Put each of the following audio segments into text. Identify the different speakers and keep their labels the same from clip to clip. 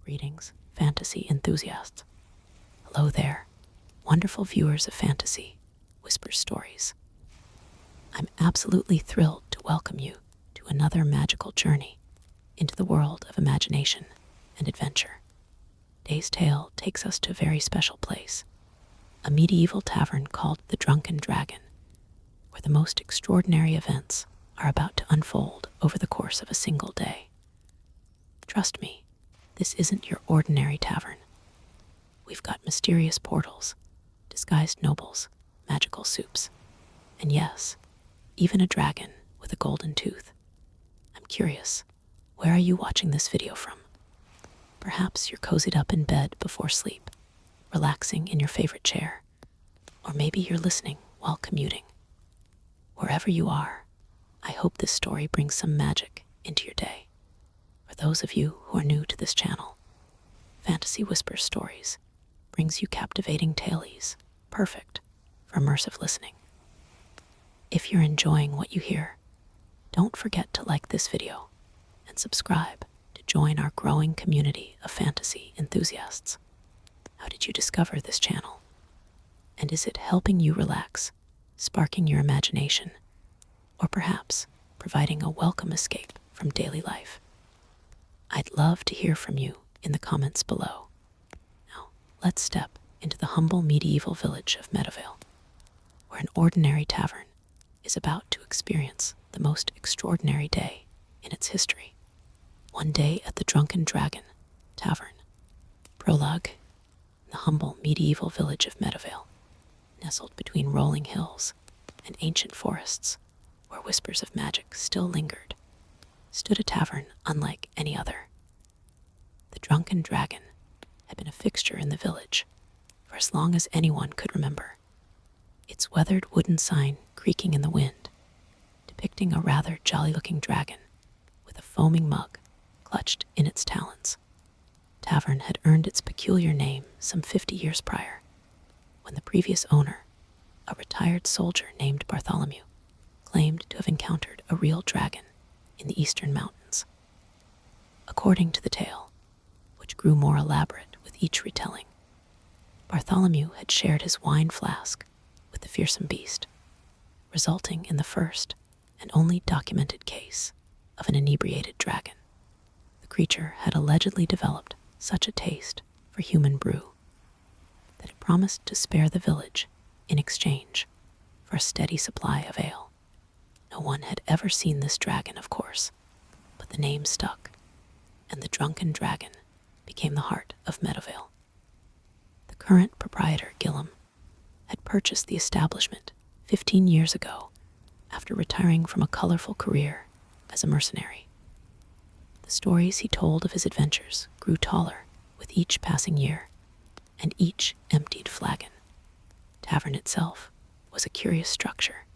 Speaker 1: Greetings, fantasy enthusiasts. Hello there, wonderful viewers of fantasy, whisper stories. I'm absolutely thrilled to welcome you to another magical journey into the world of imagination and adventure. Today's tale takes us to a very special place, a medieval tavern called the Drunken Dragon, where the most extraordinary events are about to unfold over the course of a single day. Trust me, this isn't your ordinary tavern. We've got mysterious portals, disguised nobles, magical soups, and yes, even a dragon with a golden tooth. I'm curious, where are you watching this video from? Perhaps you're cozied up in bed before sleep, relaxing in your favorite chair, or maybe you're listening while commuting. Wherever you are, I hope this story brings some magic into your day. For those of you who are new to this channel, Fantasy Whisper Stories brings you captivating tales, perfect for immersive listening. If you're enjoying what you hear, don't forget to like this video and subscribe to join our growing community of fantasy enthusiasts. How did you discover this channel? And is it helping you relax, sparking your imagination, or perhaps providing a welcome escape from daily life? I'd love to hear from you in the comments below. Now, let's step into the humble medieval village of Meadowvale, where an ordinary tavern is about to experience the most extraordinary day in its history. One day at the Drunken Dragon Tavern. Prologue. The humble medieval village of Meadowvale, nestled between rolling hills and ancient forests, where whispers of magic still lingered, stood a tavern unlike any other. The Drunken Dragon had been a fixture in the village for as long as anyone could remember, its weathered wooden sign creaking in the wind, depicting a rather jolly-looking dragon with a foaming mug clutched in its talons. The tavern had earned its peculiar name some 50 years prior, when the previous owner, a retired soldier named Bartholomew, claimed to have encountered a real dragon in the eastern mountains. According to the tale, which grew more elaborate with each retelling, Bartholomew had shared his wine flask with the fearsome beast, resulting in the first and only documented case of an inebriated dragon. The creature had allegedly developed such a taste for human brew that it promised to spare the village in exchange for a steady supply of ale. No one had ever seen this dragon, of course, but the name stuck, and the Drunken Dragon became the heart of Meadowvale. The current proprietor, Guillem, had purchased the establishment 15 years ago after retiring from a colorful career as a mercenary. The stories he told of his adventures grew taller with each passing year and each emptied flagon. The tavern itself was a curious structure,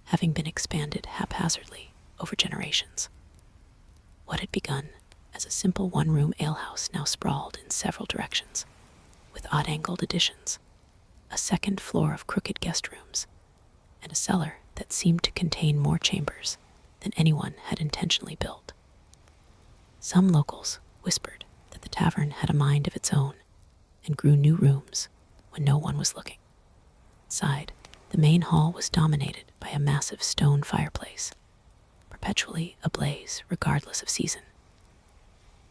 Speaker 1: having been expanded haphazardly over generations. What had begun as a simple one-room alehouse now sprawled in several directions, with odd-angled additions, a second floor of crooked guest rooms, and a cellar that seemed to contain more chambers than anyone had intentionally built. Some locals whispered that the tavern had a mind of its own and grew new rooms when no one was looking. Inside, the main hall was dominated by a massive stone fireplace, perpetually ablaze regardless of season.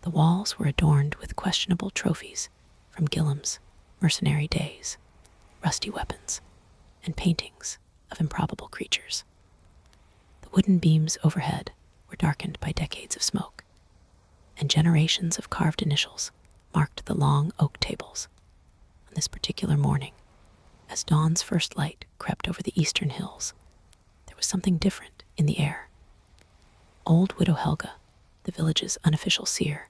Speaker 1: The walls were adorned with questionable trophies from Guillem's mercenary days, rusty weapons, and paintings of improbable creatures. The wooden beams overhead were darkened by decades of smoke, and generations of carved initials marked the long oak tables. On this particular morning, as dawn's first light crept over the eastern hills, there was something different in the air. Old Widow Helga, the village's unofficial seer,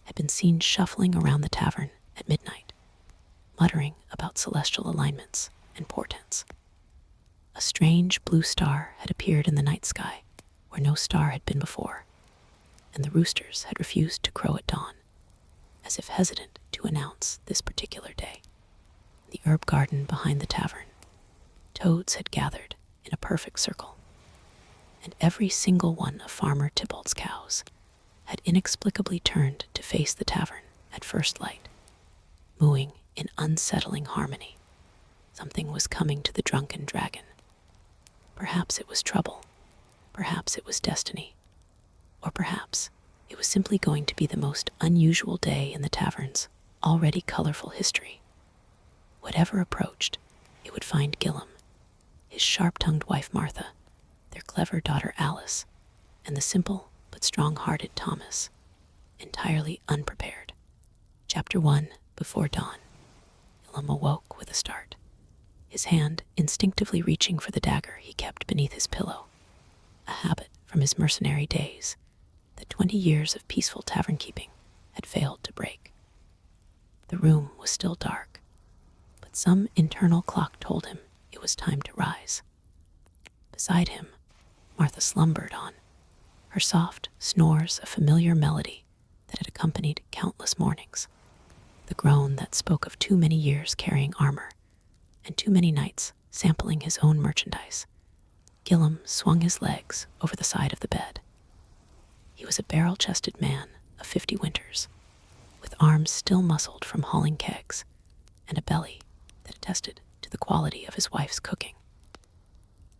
Speaker 1: had been seen shuffling around the tavern at midnight, muttering about celestial alignments and portents. A strange blue star had appeared in the night sky where no star had been before, and the roosters had refused to crow at dawn, as if hesitant to announce this particular day. The herb garden behind the tavern, toads had gathered in a perfect circle, and every single one of Farmer Tybalt's cows had inexplicably turned to face the tavern at first light, mooing in unsettling harmony. Something was coming to the Drunken Dragon. Perhaps it was trouble, perhaps it was destiny, or perhaps it was simply going to be the most unusual day in the tavern's already colorful history. Whatever approached, it would find Guillem, his sharp-tongued wife Martha, their clever daughter Alice, and the simple but strong-hearted Thomas, entirely unprepared. Chapter 1. Before dawn. Guillem awoke with a start, his hand instinctively reaching for the dagger he kept beneath his pillow, a habit from his mercenary days that 20 years of peaceful tavern keeping had failed to break. The room was still dark, but some internal clock told him it was time to rise. Beside him, Martha slumbered on, her soft snores a familiar melody that had accompanied countless mornings, the groan that spoke of too many years carrying armor and too many nights sampling his own merchandise. Guillem swung his legs over the side of the bed. He was a barrel-chested man of 50 winters, with arms still muscled from hauling kegs and a belly that attested to the quality of his wife's cooking.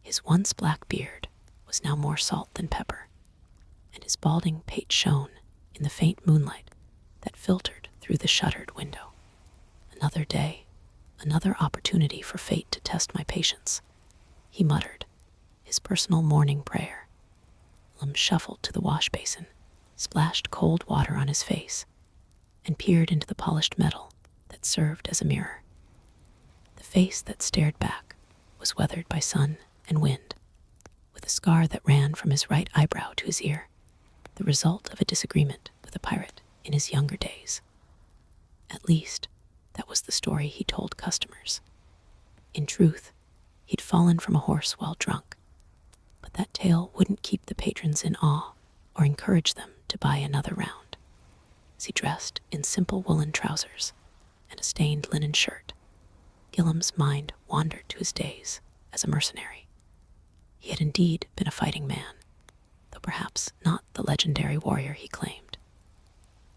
Speaker 1: His once black beard was now more salt than pepper, and his balding pate shone in the faint moonlight that filtered through the shuttered window. Another day, another opportunity for fate to test my patience, he muttered, his personal morning prayer. Guillem shuffled to the wash basin, splashed cold water on his face, and peered into the polished metal that served as a mirror. The face that stared back was weathered by sun and wind, with a scar that ran from his right eyebrow to his ear, the result of a disagreement with a pirate in his younger days. At least, that was the story he told customers. In truth, he'd fallen from a horse while drunk, but that tale wouldn't keep the patrons in awe or encourage them to buy another round. As he dressed in simple woolen trousers and a stained linen shirt, Guillem's mind wandered to his days as a mercenary. He had indeed been a fighting man, though perhaps not the legendary warrior he claimed.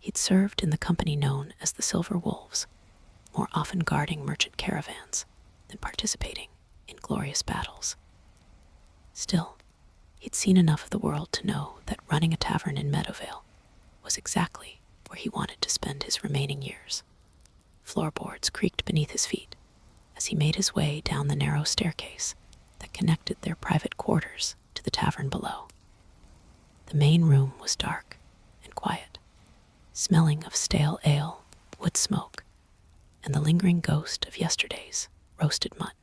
Speaker 1: He'd served in the company known as the Silver Wolves, more often guarding merchant caravans than participating in glorious battles. Still, he'd seen enough of the world to know that running a tavern in Meadowvale was exactly where he wanted to spend his remaining years. Floorboards creaked beneath his feet as he made his way down the narrow staircase that connected their private quarters to the tavern below. The main room was dark and quiet, smelling of stale ale, wood smoke, and the lingering ghost of yesterday's roasted mutton.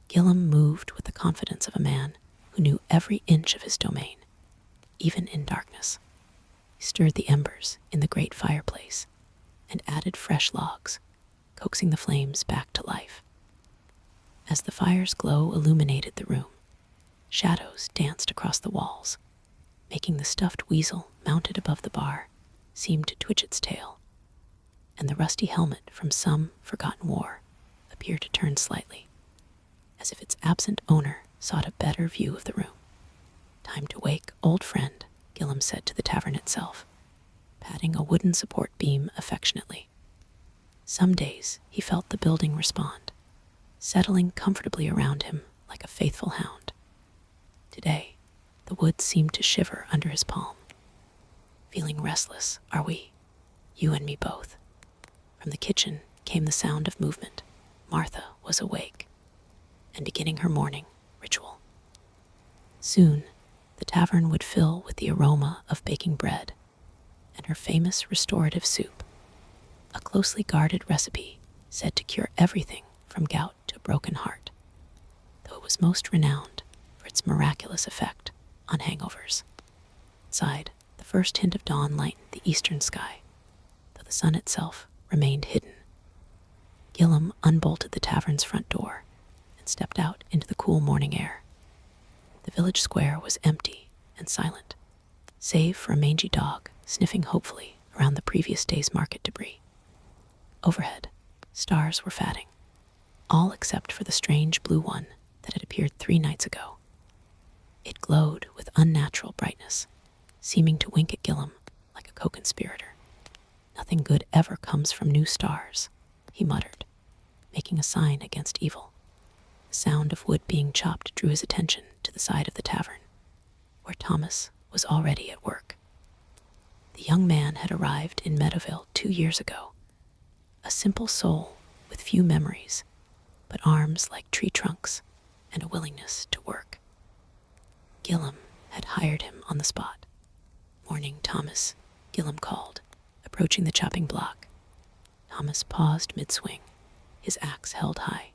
Speaker 1: Guillem moved with the confidence of a man who knew every inch of his domain, even in darkness. He stirred the embers in the great fireplace and added fresh logs, coaxing the flames back to life. As the fire's glow illuminated the room, shadows danced across the walls, making the stuffed weasel mounted above the bar seem to twitch its tail, and the rusty helmet from some forgotten war appeared to turn slightly, as if its absent owner sought a better view of the room. "Time to wake, old friend," Guillem said to the tavern itself, patting a wooden support beam affectionately. Some days he felt the building respond, settling comfortably around him like a faithful hound. Today, the wood seemed to shiver under his palm. "Feeling restless, are we? You and me both." From the kitchen came the sound of movement. Martha was awake and beginning her morning ritual. Soon, the tavern would fill with the aroma of baking bread and her famous restorative soup, a closely guarded recipe said to cure everything from gout to a broken heart, though it was most renowned for its miraculous effect on hangovers. Outside, the first hint of dawn lightened the eastern sky, though the sun itself remained hidden. Guillem unbolted the tavern's front door and stepped out into the cool morning air. The village square was empty and silent, save for a mangy dog sniffing hopefully around the previous day's market debris. Overhead, stars were fatting, all except for the strange blue one that had appeared 3 nights ago. It glowed with unnatural brightness, seeming to wink at Guillem like a co-conspirator. Nothing good ever comes from new stars, he muttered, making a sign against evil. The sound of wood being chopped drew his attention to the side of the tavern, where Thomas was already at work. The young man had arrived in Meadowvale 2 years ago, a simple soul with few memories, but arms like tree trunks and a willingness to work. Guillem had hired him on the spot. "Morning, Thomas," Guillem called, approaching the chopping block. Thomas paused mid-swing, his axe held high.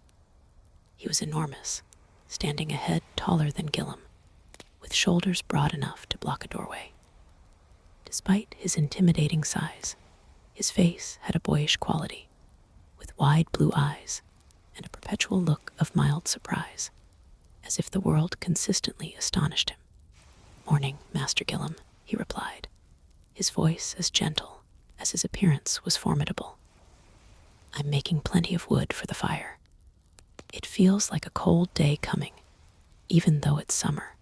Speaker 1: He was enormous, standing a head taller than Guillem, with shoulders broad enough to block a doorway. Despite his intimidating size, his face had a boyish quality, with wide blue eyes and a perpetual look of mild surprise, as if the world consistently astonished him. "Morning, Master Guillem," he replied, his voice as gentle as his appearance was formidable. "I'm making plenty of wood for the fire. It feels like a cold day coming, even though it's summer."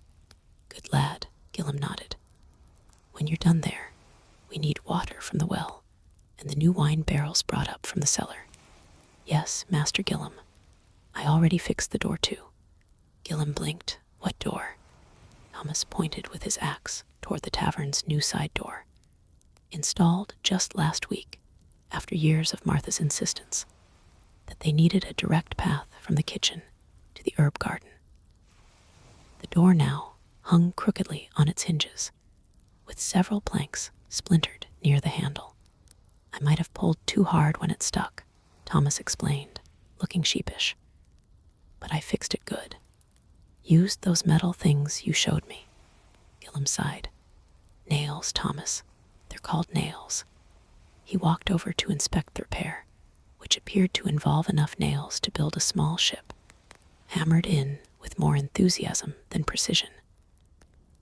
Speaker 1: "Good lad," Guillem nodded. "When you're done there, we need water from the well and the new wine barrels brought up from the cellar." "Yes, Master Guillem. I already fixed the door too." Guillem blinked. "What door?" Thomas pointed with his axe toward the tavern's new side door, installed just last week, after years of Martha's insistence that they needed a direct path from the kitchen to the herb garden. The door now hung crookedly on its hinges, with several planks splintered near the handle. "I might have pulled too hard when it stuck," Thomas explained, looking sheepish. "But I fixed it good. Used those metal things you showed me." Guillem sighed. "Nails, Thomas. They're called nails." He walked over to inspect the repair, which appeared to involve enough nails to build a small ship, hammered in with more enthusiasm than precision.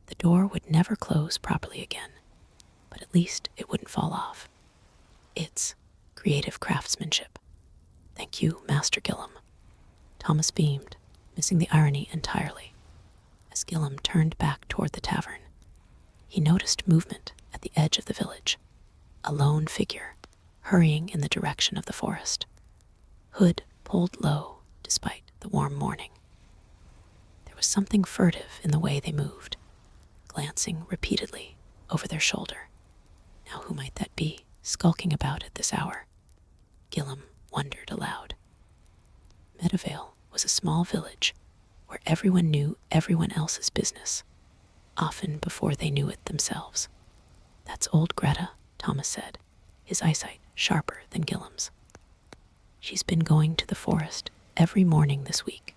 Speaker 1: The door would never close properly again, but at least it wouldn't fall off. It's creative craftsmanship. "Thank you, Master Guillem." Thomas beamed, missing the irony entirely. As Guillem turned back toward the tavern, he noticed movement at the edge of the village, a lone figure hurrying in the direction of the forest, hood pulled low despite the warm morning. There was something furtive in the way they moved, glancing repeatedly over their shoulder. Now who might that be, skulking about at this hour? Guillem wondered aloud. Meadowvale was a small village where everyone knew everyone else's business, often before they knew it themselves. "That's old Greta," Thomas said, his eyesight sharper than Guillem's. "She's been going to the forest every morning this week.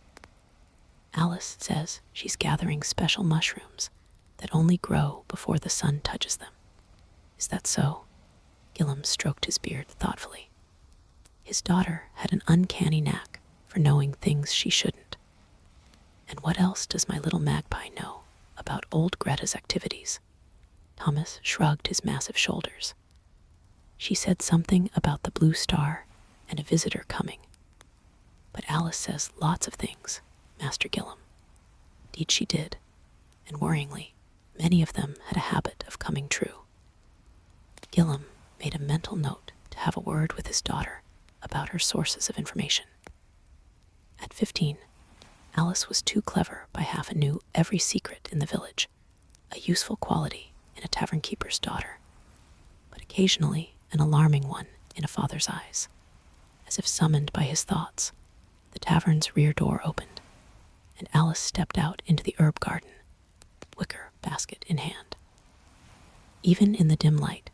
Speaker 1: Alice says she's gathering special mushrooms that only grow before the sun touches them." "Is that so?" Guillem stroked his beard thoughtfully. His daughter had an uncanny knack for knowing things she shouldn't. "And what else does my little magpie know about old Greta's activities?" Thomas shrugged his massive shoulders. "She said something about the blue star and a visitor coming. But Alice says lots of things, Master Guillem." Indeed she did, and worryingly, many of them had a habit of coming true. Guillem made a mental note to have a word with his daughter about her sources of information. At 15, Alice was too clever by half and knew every secret in the village, a useful quality in a tavern keeper's daughter, but occasionally an alarming one in a father's eyes. As if summoned by his thoughts, the tavern's rear door opened, and Alice stepped out into the herb garden, wicker basket in hand. Even in the dim light,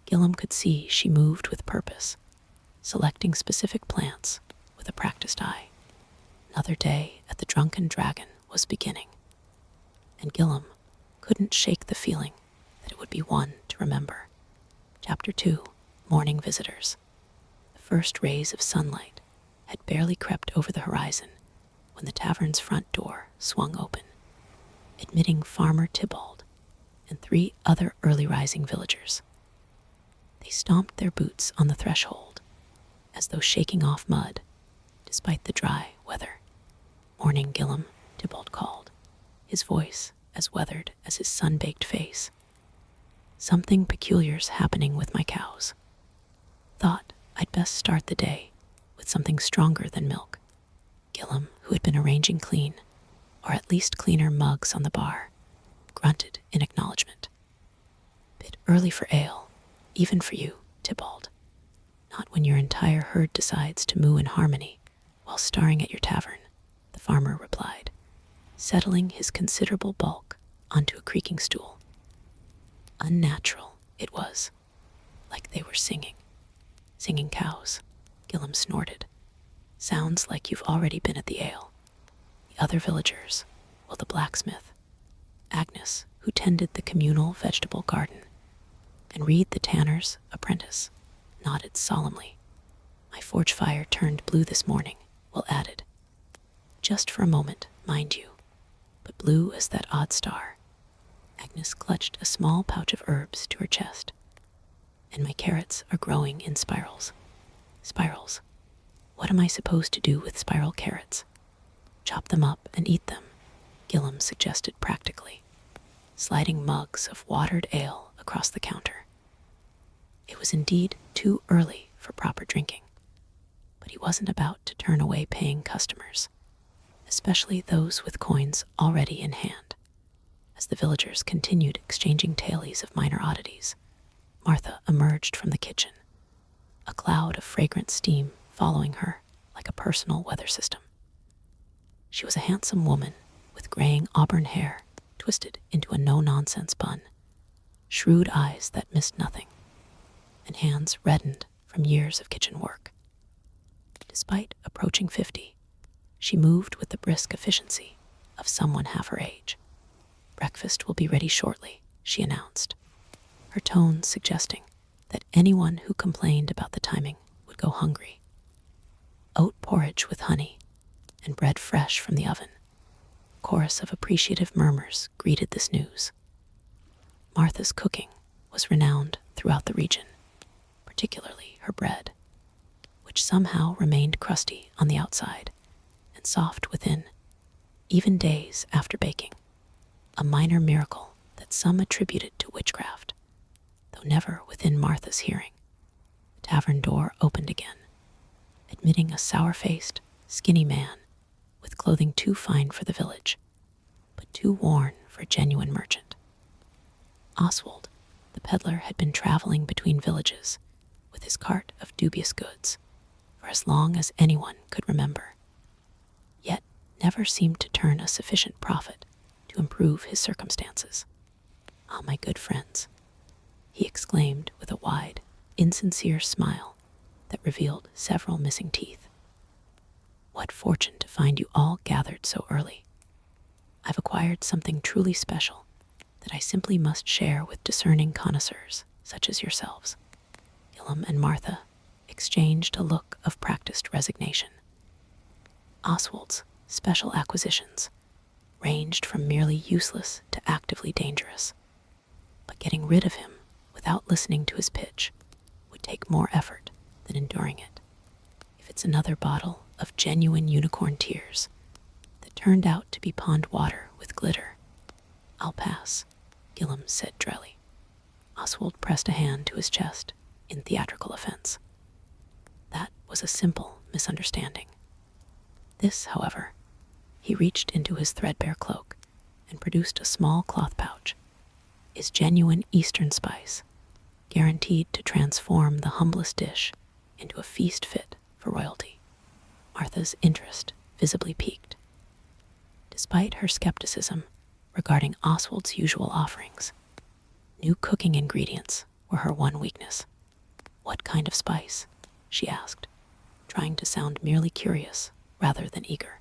Speaker 1: Guillem could see she moved with purpose, selecting specific plants with a practiced eye. Another day at the Drunken Dragon was beginning, and Guillem couldn't shake the feeling that it would be one to remember. Chapter 2, Morning Visitors. The first rays of sunlight had barely crept over the horizon when the tavern's front door swung open, admitting Farmer Tybalt and 3 other early-rising villagers. They stomped their boots on the threshold, as though shaking off mud, despite the dry weather. "Morning, Guillem," Tybalt called, his voice as weathered as his sun-baked face. "Something peculiar's happening with my cows. thought I'd best start the day with something stronger than milk. Guillem, who had been arranging clean, or at least cleaner mugs on the bar, grunted in acknowledgement. Bit early for ale, even for you, Tybalt. Not when your entire herd decides to moo in harmony while starring at your tavern, the farmer replied, settling his considerable bulk onto a creaking stool. Unnatural, it was, like they were singing. Singing cows, Guillem snorted. Sounds like you've already been at the ale. The other villagers, well, the blacksmith, Agnes, who tended the communal vegetable garden, and Reed the tanner's apprentice, nodded solemnly. My forge fire turned blue this morning, Will added. Just for a moment, mind you, but blue as that odd star. Agnes clutched a small pouch of herbs to her chest. And my carrots are growing in spirals. Spirals. What am I supposed to do with spiral carrots? Chop them up and eat them, Guillem suggested practically, sliding mugs of watered ale across the counter. It was indeed too early for proper drinking, but he wasn't about to turn away paying customers, especially those with coins already in hand. As the villagers continued exchanging tales of minor oddities, Martha emerged from the kitchen, a cloud of fragrant steam following her like a personal weather system. She was a handsome woman with graying auburn hair twisted into a no-nonsense bun, shrewd eyes that missed nothing, and hands reddened from years of kitchen work. Despite approaching 50, she moved with the brisk efficiency of someone half her age. Breakfast will be ready shortly, she announced, her tone suggesting that anyone who complained about the timing would go hungry. Oat porridge with honey and bread fresh from the oven. A chorus of appreciative murmurs greeted this news. Martha's cooking was renowned throughout the region, particularly her bread, which somehow remained crusty on the outside and soft within, even days after baking, a minor miracle that some attributed to witchcraft, though never within Martha's hearing. The tavern door opened again, admitting a sour-faced, skinny man with clothing too fine for the village, but too worn for a genuine merchant. Oswald, the peddler, had been traveling between villages with his cart of dubious goods for as long as anyone could remember, yet never seemed to turn a sufficient profit to improve his circumstances. Ah, my good friends, he exclaimed with a wide, insincere smile that revealed several missing teeth. What fortune to find you all gathered so early. I've acquired something truly special that I simply must share with discerning connoisseurs such as yourselves. Guillem and Martha exchanged a look of practiced resignation. Oswald's special acquisitions ranged from merely useless to actively dangerous, but getting rid of him without listening to his pitch would take more effort than enduring it. If it's another bottle of genuine unicorn tears that turned out to be pond water with glitter, I'll pass, Guillem said drily. Oswald pressed a hand to his chest in theatrical offense. That was a simple misunderstanding. This, however, he reached into his threadbare cloak and produced a small cloth pouch, is genuine Eastern spice, guaranteed to transform the humblest dish into a feast fit for royalty. Martha's interest visibly piqued. Despite her skepticism regarding Oswald's usual offerings, new cooking ingredients were her one weakness. What kind of spice? She asked, trying to sound merely curious rather than eager.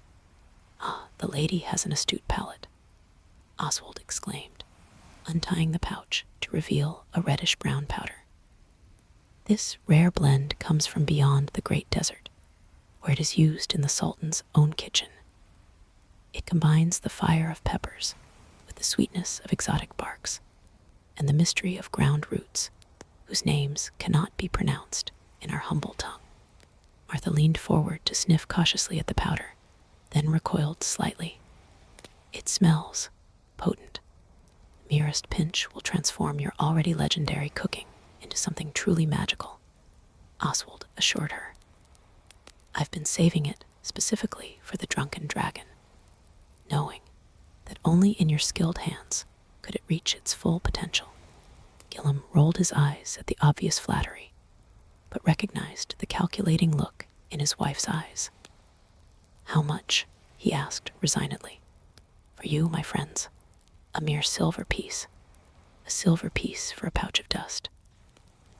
Speaker 1: Ah, the lady has an astute palate, Oswald exclaimed, untying the pouch to reveal a reddish-brown powder. This rare blend comes from beyond the Great Desert, where it is used in the Sultan's own kitchen. It combines the fire of peppers with the sweetness of exotic barks and the mystery of ground roots, whose names cannot be pronounced in our humble tongue. Martha leaned forward to sniff cautiously at the powder, then recoiled slightly. It smells potent. The merest pinch will transform your already legendary cooking into something truly magical. Oswald assured her. "I've been saving it specifically for the Drunken Dragon, knowing that only in your skilled hands could it reach its full potential." Guillem rolled his eyes at the obvious flattery, but recognized the calculating look in his wife's eyes. "How much?" he asked resignedly. "For you, my friends, a mere silver piece. A silver piece for a pouch of dust."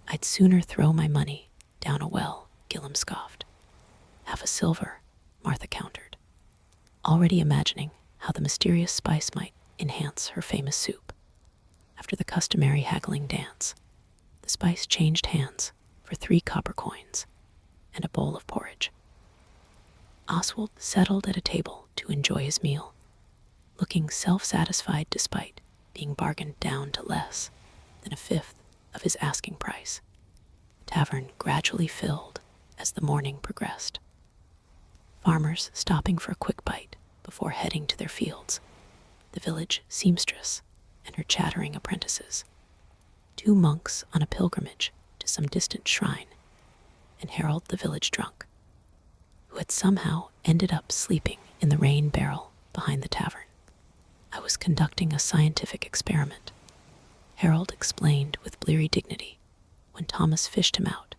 Speaker 1: "I'd sooner throw my money down a well," Guillem scoffed. "Half a silver," Martha countered, already imagining how the mysterious spice might enhance her famous soup. After the customary haggling dance, the spice changed hands for 3 copper coins and a bowl of porridge. Oswald settled at a table to enjoy his meal, looking self-satisfied despite being bargained down to less than a fifth of his asking price. The tavern gradually filled as the morning progressed. Farmers stopping for a quick bite before heading to their fields, the village seamstress and her chattering apprentices, 2 monks on a pilgrimage to some distant shrine, and Harold the village drunk, who had somehow ended up sleeping in the rain barrel behind the tavern. "I was conducting a scientific experiment," Harold explained with bleary dignity when Thomas fished him out,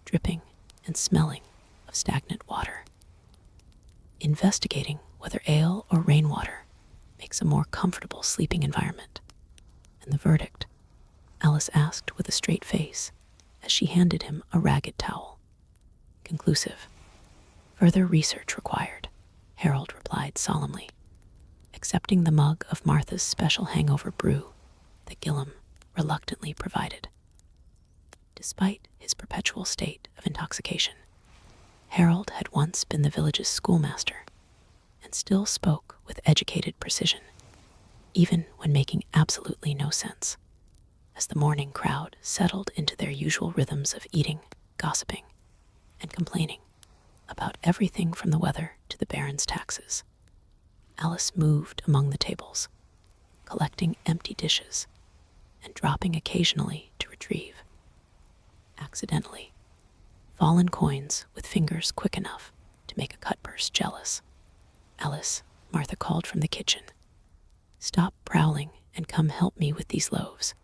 Speaker 1: dripping and smelling of stagnant water. "Investigating whether ale or rainwater makes a more comfortable sleeping environment." "And the verdict?" Alice asked with a straight face as she handed him a ragged towel. "Conclusive. Further research required," Harold replied solemnly, accepting the mug of Martha's special hangover brew that Guillem reluctantly provided. Despite his perpetual state of intoxication, Harold had once been the village's schoolmaster and still spoke with educated precision, even when making absolutely no sense. As the morning crowd settled into their usual rhythms of eating, gossiping, and complaining about everything from the weather to the Baron's taxes, Alice moved among the tables, collecting empty dishes and dropping occasionally to retrieve, accidentally, fallen coins with fingers quick enough to make a cutpurse jealous. "Alice," Martha called from the kitchen, "stop prowling and come help me with these loaves."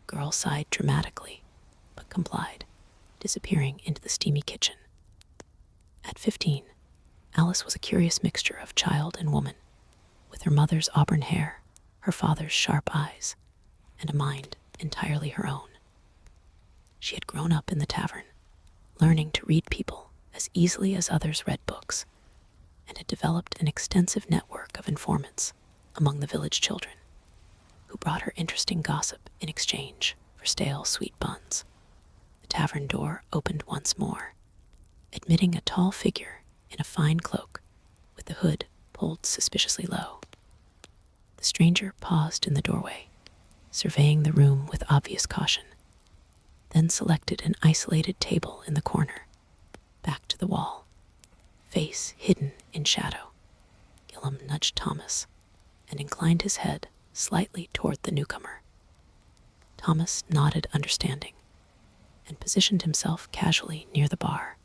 Speaker 1: Girl sighed dramatically, but complied, disappearing into the steamy kitchen. At 15, Alice was a curious mixture of child and woman, with her mother's auburn hair, her father's sharp eyes, and a mind entirely her own. She had grown up in the tavern, learning to read people as easily as others read books, and had developed an extensive network of informants among the village children, who brought her interesting gossip in exchange for stale sweet buns. The tavern door opened once more, admitting a tall figure in a fine cloak with the hood pulled suspiciously low. The stranger paused in the doorway, surveying the room with obvious caution, then selected an isolated table in the corner, back to the wall, face hidden in shadow. Guillem nudged Thomas and inclined his head slightly toward the newcomer. Thomas nodded understanding and positioned himself casually near the bar,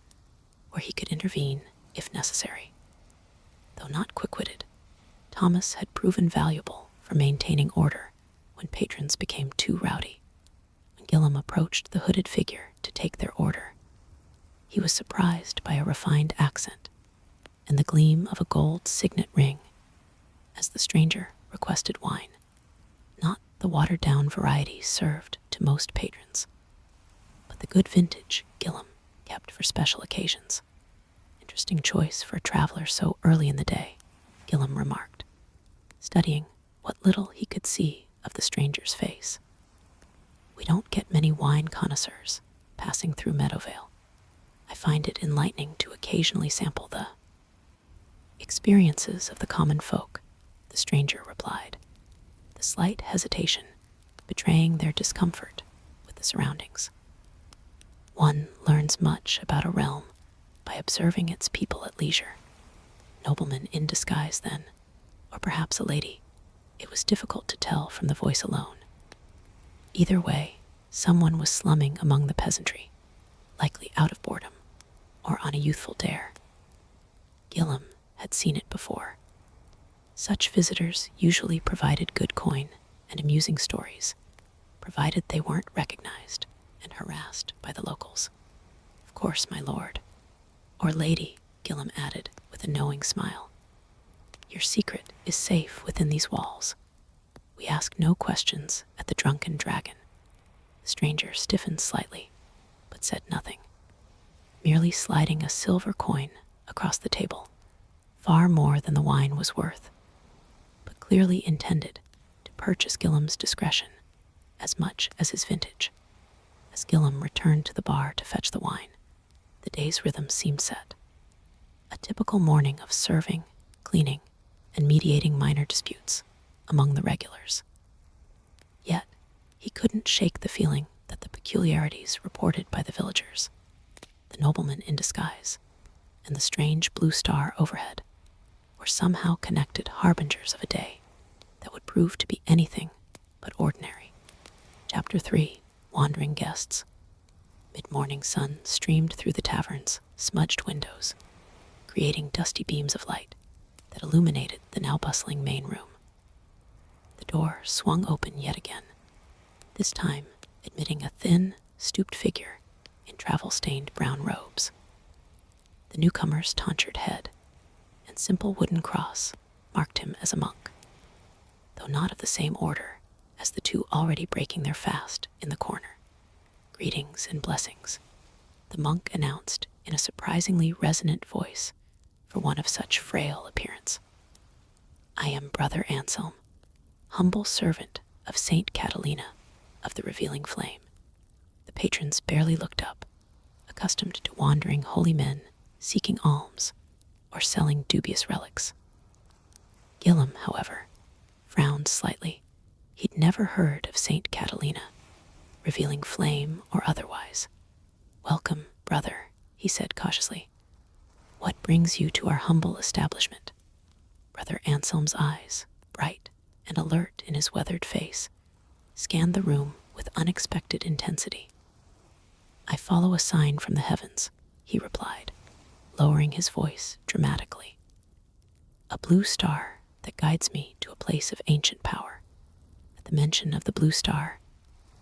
Speaker 1: where he could intervene if necessary. Though not quick-witted, Thomas had proven valuable for maintaining order when patrons became too rowdy. When Guillem approached the hooded figure to take their order, he was surprised by a refined accent and the gleam of a gold signet ring as the stranger requested wine, not the watered-down variety served to most patrons, but the good vintage Guillem kept for special occasions. "Interesting choice for a traveler so early in the day," Guillem remarked, studying what little he could see of the stranger's face. "We don't get many wine connoisseurs passing through Meadowvale. I find it enlightening to occasionally sample the experiences of the common folk," the stranger replied, the slight hesitation betraying their discomfort with the surroundings. "One learns much about a realm by observing its people at leisure. Nobleman in disguise then, or perhaps a lady. It was difficult to tell from the voice alone. Either way, someone was slumming among the peasantry, likely on a youthful dare. Guillem had seen it before. Such visitors usually provided good coin and amusing stories, provided they weren't recognized and harassed by the locals. Of course, my lord. Or lady, Guillem added with a knowing smile. Your secret is safe within these walls. We ask no questions at the Drunken Dragon. The stranger stiffened slightly, but said nothing, merely sliding a silver coin across the table, far more than the wine was worth, but clearly intended to purchase Guillem's discretion as much as his vintage. As Guillem returned to the bar to fetch the wine, the day's rhythm seemed set. A typical morning of serving, cleaning, and mediating minor disputes among the regulars. Yet, he couldn't shake the feeling that the peculiarities reported by the villagers, the nobleman in disguise, and the strange blue star overhead were somehow connected harbingers of a day that would prove to be anything but ordinary. Chapter 3. Wandering Guests. Mid-morning sun streamed through the tavern's smudged windows, creating dusty beams of light that illuminated the now bustling main room. The door swung open yet again, this time admitting a thin, stooped figure in travel-stained brown robes. The newcomer's tonsured head and simple wooden cross marked him as a monk, though not of the same order as the two already breaking their fast in the corner. Greetings and blessings, the monk announced in a surprisingly resonant voice for one of such frail appearance. I am Brother Anselm, humble servant of Saint Catalina of the Revealing Flame. The patrons barely looked up, accustomed to wandering holy men seeking alms or selling dubious relics. Guillem, however, frowned slightly. He'd never heard of Saint Catalina, Revealing Flame or otherwise. Welcome, brother, he said cautiously. What brings you to our humble establishment? Brother Anselm's eyes, bright and alert in his weathered face, scanned the room with unexpected intensity. I follow a sign from the heavens, he replied, lowering his voice dramatically. A blue star that guides me to a place of ancient power. At the mention of the blue star,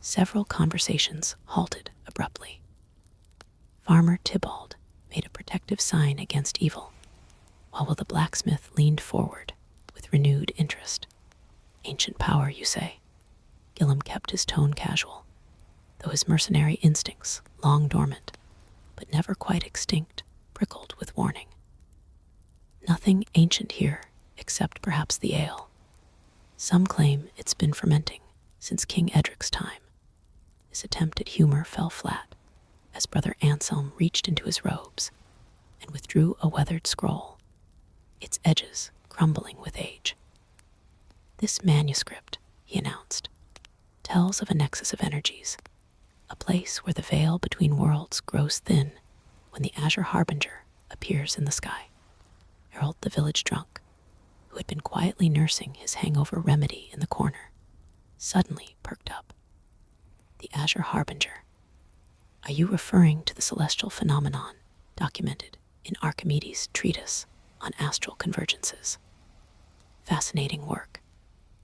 Speaker 1: several conversations halted abruptly. Farmer Tybalt made a protective sign against evil, while the blacksmith leaned forward with renewed interest. Ancient power, you say? Guillem kept his tone casual, though his mercenary instincts, long dormant, but never quite extinct, prickled with warning. Nothing ancient here, except perhaps the ale. Some claim it's been fermenting since King Edric's time. His attempt at humor fell flat, as Brother Anselm reached into his robes and withdrew a weathered scroll, its edges crumbling with age. This manuscript, he announced, tells of a nexus of energies, a place where the veil between worlds grows thin when the azure harbinger appears in the sky. Harold the village drunk, who had been quietly nursing his hangover remedy in the corner, suddenly perked up. The azure harbinger. Are you referring to the celestial phenomenon documented in Archimedes' treatise on astral convergences? Fascinating work,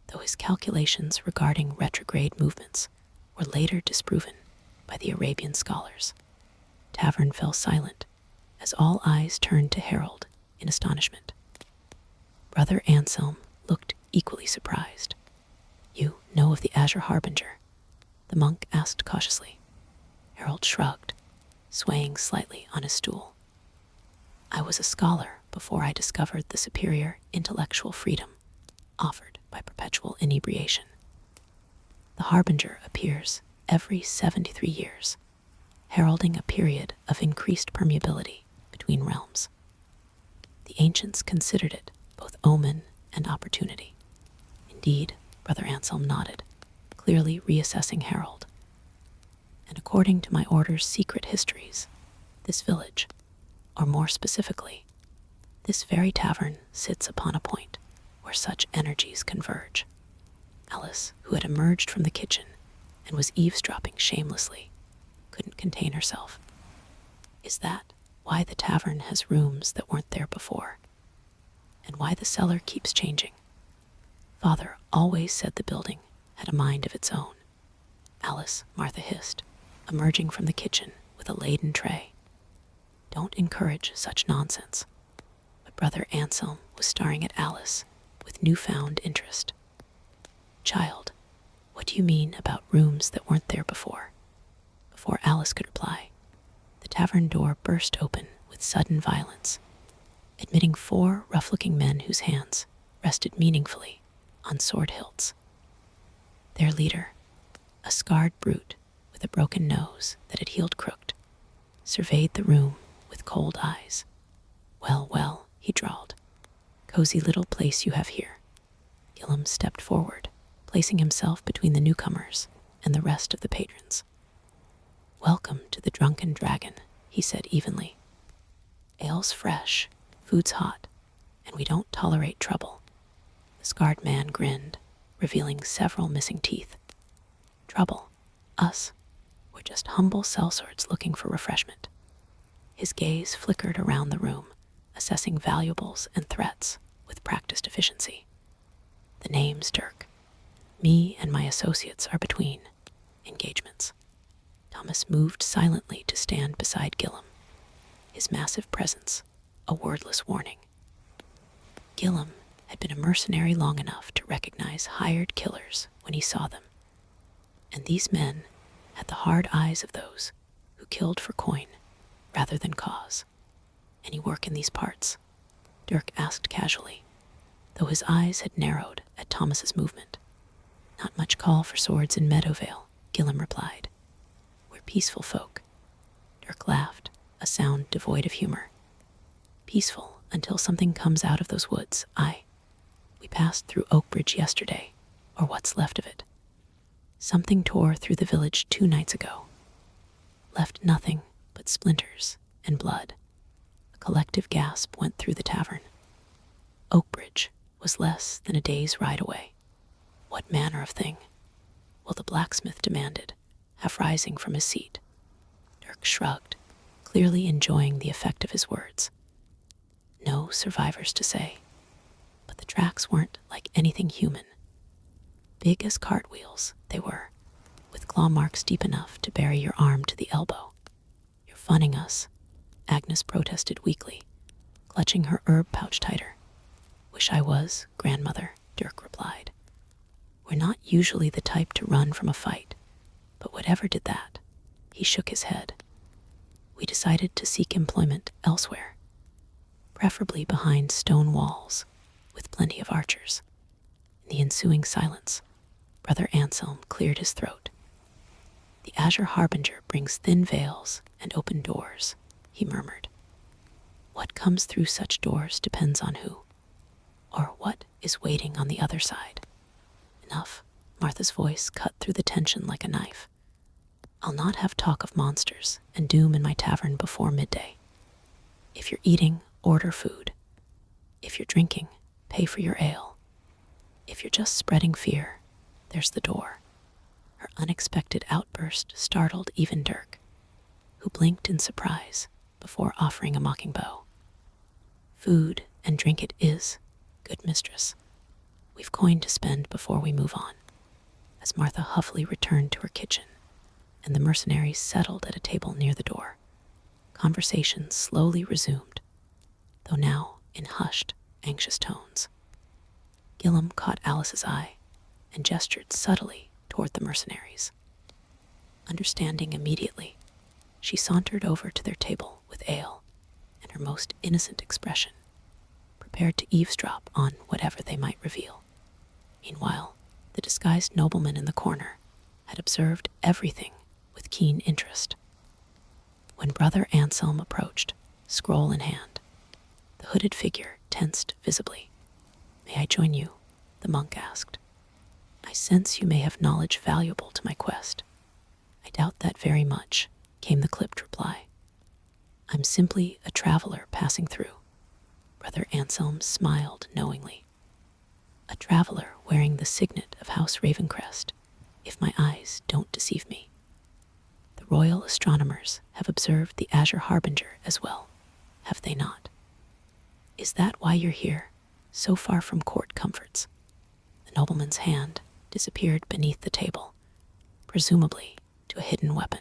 Speaker 1: though his calculations regarding retrograde movements were later disproven by the Arabian scholars. Tavern fell silent as all eyes turned to Harold in astonishment. Brother Anselm looked equally surprised. You know of the azure harbinger? The monk asked cautiously. Harold shrugged, swaying slightly on his stool. I was a scholar before I discovered the superior intellectual freedom offered by perpetual inebriation. The harbinger appears every 73 years, heralding a period of increased permeability between realms. The ancients considered it both omen and opportunity. Indeed, Brother Anselm nodded, clearly reassessing Harold. And according to my order's secret histories, this village, or more specifically, this very tavern sits upon a point where such energies converge. Alice, who had emerged from the kitchen and was eavesdropping shamelessly, couldn't contain herself. Is that why the tavern has rooms that weren't there before, and why the cellar keeps changing. Father always said the building had a mind of its own. Alice, Martha hissed, emerging from the kitchen with a laden tray. Don't encourage such nonsense. But Brother Anselm was staring at Alice with newfound interest. Child, what do you mean about rooms that weren't there before? Before Alice could reply, the tavern door burst open with sudden violence, admitting 4 rough-looking men whose hands rested meaningfully on sword hilts. Their leader, a scarred brute with a broken nose that had healed crooked, surveyed the room with cold eyes. Well, well, he drawled. Cozy little place you have here. Guillem stepped forward, placing himself between the newcomers and the rest of the patrons. Welcome to the Drunken Dragon, he said evenly. Ale's fresh, food's hot, and we don't tolerate trouble. The scarred man grinned, revealing several missing teeth. Trouble? Us? We're just humble sellswords looking for refreshment. His gaze flickered around the room, assessing valuables and threats with practiced efficiency. The name's Dirk. Me and my associates are between engagements. Thomas moved silently to stand beside Guillem, his massive presence a wordless warning. Guillem had been a mercenary long enough to recognize hired killers when he saw them, and these men had the hard eyes of those who killed for coin rather than cause. Any work in these parts? Dirk asked casually, though his eyes had narrowed at Thomas's movement. Not much call for swords in Meadowvale, Guillem replied. We're peaceful folk. Dirk laughed, a sound devoid of humor. Peaceful until something comes out of those woods. We passed through Oakbridge yesterday, or what's left of it. Something tore through the village 2 nights ago. Left nothing but splinters and blood. A collective gasp went through the tavern. Oakbridge was less than a day's ride away. What manner of thing? Well, the blacksmith demanded, half rising from his seat. Dirk shrugged, clearly enjoying the effect of his words. No survivors to say, but the tracks weren't like anything human. Big as cartwheels, they were, with claw marks deep enough to bury your arm to the elbow. You're funning us, Agnes protested weakly, clutching her herb pouch tighter. Wish I was, grandmother, Dirk replied. We're not usually the type to run from a fight, but whatever did that, he shook his head. We decided to seek employment elsewhere, preferably behind stone walls, with plenty of archers. In the ensuing silence, Brother Anselm cleared his throat. The Azure Harbinger brings thin veils and open doors, he murmured. What comes through such doors depends on who, or what is waiting on the other side. Enough, Martha's voice cut through the tension like a knife. I'll not have talk of monsters and doom in my tavern before midday. If you're eating, order food. If you're drinking, pay for your ale. If you're just spreading fear, there's the door. Her unexpected outburst startled even Dirk, who blinked in surprise before offering a mocking bow. Food and drink it is, good mistress. We've coin to spend before we move on. As Martha huffily returned to her kitchen, and the mercenaries settled at a table near the door, conversation slowly resumed, though now in hushed, anxious tones. Guillem caught Alice's eye and gestured subtly toward the mercenaries. Understanding immediately, she sauntered over to their table with ale and her most innocent expression, prepared to eavesdrop on whatever they might reveal. Meanwhile, the disguised nobleman in the corner had observed everything with keen interest. When Brother Anselm approached, scroll in hand, the hooded figure tensed visibly. May I join you? The monk asked. I sense you may have knowledge valuable to my quest. I doubt that very much, came the clipped reply. I'm simply a traveler passing through. Brother Anselm smiled knowingly. A traveler wearing the signet of House Ravencrest, if my eyes don't deceive me. The royal astronomers have observed the Azure Harbinger as well, have they not? Is that why you're here, so far from court comforts? The nobleman's hand disappeared beneath the table, presumably to a hidden weapon.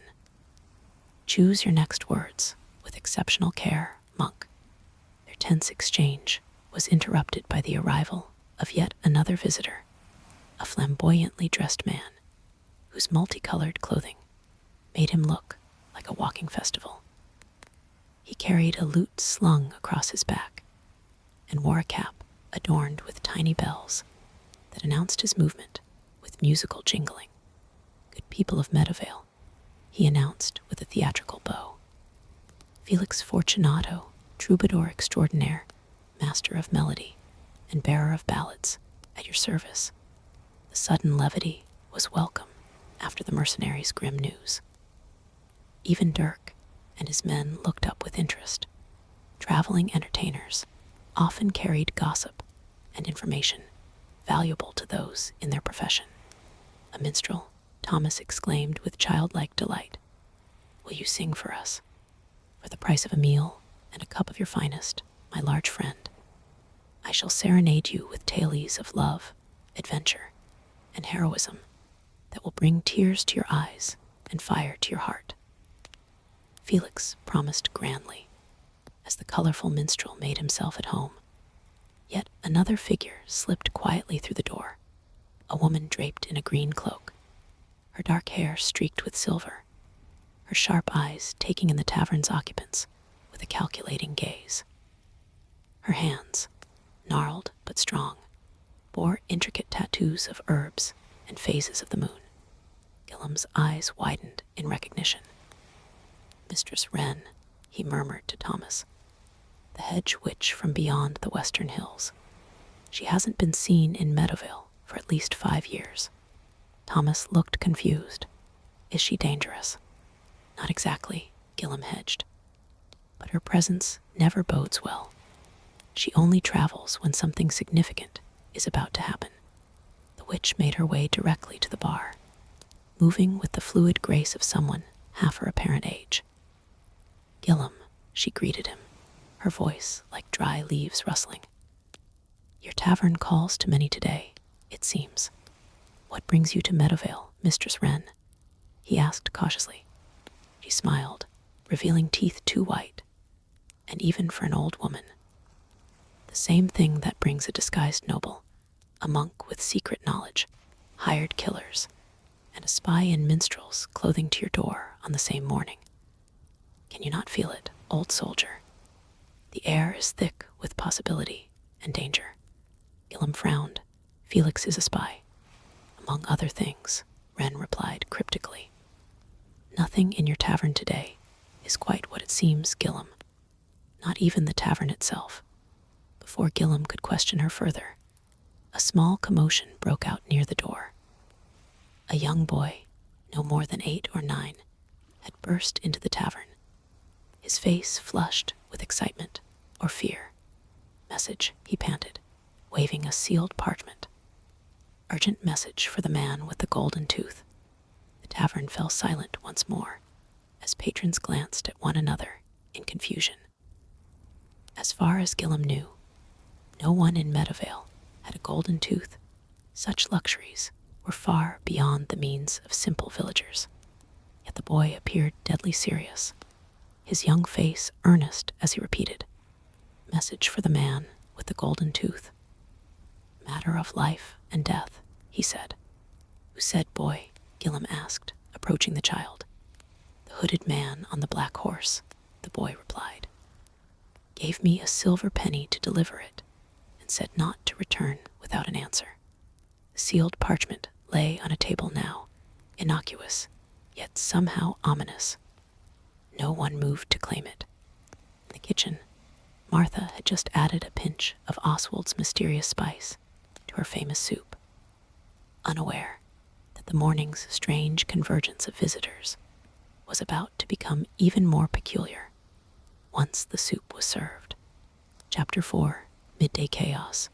Speaker 1: Choose your next words with exceptional care, monk. Their tense exchange was interrupted by the arrival of yet another visitor, a flamboyantly dressed man whose multicolored clothing made him look like a walking festival. He carried a lute slung across his back and wore a cap adorned with tiny bells that announced his movement with musical jingling. Good people of Meadowvale, he announced with a theatrical bow. Felix Fortunato, troubadour extraordinaire, master of melody, and bearer of ballads, at your service. The sudden levity was welcome after the mercenaries' grim news. Even Dirk and his men looked up with interest. Traveling entertainers often carried gossip and information valuable to those in their profession. A minstrel, Thomas exclaimed with childlike delight. Will you sing for us? For the price of a meal and a cup of your finest, my large friend, I shall serenade you with tales of love, adventure, and heroism that will bring tears to your eyes and fire to your heart. Felix promised grandly, as the colorful minstrel made himself at home. Yet another figure slipped quietly through the door, a woman draped in a green cloak, her dark hair streaked with silver, her sharp eyes taking in the tavern's occupants with a calculating gaze. Her hands, gnarled but strong, bore intricate tattoos of herbs and phases of the moon. Guillem's eyes widened in recognition. Mistress Wren, he murmured to Thomas, the hedge witch from beyond the western hills. She hasn't been seen in Meadowvale for at least 5 years. Thomas looked confused. Is she dangerous? Not exactly, Guillem hedged. But her presence never bodes well. She only travels when something significant is about to happen. The witch made her way directly to the bar, moving with the fluid grace of someone half her apparent age. Guillem, she greeted him, her voice like dry leaves rustling. Your tavern calls to many today, it seems. What brings you to Meadowvale, Mistress Wren? He asked cautiously. She smiled, revealing teeth too white, and even for an old woman. The same thing that brings a disguised noble, a monk with secret knowledge, hired killers, and a spy in minstrels clothing to your door on the same morning. Can you not feel it, old soldier? The air is thick with possibility and danger. Guillem frowned. Felix is a spy. Among other things, Wren replied cryptically. Nothing in your tavern today is quite what it seems, Guillem. Not even the tavern itself. Before Guillem could question her further, a small commotion broke out near the door. A young boy, no more than 8 or 9, had burst into the tavern, his face flushed with excitement or fear. Message, he panted, waving a sealed parchment. Urgent message for the man with the golden tooth. The tavern fell silent once more, as patrons glanced at one another in confusion. As far as Guillem knew, no one in Meadowvale had a golden tooth. Such luxuries were far beyond the means of simple villagers. Yet the boy appeared deadly serious, his young face earnest as he repeated, Message for the man with the golden tooth. Matter of life and death, he said. Who said boy? Guillem asked, approaching the child. The hooded man on the black horse, the boy replied. Gave me a silver penny to deliver it, and said not to return without an answer. The sealed parchment lay on a table now, innocuous, yet somehow ominous. No one moved to claim it. In the kitchen, Martha had just added a pinch of Oswald's mysterious spice to her famous soup, unaware that the morning's strange convergence of visitors was about to become even more peculiar once the soup was served. Chapter 4, Midday Chaos.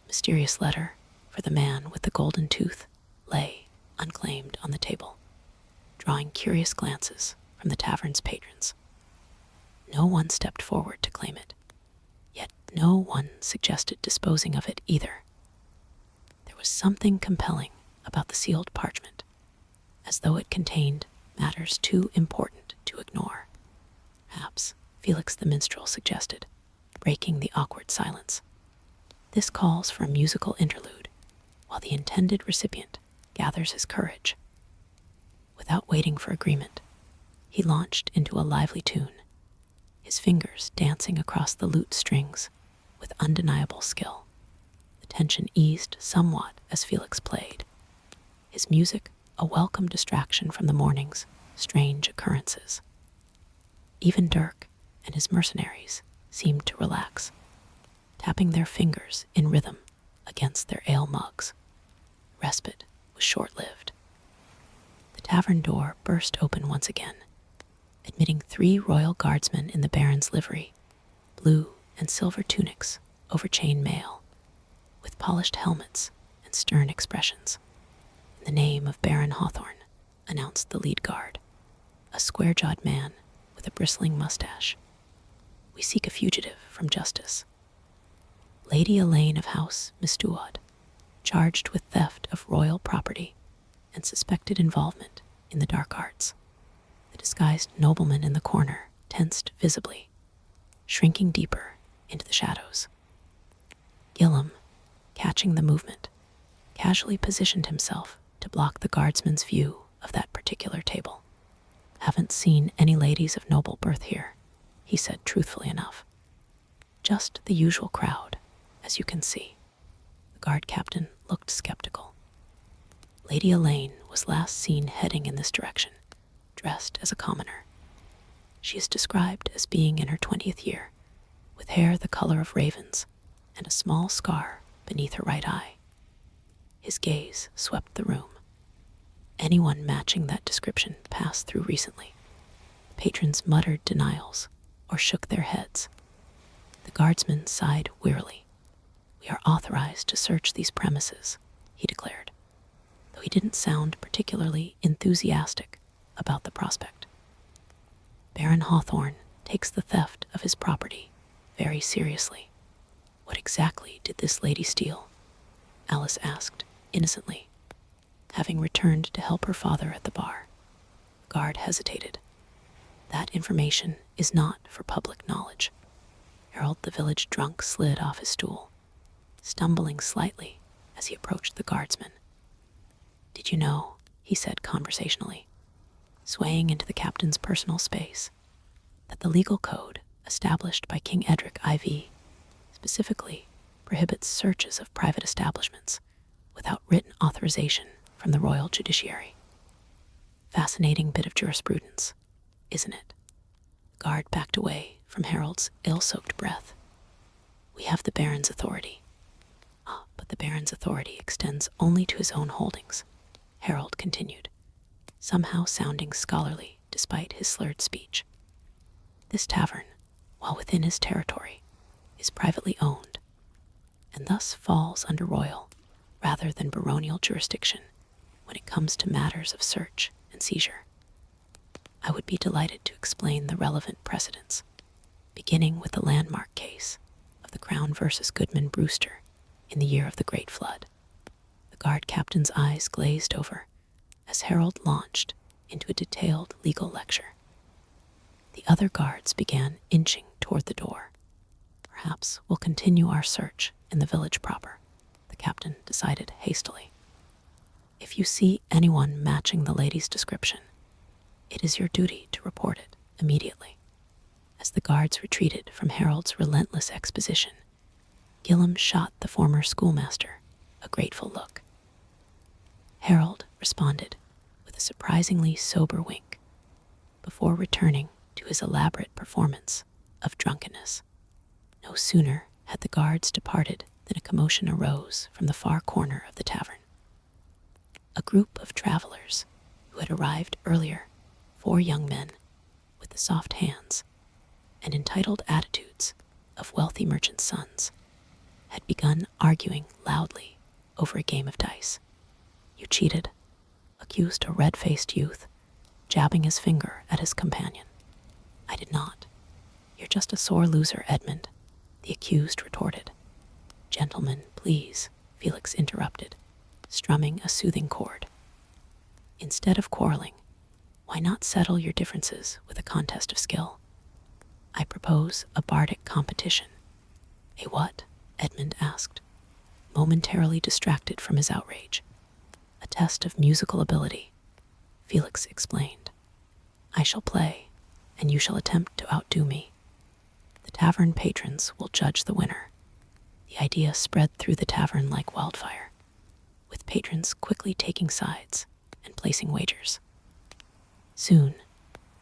Speaker 1: Mysterious letter for the man with the golden tooth lay unclaimed on the table, drawing curious glances from the tavern's patrons. No no one stepped forward to claim it. Yet no one suggested disposing of it either. There was something compelling about the sealed parchment, as though it contained matters too important to ignore. Perhaps, Felix the minstrel suggested, breaking the awkward silence. This calls for a musical interlude, while the intended recipient gathers his courage. Without waiting for agreement, he launched into a lively tune, his fingers dancing across the lute strings with undeniable skill. The tension eased somewhat as Felix played, his music a welcome distraction from the morning's strange occurrences. Even Dirk and his mercenaries seemed to relax, tapping their fingers in rhythm against their ale mugs. Respite was short-lived. The tavern door burst open once again, admitting 3 royal guardsmen in the Baron's livery, blue and silver tunics over chain mail, with polished helmets and stern expressions. "In the name of Baron Hawthorne," announced the lead guard, a square-jawed man with a bristling mustache. "We seek a fugitive from justice. Lady Elaine of House Mistewad, charged with theft of royal property and suspected involvement in the dark arts." The disguised nobleman in the corner tensed visibly, shrinking deeper into the shadows. Guillem, catching the movement, casually positioned himself to block the guardsman's view of that particular table. "Haven't seen any ladies of noble birth here," he said truthfully enough. "Just the usual crowd, as you can see." The guard captain looked skeptical. Lady Elaine was last seen heading in this direction, dressed as a commoner. She is described as being in her 20th year, with hair the color of ravens and a small scar beneath her right eye. His gaze swept the room. Anyone matching that description passed through recently. The patrons muttered denials or shook their heads. The guardsman sighed wearily. "We are authorized to search these premises," he declared, though he didn't sound particularly enthusiastic about the prospect. "Baron Hawthorne takes the theft of his property very seriously. What exactly did this lady steal?" Alice asked, innocently, having returned to help her father at the bar. The guard hesitated. "That information is not for public knowledge." Harold the village drunk slid off his stool, stumbling slightly as he approached the guardsman. "Did you know," he said conversationally, swaying into the captain's personal space, "that the legal code established by King Edric IV specifically prohibits searches of private establishments without written authorization from the royal judiciary? Fascinating bit of jurisprudence, isn't it?" The guard backed away from Harold's ill-soaked breath. "We have the Baron's authority." But the Baron's authority extends only to his own holdings," Harold continued, somehow sounding scholarly despite his slurred speech. "This tavern, while within his territory, is privately owned, and thus falls under royal rather than baronial jurisdiction when it comes to matters of search and seizure. I would be delighted to explain the relevant precedents, beginning with the landmark case of the Crown versus Goodman Brewster in the year of the Great Flood." The guard captain's eyes glazed over as Harold launched into a detailed legal lecture. The other guards began inching toward the door. "Perhaps we'll continue our search in the village proper," the captain decided hastily. "If you see anyone matching the lady's description, it is your duty to report it immediately." As the guards retreated from Harold's relentless exposition, Guillem shot the former schoolmaster a grateful look. Harold responded with a surprisingly sober wink before returning to his elaborate performance of drunkenness. No sooner had the guards departed than a commotion arose from the far corner of the tavern. A group of travelers who had arrived earlier, 4 young men with the soft hands and entitled attitudes of wealthy merchants' sons, had begun arguing loudly over a game of dice. "You cheated," accused a red-faced youth, jabbing his finger at his companion. "I did not. just a sore loser, Edmund," the accused retorted. "Gentlemen, please," Felix interrupted, strumming a soothing chord. "Instead of quarreling, why not settle your differences with a contest of skill? I propose a bardic competition." "A what?" Edmund asked, momentarily distracted from his outrage. "A test of musical ability," Felix explained. "I shall play, and you shall attempt to outdo me. The tavern patrons will judge the winner." The idea spread through the tavern like wildfire, with patrons quickly taking sides and placing wagers. Soon,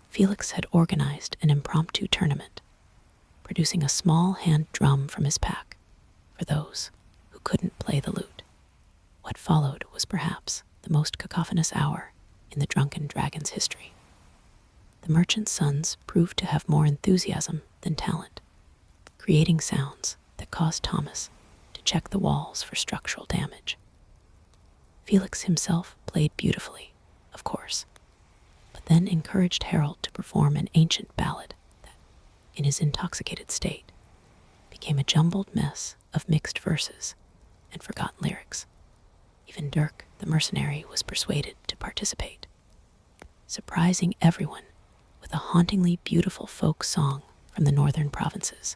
Speaker 1: Felix had organized an impromptu tournament, producing a small hand drum from his pack for those who couldn't play the lute. What followed was perhaps the most cacophonous hour in the Drunken Dragon's history. The merchant's sons proved to have more enthusiasm than talent, creating sounds that caused Thomas to check the walls for structural damage. Felix himself played beautifully, of course, but then encouraged Harold to perform an ancient ballad that, in his intoxicated state, became a jumbled mess of mixed verses and forgotten lyrics. Even Dirk, the mercenary, was persuaded to participate, surprising everyone with a hauntingly beautiful folk song from the northern provinces.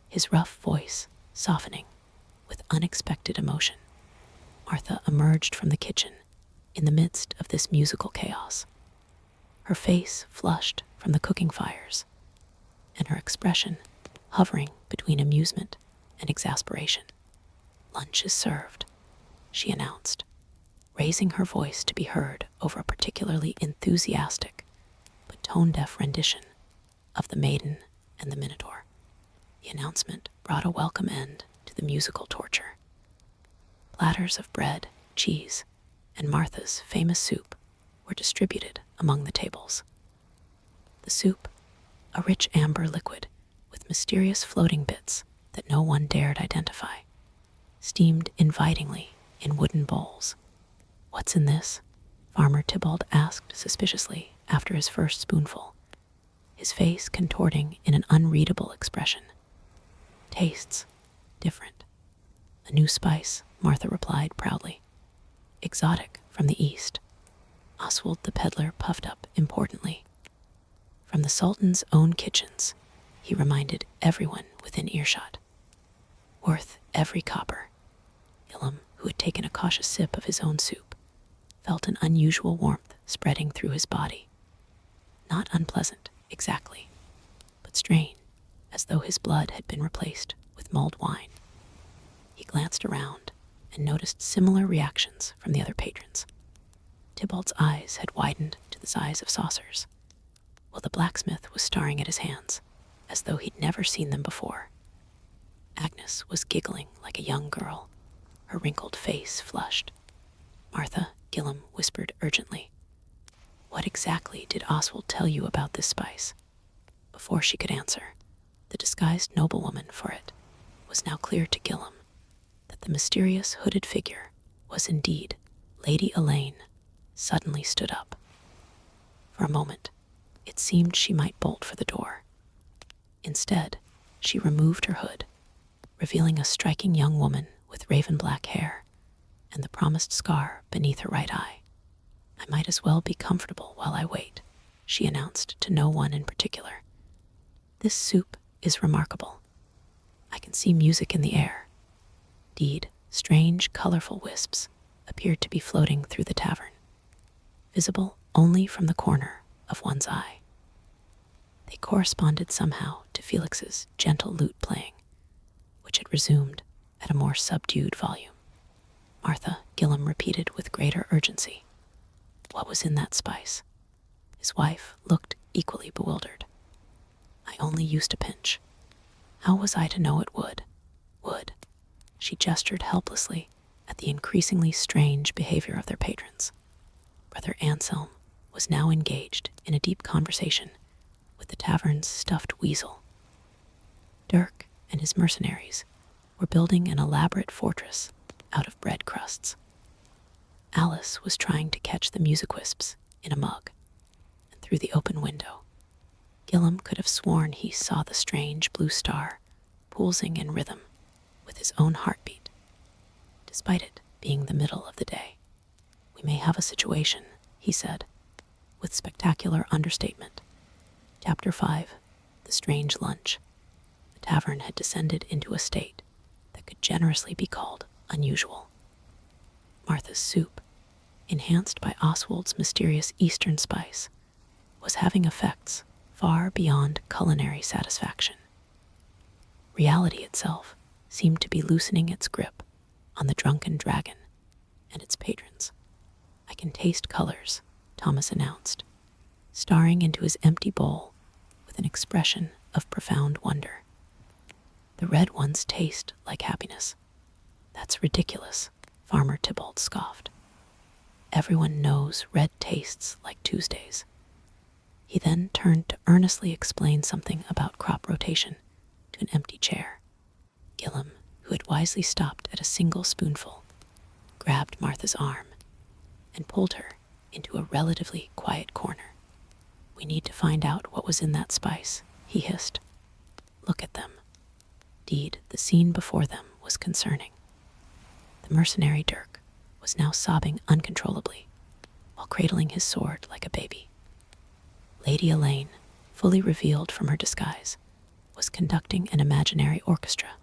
Speaker 1: His rough voice softening with unexpected emotion, Martha emerged from the kitchen in the midst of this musical chaos. Her face flushed from the cooking fires, and her expression hovering between amusement and exasperation. "Lunch is served," she announced, raising her voice to be heard over a particularly enthusiastic but tone-deaf rendition of The Maiden and the Minotaur. The announcement brought a welcome end to the musical torture. Platters of bread, cheese, and Martha's famous soup were distributed among the tables. The soup, a rich amber liquid with mysterious floating bits that no one dared identify, steamed invitingly in wooden bowls. "What's in this?" Farmer Tybalt asked suspiciously after his first spoonful, his face contorting in an unreadable expression. "Tastes different. A new spice," Martha replied proudly. "Exotic from the east." Oswald the peddler puffed up importantly. "From the Sultan's own kitchens," he reminded everyone within earshot. "Worth every copper." Guillem, who had taken a cautious sip of his own soup, felt an unusual warmth spreading through his body. Not unpleasant, exactly, but strange, as though his blood had been replaced with mulled wine. He glanced around and noticed similar reactions from the other patrons. Tybalt's eyes had widened to the size of saucers, while the blacksmith was staring at his hands, as though he'd never seen them before. Agnes was giggling like a young girl, her wrinkled face flushed. "Martha," Guillem whispered urgently, "what exactly did Oswald tell you about this spice?" Before she could answer, the disguised noblewoman for it was now clear to Guillem that the mysterious hooded figure was indeed Lady Elaine. Suddenly stood up. For a moment, it seemed she might bolt for the door. Instead, she removed her hood, revealing a striking young woman with raven black hair and the promised scar beneath her right eye. "I might as well be comfortable while I wait," she announced to no one in particular. "This soup is remarkable. I can see music in the air." Indeed, strange, colorful wisps appeared to be floating through the tavern, visible only from the corner of one's eye. They corresponded somehow to Felix's gentle lute playing, which had resumed at a more subdued volume. "Martha," Guillem repeated with greater urgency, "what was in that spice?" His wife looked equally bewildered. "I only used a pinch. How was I to know it would?" She gestured helplessly at the increasingly strange behavior of their patrons. Brother Anselm was now engaged in a deep conversation with the tavern's stuffed weasel. Dirk and his mercenaries were building an elaborate fortress out of bread crusts. Alice was trying to catch the music wisps in a mug, and through the open window, Guillem could have sworn he saw the strange blue star pulsing in rhythm with his own heartbeat, despite it being the middle of the day. "We may have a situation," he said, with spectacular understatement. Chapter 5. The Strange Lunch. The tavern had descended into a state that could generously be called unusual. Martha's soup, enhanced by Oswald's mysterious Eastern spice, was having effects far beyond culinary satisfaction. Reality itself seemed to be loosening its grip on the Drunken Dragon and its patrons. "I can taste colors," Thomas announced, staring into his empty bowl with an expression of profound wonder. "The red ones taste like happiness." "That's ridiculous," Farmer Tybalt scoffed. "Everyone knows red tastes like Tuesdays." He then turned to earnestly explain something about crop rotation to an empty chair. Guillem, who had wisely stopped at a single spoonful, grabbed Martha's arm and pulled her into a relatively quiet corner. "We need to find out what was in that spice," he hissed. "Look at them." Indeed, the scene before them was concerning. The mercenary Dirk was now sobbing uncontrollably while cradling his sword like a baby. Lady Elaine, fully revealed from her disguise, was conducting an imaginary orchestra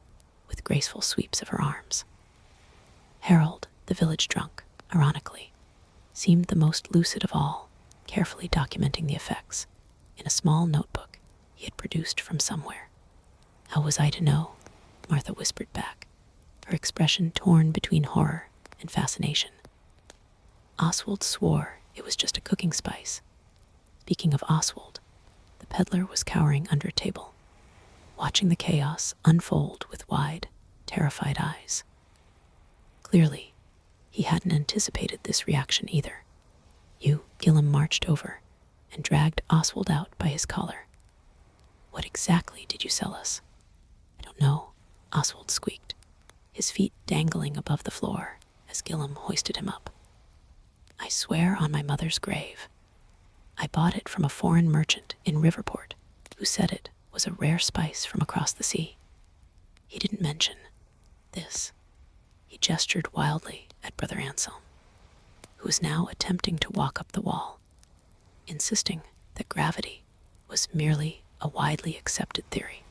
Speaker 1: with graceful sweeps of her arms. Harold, the village drunk, ironically, seemed the most lucid of all, carefully documenting the effects in a small notebook he had produced from somewhere. "How was I to know?" Martha whispered back, her expression torn between horror and fascination. "Oswald swore it was just a cooking spice." Speaking of Oswald, the peddler was cowering under a table, watching the chaos unfold with wide, terrified eyes. Clearly, he hadn't anticipated this reaction either. Guillem marched over and dragged Oswald out by his collar. "What exactly did you sell us?" "I don't know," Oswald squeaked, his feet dangling above the floor as Guillem hoisted him up. "I swear on my mother's grave, I bought it from a foreign merchant in Riverport who said it was a rare spice from across the sea. He didn't mention this." He gestured wildly at Brother Anselm, who was now attempting to walk up the wall, insisting that gravity was merely a widely accepted theory.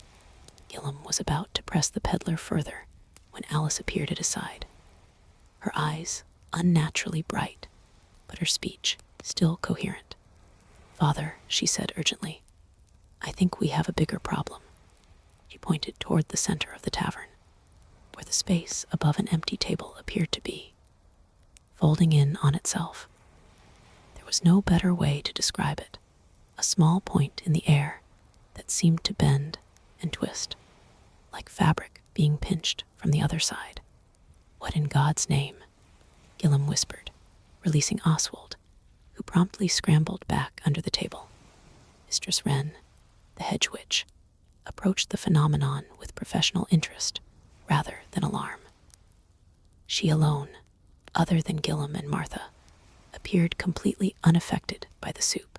Speaker 1: Guillem was about to press the peddler further when Alice appeared at his side, her eyes unnaturally bright, but her speech still coherent. "Father," she said urgently, "I think we have a bigger problem." She pointed toward the center of the tavern, where the space above an empty table appeared to be, folding in on itself. There was no better way to describe it, a small point in the air that seemed to bend and twist, like fabric being pinched from the other side. "What in God's name?" Guillem whispered, releasing Oswald, who promptly scrambled back under the table. Mistress Wren, the hedge witch, approached the phenomenon with professional interest rather than alarm. She alone, other than Guillem and Martha, appeared completely unaffected by the soup.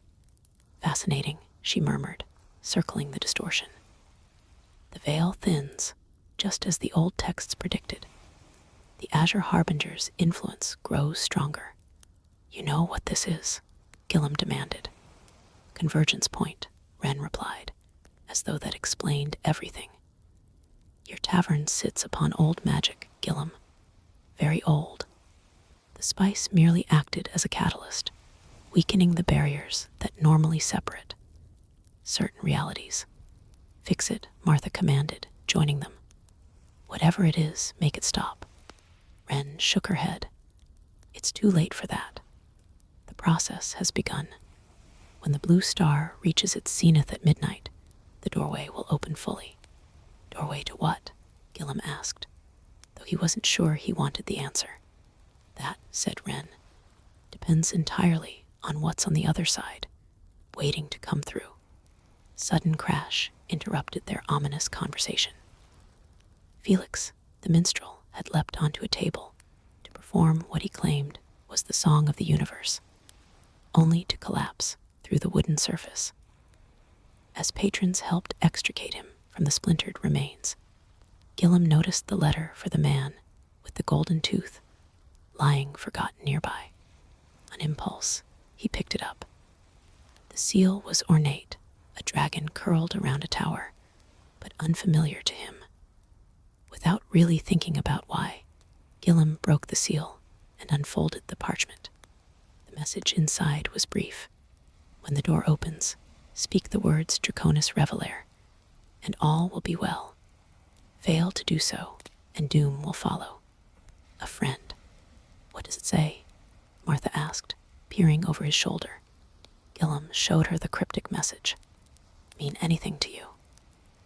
Speaker 1: "Fascinating," she murmured, circling the distortion. "The veil thins, just as the old texts predicted. The Azure Harbinger's influence grows stronger." "You know what this is?" Guillem demanded. "Convergence point," Wren replied, as though that explained everything. "Your tavern sits upon old magic, Guillem. Very old. The spice merely acted as a catalyst, weakening the barriers that normally separate certain realities. "Fix it," Martha commanded, joining them. "Whatever it is, make it stop." Wren shook her head. "It's too late for that. The process has begun. When the blue star reaches its zenith at midnight, the doorway will open fully." "Doorway to what?" Guillem asked, though he wasn't sure he wanted the answer. "That," said Wren, "depends entirely on what's on the other side, waiting to come through." Sudden crash interrupted their ominous conversation. Felix, the minstrel, had leapt onto a table to perform what he claimed was the song of the universe, only to collapse through the wooden surface. as patrons helped extricate him from the splintered remains. Guillem noticed the letter for the man with the golden tooth lying forgotten nearby. On impulse, he picked it up. The seal was ornate, a dragon curled around a tower, but unfamiliar to him. Without really thinking about why, Guillem broke the seal and unfolded the parchment. The message inside was brief. When the door opens, speak the words Draconis Revelare, and all will be well. Fail to do so, and doom will follow. A friend. What does it say? Martha asked, peering over his shoulder. Guillem showed her the cryptic message. Mean anything to you?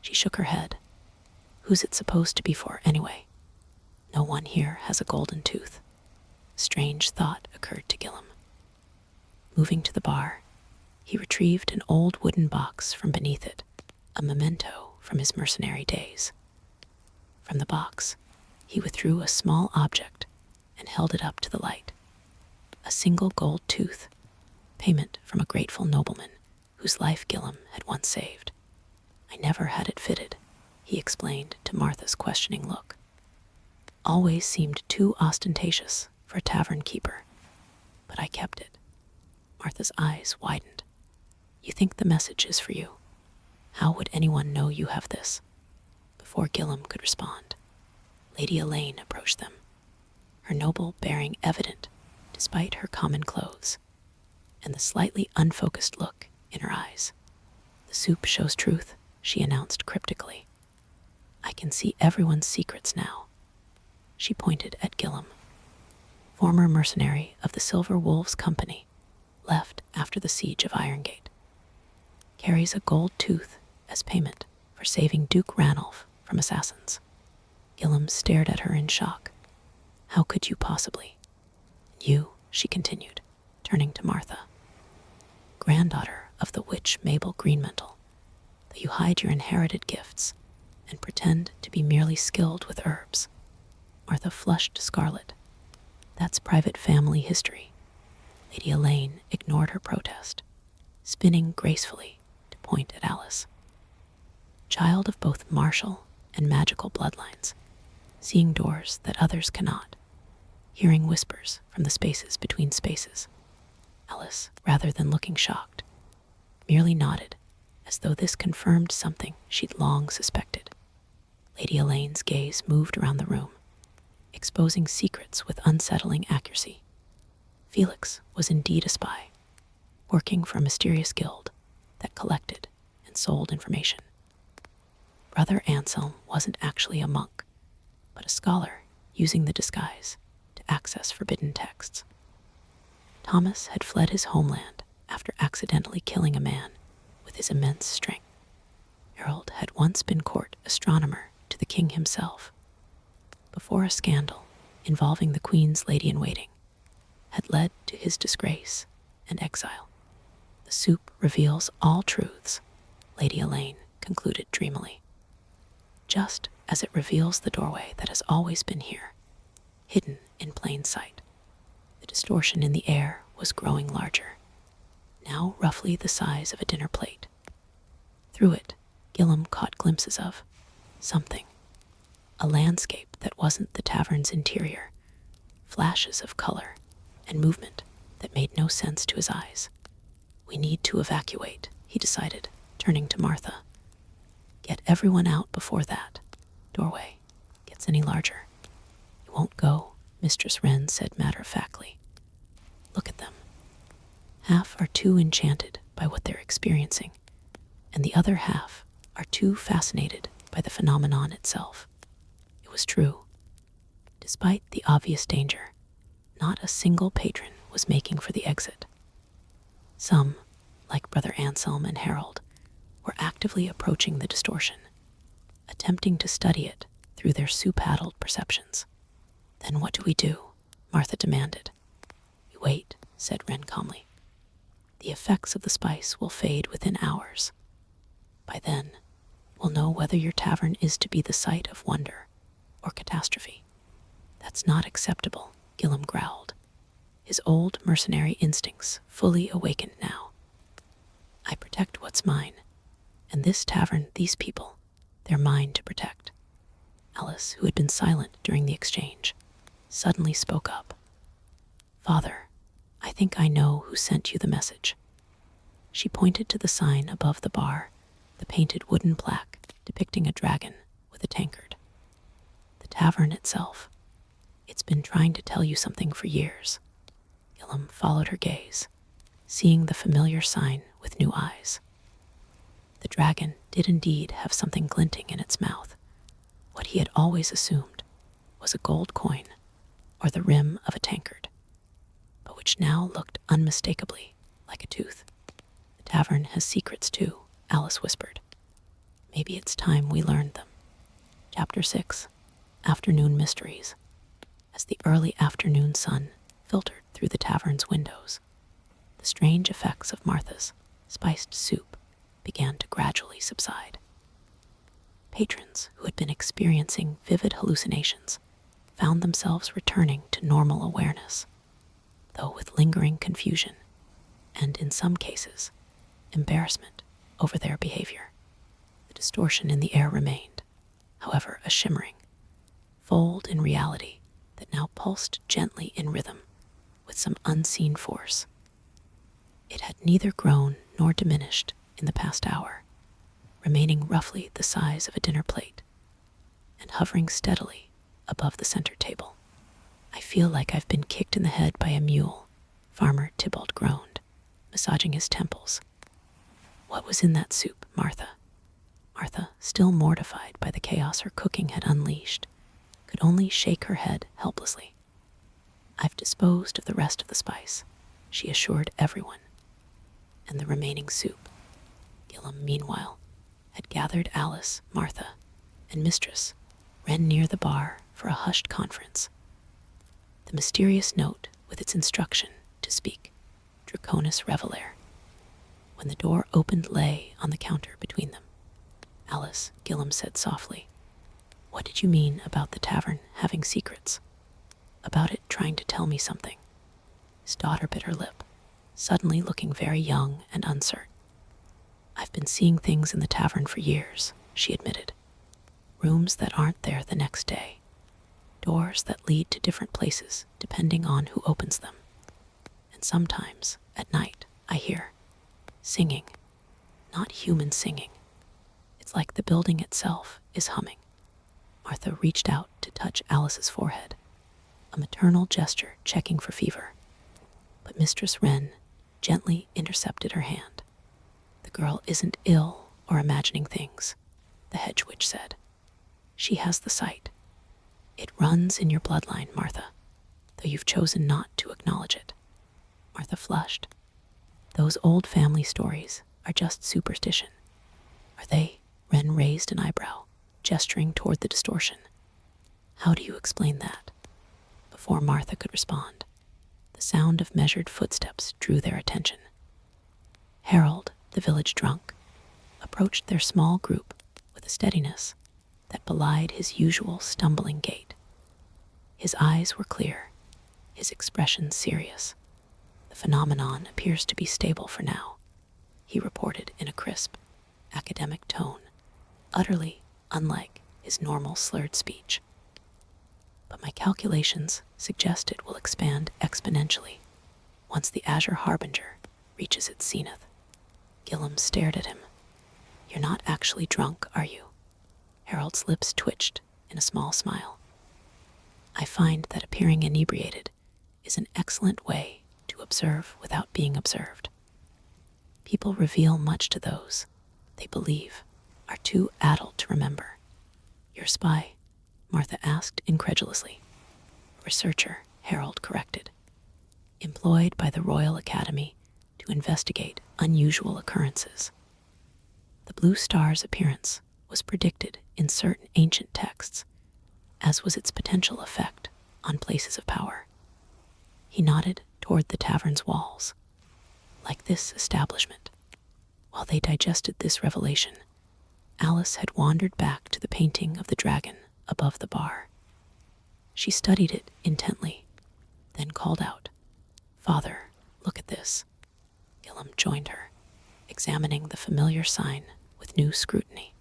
Speaker 1: She shook her head. Who's it supposed to be for, anyway? No one here has a golden tooth. A strange thought occurred to Guillem. Moving to the bar, he retrieved an old wooden box from beneath it, a memento from his mercenary days. From the box, he withdrew a small object and held it up to the light. A single gold tooth, payment from a grateful nobleman whose life Guillem had once saved. I never had it fitted, he explained to Martha's questioning look. Always seemed too ostentatious for a tavern keeper, but I kept it. Martha's eyes widened. You think the message is for you? How would anyone know you have this? Before Guillem could respond, Lady Elaine approached them, her noble bearing evident despite her common clothes, and the slightly unfocused look in her eyes. The soup shows truth, she announced cryptically. I can see everyone's secrets now. She pointed at Guillem, former mercenary of the Silver Wolves Company, left after the siege of Irongate. Carries a gold tooth as payment for saving Duke Ranulph from assassins. Guillem stared at her in shock. How could you possibly? You, she continued, turning to Martha, granddaughter of the witch Mabel Greenmantle, that you hide your inherited gifts and pretend to be merely skilled with herbs. Martha flushed scarlet. That's private family history. Lady Elaine ignored her protest, spinning gracefully to point at Alice. Child of both martial and magical bloodlines, seeing doors that others cannot, hearing whispers from the spaces between spaces. Alice, rather than looking shocked, merely nodded, as though this confirmed something she'd long suspected. Lady Elaine's gaze moved around the room, exposing secrets with unsettling accuracy. Felix was indeed a spy, working for a mysterious guild that collected and sold information. Brother Anselm wasn't actually a monk, but a scholar using the disguise to access forbidden texts. Thomas had fled his homeland after accidentally killing a man with his immense strength. Harold had once been court astronomer to the king himself, before a scandal involving the Queen's lady-in-waiting had led to his disgrace and exile. The soup reveals all truths, Lady Elaine concluded dreamily, just as it reveals the doorway that has always been here, hidden in plain sight. The distortion in the air was growing larger, now roughly the size of a dinner plate. Through it, Guillem caught glimpses of something, a landscape that wasn't the tavern's interior, flashes of color and movement that made no sense to his eyes. We need to evacuate, he decided, turning to Martha. Get everyone out before that doorway gets any larger. You won't go, Mistress Wren said matter-of-factly. Look at them. Half are too enchanted by what they're experiencing, and the other half are too fascinated by the phenomenon itself. It was true. Despite the obvious danger, not a single patron was making for the exit. Some, like Brother Anselm and Harold, were actively approaching the distortion, attempting to study it through their soup-addled perceptions. Then what do we do? Martha demanded. We wait, said Wren calmly. The effects of the spice will fade within hours. By then, we'll know whether your tavern is to be the site of wonder or catastrophe. That's not acceptable, Guillem growled, his old mercenary instincts fully awakened now. I protect what's mine, And this tavern, these people, they're mine to protect. Alice, who had been silent during the exchange, suddenly spoke up. Father, I think I know who sent you the message. She pointed to the sign above the bar, the painted wooden plaque depicting a dragon with a tankard. The tavern itself, it's been trying to tell you something for years. Guillem followed her gaze, seeing the familiar sign with new eyes. The dragon did indeed have something glinting in its mouth. What he had always assumed was a gold coin or the rim of a tankard, but which now looked unmistakably like a tooth. The tavern has secrets too, Alice whispered. Maybe it's time we learned them. Chapter 6, Afternoon Mysteries. As the early afternoon sun filtered through the tavern's windows, the strange effects of Martha's spiced soup began to gradually subside. Patrons who had been experiencing vivid hallucinations found themselves returning to normal awareness, though with lingering confusion and, in some cases, embarrassment over their behavior. The distortion in the air remained, however, a shimmering fold in reality that now pulsed gently in rhythm with some unseen force. It had neither grown nor diminished in the past hour, remaining roughly the size of a dinner plate and hovering steadily above the center table. I feel like I've been kicked in the head by a mule, Farmer Tybalt groaned, massaging his temples. What was in that soup, Martha? Martha, still mortified by the chaos her cooking had unleashed, could only shake her head helplessly. I've disposed of the rest of the spice, she assured everyone. And the remaining soup. Guillem, meanwhile, had gathered Alice, Martha, and Mistress Wren near the bar for a hushed conference. The mysterious note with its instruction to speak, Draconis Revelare. When the door opened lay on the counter between them. Alice, Guillem said softly, what did you mean about the tavern having secrets? About it trying to tell me something. His daughter bit her lip, suddenly looking very young and uncertain. I've been seeing things in the tavern for years, she admitted. Rooms that aren't there the next day. Doors that lead to different places depending on who opens them. And sometimes, at night, I hear singing. Not human singing. It's like the building itself is humming. Martha reached out to touch Alice's forehead, a maternal gesture checking for fever. But Mistress Wren gently intercepted her hand. The girl isn't ill or imagining things, the hedge witch said. She has the sight. It runs in your bloodline, Martha, though you've chosen not to acknowledge it. Martha flushed. Those old family stories are just superstition. Are they? Wren raised an eyebrow, gesturing toward the distortion. How do you explain that? Before Martha could respond, the sound of measured footsteps drew their attention. Harold, the village drunk, approached their small group with a steadiness that belied his usual stumbling gait. His eyes were clear, his expression serious. The phenomenon appears to be stable for now, he reported in a crisp, academic tone, utterly unlike his normal slurred speech. But my calculations suggest it will expand exponentially once the Azure Harbinger reaches its zenith. Guillem stared at him. You're not actually drunk, are you? Harold's lips twitched in a small smile. I find that appearing inebriated is an excellent way to observe without being observed. People reveal much to those they believe are too addled to remember. Your spy? Martha asked incredulously. A researcher, Harold corrected. Employed by the Royal Academy to investigate unusual occurrences. The blue star's appearance was predicted in certain ancient texts, as was its potential effect on places of power. He nodded toward the tavern's walls. Like this establishment. While they digested this revelation, Alice had wandered back to the painting of the dragon above the bar. She studied it intently, then called out, Father, look at this. Guillem joined her, examining the familiar sign with new scrutiny.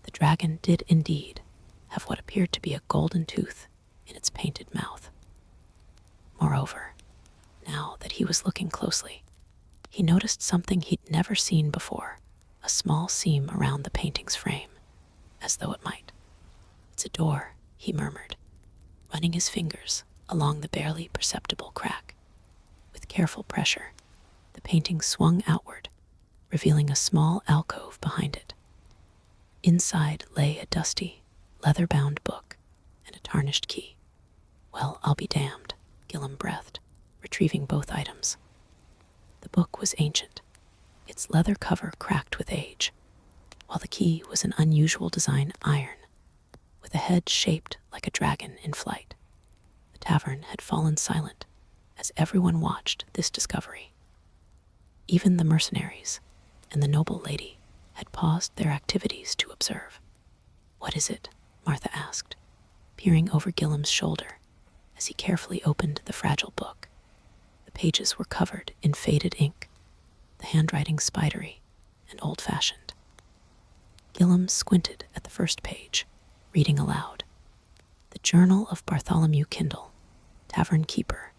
Speaker 1: The dragon did indeed have what appeared to be a golden tooth in its painted mouth. Moreover, now that he was looking closely, he noticed something he'd never seen before, a small seam around the painting's frame, as though it might. "It's a door," he murmured, running his fingers along the barely perceptible crack. With careful pressure, the painting swung outward, revealing a small alcove behind it. Inside lay a dusty, leather-bound book and a tarnished key. "Well, I'll be damned," Guillem breathed, retrieving both items. The book was ancient, its leather cover cracked with age, while the key was an unusual design iron, with a head shaped like a dragon in flight. The tavern had fallen silent as everyone watched this discovery. Even the mercenaries and the noble lady had paused their activities to observe. "What is it?" Martha asked, peering over Guillem's shoulder as he carefully opened the fragile book. The pages were covered in faded ink, the handwriting spidery and old-fashioned. Guillem squinted at the first page, reading aloud. "The Journal of Bartholomew Kindle, tavern keeper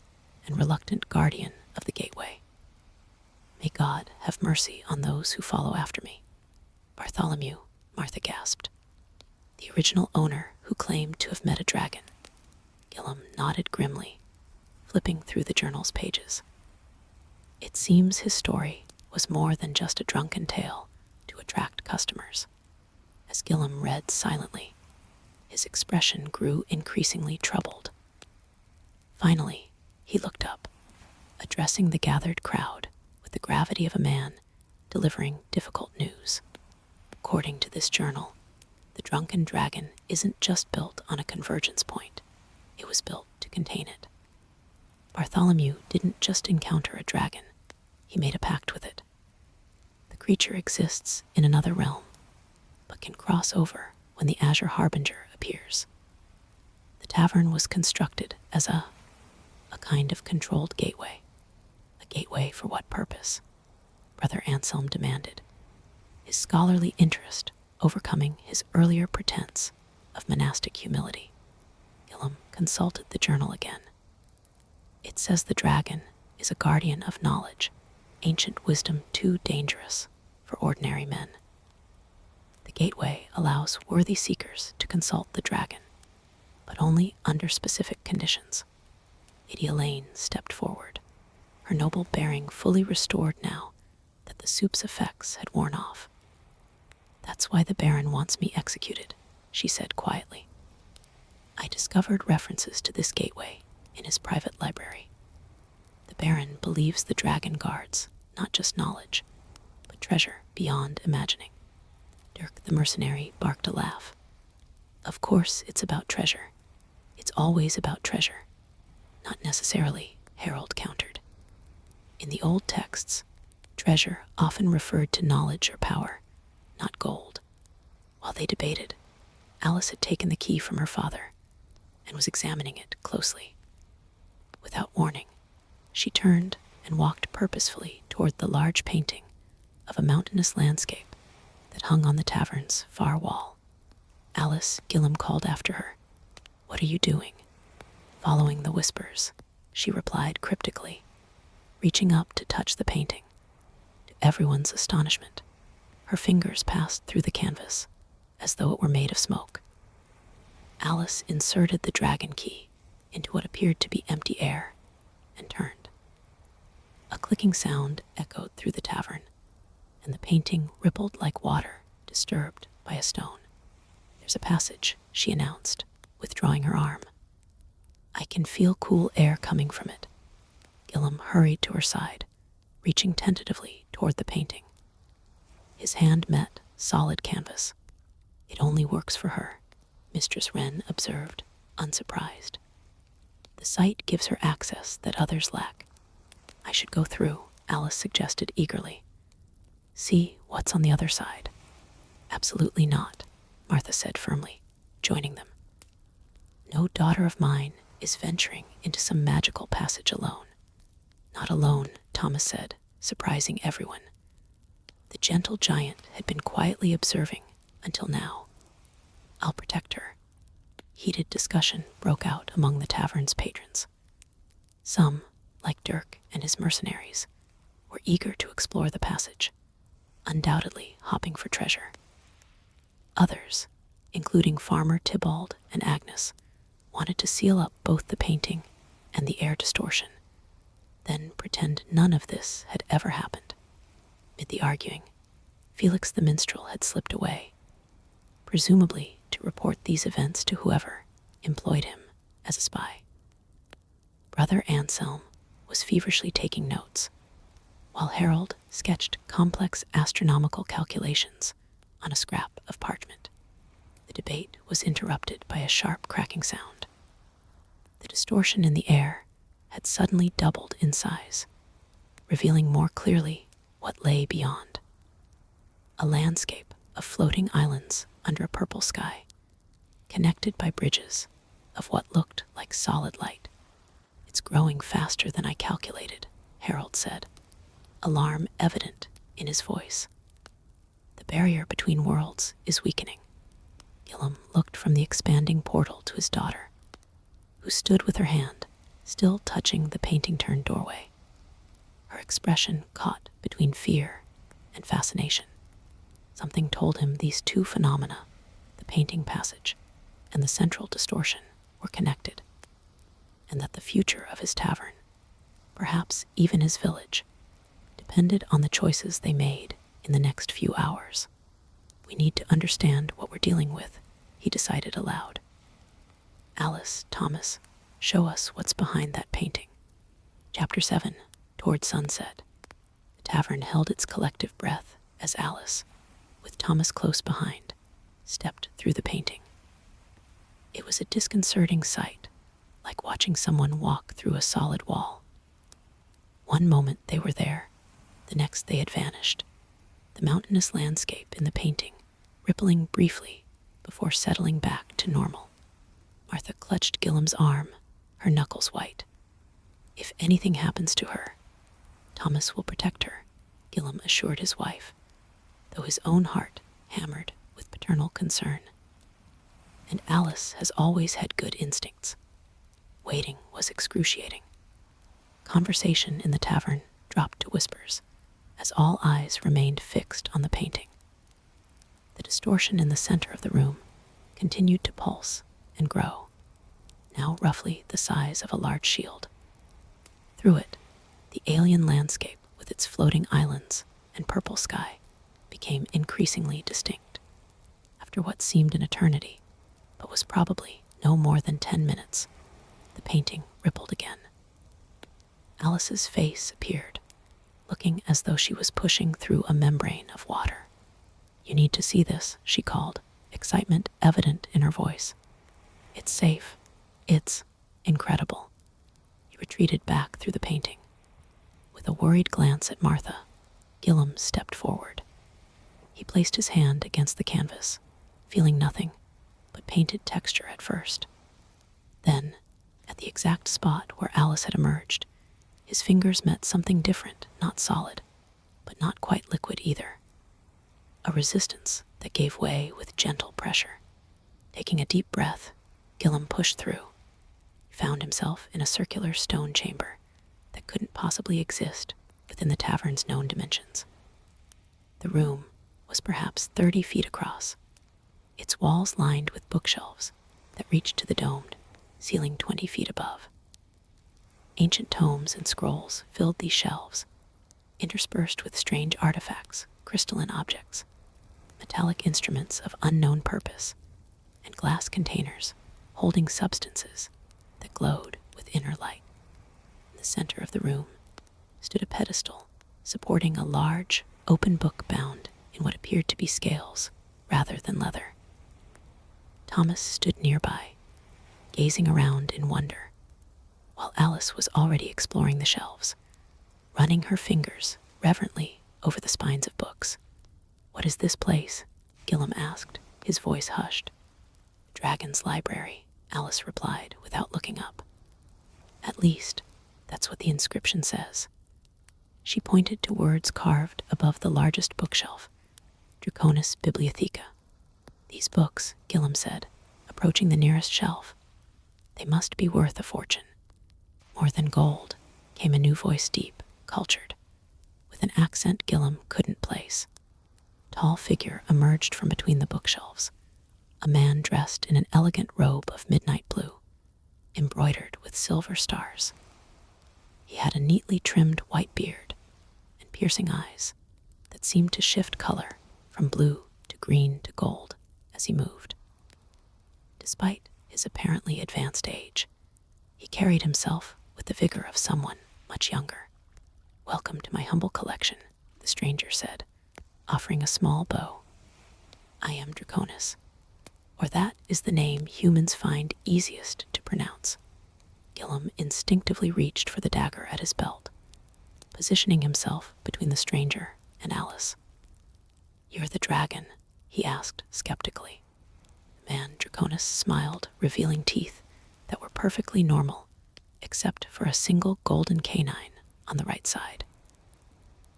Speaker 1: and reluctant guardian of the gateway. May God have mercy on those who follow after me." "Bartholomew," Martha gasped. "The original owner who claimed to have met a dragon." Guillem nodded grimly, flipping through the journal's pages. It seems his story was more than just a drunken tale to attract customers. As Guillem read silently, his expression grew increasingly troubled. Finally, he looked up, addressing the gathered crowd with the gravity of a man delivering difficult news. "According to this journal, the Drunken Dragon isn't just built on a convergence point. It was built to contain it. Bartholomew didn't just encounter a dragon, he made a pact with it. The creature exists in another realm, but can cross over when the Azure Harbinger appears. The tavern was constructed as a kind of controlled gateway. A gateway for what purpose?" Brother Anselm demanded, his scholarly interest overcoming his earlier pretense of monastic humility. Guillem consulted the journal again. "It says the dragon is a guardian of knowledge, ancient wisdom too dangerous for ordinary men. The gateway allows worthy seekers to consult the dragon, but only under specific conditions." Lady Elaine stepped forward, her noble bearing fully restored now that the soup's effects had worn off. "That's why the Baron wants me executed," she said quietly. "I discovered references to this gateway in his private library. The Baron believes the dragon guards not just knowledge, but treasure beyond imagining." Dirk the mercenary barked a laugh. "Of course it's about treasure. It's always about treasure." "Not necessarily," Harold countered. "In the old texts, treasure often referred to knowledge or power, not gold." While they debated, Alice had taken the key from her father and was examining it closely. Without warning, she turned and walked purposefully toward the large painting of a mountainous landscape that hung on the tavern's far wall. "Alice," Guillem called after her. "What are you doing?" "Following the whispers," she replied cryptically, reaching up to touch the painting. To everyone's astonishment, her fingers passed through the canvas as though it were made of smoke. Alice inserted the dragon key into what appeared to be empty air and turned. A clicking sound echoed through the tavern, and the painting rippled like water disturbed by a stone. "There's a passage," she announced, withdrawing her arm. "I can feel cool air coming from it." Guillem hurried to her side, reaching tentatively toward the painting. His hand met solid canvas. "It only works for her," Mistress Wren observed, unsurprised. "The sight gives her access that others lack." "I should go through," Alice suggested eagerly. "See what's on the other side." "Absolutely not," Martha said firmly, joining them. "No daughter of mine is venturing into some magical passage alone." "Not alone," Thomas said, surprising everyone. The gentle giant had been quietly observing until now. "I'll protect her." Heated discussion broke out among the tavern's patrons. Some, like Dirk and his mercenaries, were eager to explore the passage, undoubtedly hopping for treasure. Others, including Farmer Tybalt and Agnes, wanted to seal up both the painting and the air distortion, then pretend none of this had ever happened. Mid the arguing, Felix the minstrel had slipped away, presumably to report these events to whoever employed him as a spy. Brother Anselm was feverishly taking notes, while Harold sketched complex astronomical calculations on a scrap of parchment. The debate was interrupted by a sharp cracking sound. The distortion in the air had suddenly doubled in size, revealing more clearly what lay beyond. A landscape of floating islands under a purple sky, connected by bridges of what looked like solid light. "It's growing faster than I calculated," Harold said, alarm evident in his voice. "The barrier between worlds is weakening." Guillem looked from the expanding portal to his daughter, who stood with her hand still touching the painting-turned doorway. Her expression caught between fear and fascination. Something told him these two phenomena, the painting passage and the central distortion, were connected, and that the future of his tavern, perhaps even his village, depended on the choices they made in the next few hours. "We need to understand what we're dealing with," he decided aloud. "Alice, Thomas, show us what's behind that painting." Chapter 7, Toward Sunset. The tavern held its collective breath as Alice, with Thomas close behind, stepped through the painting. It was a disconcerting sight, like watching someone walk through a solid wall. One moment they were there, the next they had vanished, the mountainous landscape in the painting rippling briefly before settling back to normal. Martha clutched Guillem's arm, her knuckles white. "If anything happens to her, Thomas will protect her," Guillem assured his wife, though his own heart hammered with paternal concern. And Alice has always had good instincts. Waiting was excruciating. Conversation in the tavern dropped to whispers, as all eyes remained fixed on the painting. The distortion in the center of the room continued to pulse and grow, now roughly the size of a large shield. Through it, the alien landscape with its floating islands and purple sky became increasingly distinct. After what seemed an eternity, but was probably no more than 10 minutes, the painting rippled again. Alice's face appeared, looking as though she was pushing through a membrane of water. "You need to see this," she called, excitement evident in her voice. "It's safe. It's incredible." He retreated back through the painting. With a worried glance at Martha, Guillem stepped forward. He placed his hand against the canvas, feeling nothing but painted texture at first. Then, at the exact spot where Alice had emerged, his fingers met something different, not solid, but not quite liquid either. A resistance that gave way with gentle pressure. Taking a deep breath, Guillem pushed through. He found himself in a circular stone chamber that couldn't possibly exist within the tavern's known dimensions. The room was perhaps 30 feet across, its walls lined with bookshelves that reached to the domed ceiling 20 feet above. Ancient tomes and scrolls filled these shelves, interspersed with strange artifacts, crystalline objects, metallic instruments of unknown purpose, and glass containers holding substances that glowed with inner light. In the center of the room stood a pedestal supporting a large, open book bound in what appeared to be scales rather than leather. Thomas stood nearby, gazing around in wonder, while Alice was already exploring the shelves, running her fingers reverently over the spines of books. "What is this place?" Guillem asked, his voice hushed. "The Dragon's Library," Alice replied without looking up. "At least, that's what the inscription says." She pointed to words carved above the largest bookshelf, Draconis Bibliotheca. These books, Guillem said, approaching the nearest shelf. They must be worth a fortune. More than gold, came a new voice, deep, cultured, with an accent Guillem couldn't place. Tall figure emerged from between the bookshelves, a man dressed in an elegant robe of midnight blue, embroidered with silver stars. He had a neatly trimmed white beard and piercing eyes that seemed to shift color from blue to green to gold as he moved. Despite his apparently advanced age, he carried himself with the vigor of someone much younger. "Welcome to my humble collection," the stranger said, offering a small bow. "I am Draconis, or that is the name humans find easiest to pronounce." Guillem instinctively reached for the dagger at his belt, positioning himself between the stranger and Alice. "You're the dragon?" he asked skeptically. The man Draconis smiled, revealing teeth that were perfectly normal, except for a single golden canine on the right side.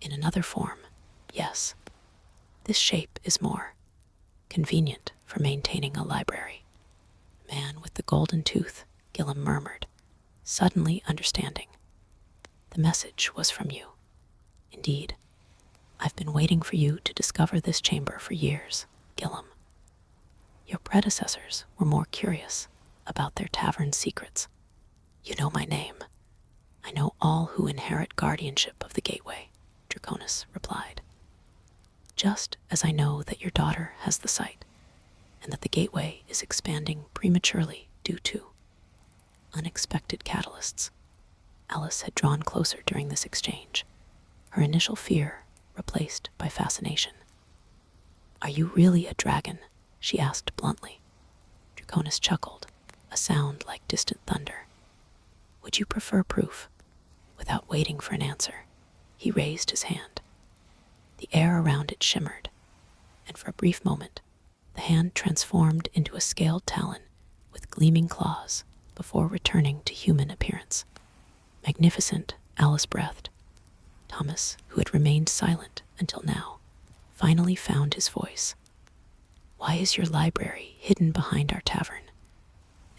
Speaker 1: "In another form, yes. This shape is more convenient for maintaining a library." "Man with the golden tooth," Guillem murmured, suddenly understanding. "The message was from you." "Indeed. I've been waiting for you to discover this chamber for years, Guillem. Your predecessors were more curious about their tavern secrets. You know my name. I know all who inherit guardianship of the gateway," Draconis replied. "Just as I know that your daughter has the sight, and that the gateway is expanding prematurely due to unexpected catalysts." Alice had drawn closer during this exchange, her initial fear replaced by fascination. "Are you really a dragon?" she asked bluntly. Draconis chuckled, a sound like distant thunder. "Would you prefer proof?" Without waiting for an answer, he raised his hand. The air around it shimmered, and for a brief moment, the hand transformed into a scaled talon with gleaming claws before returning to human appearance. "Magnificent," Alice breathed. Thomas, who had remained silent until now, finally found his voice. "Why is your library hidden behind our tavern?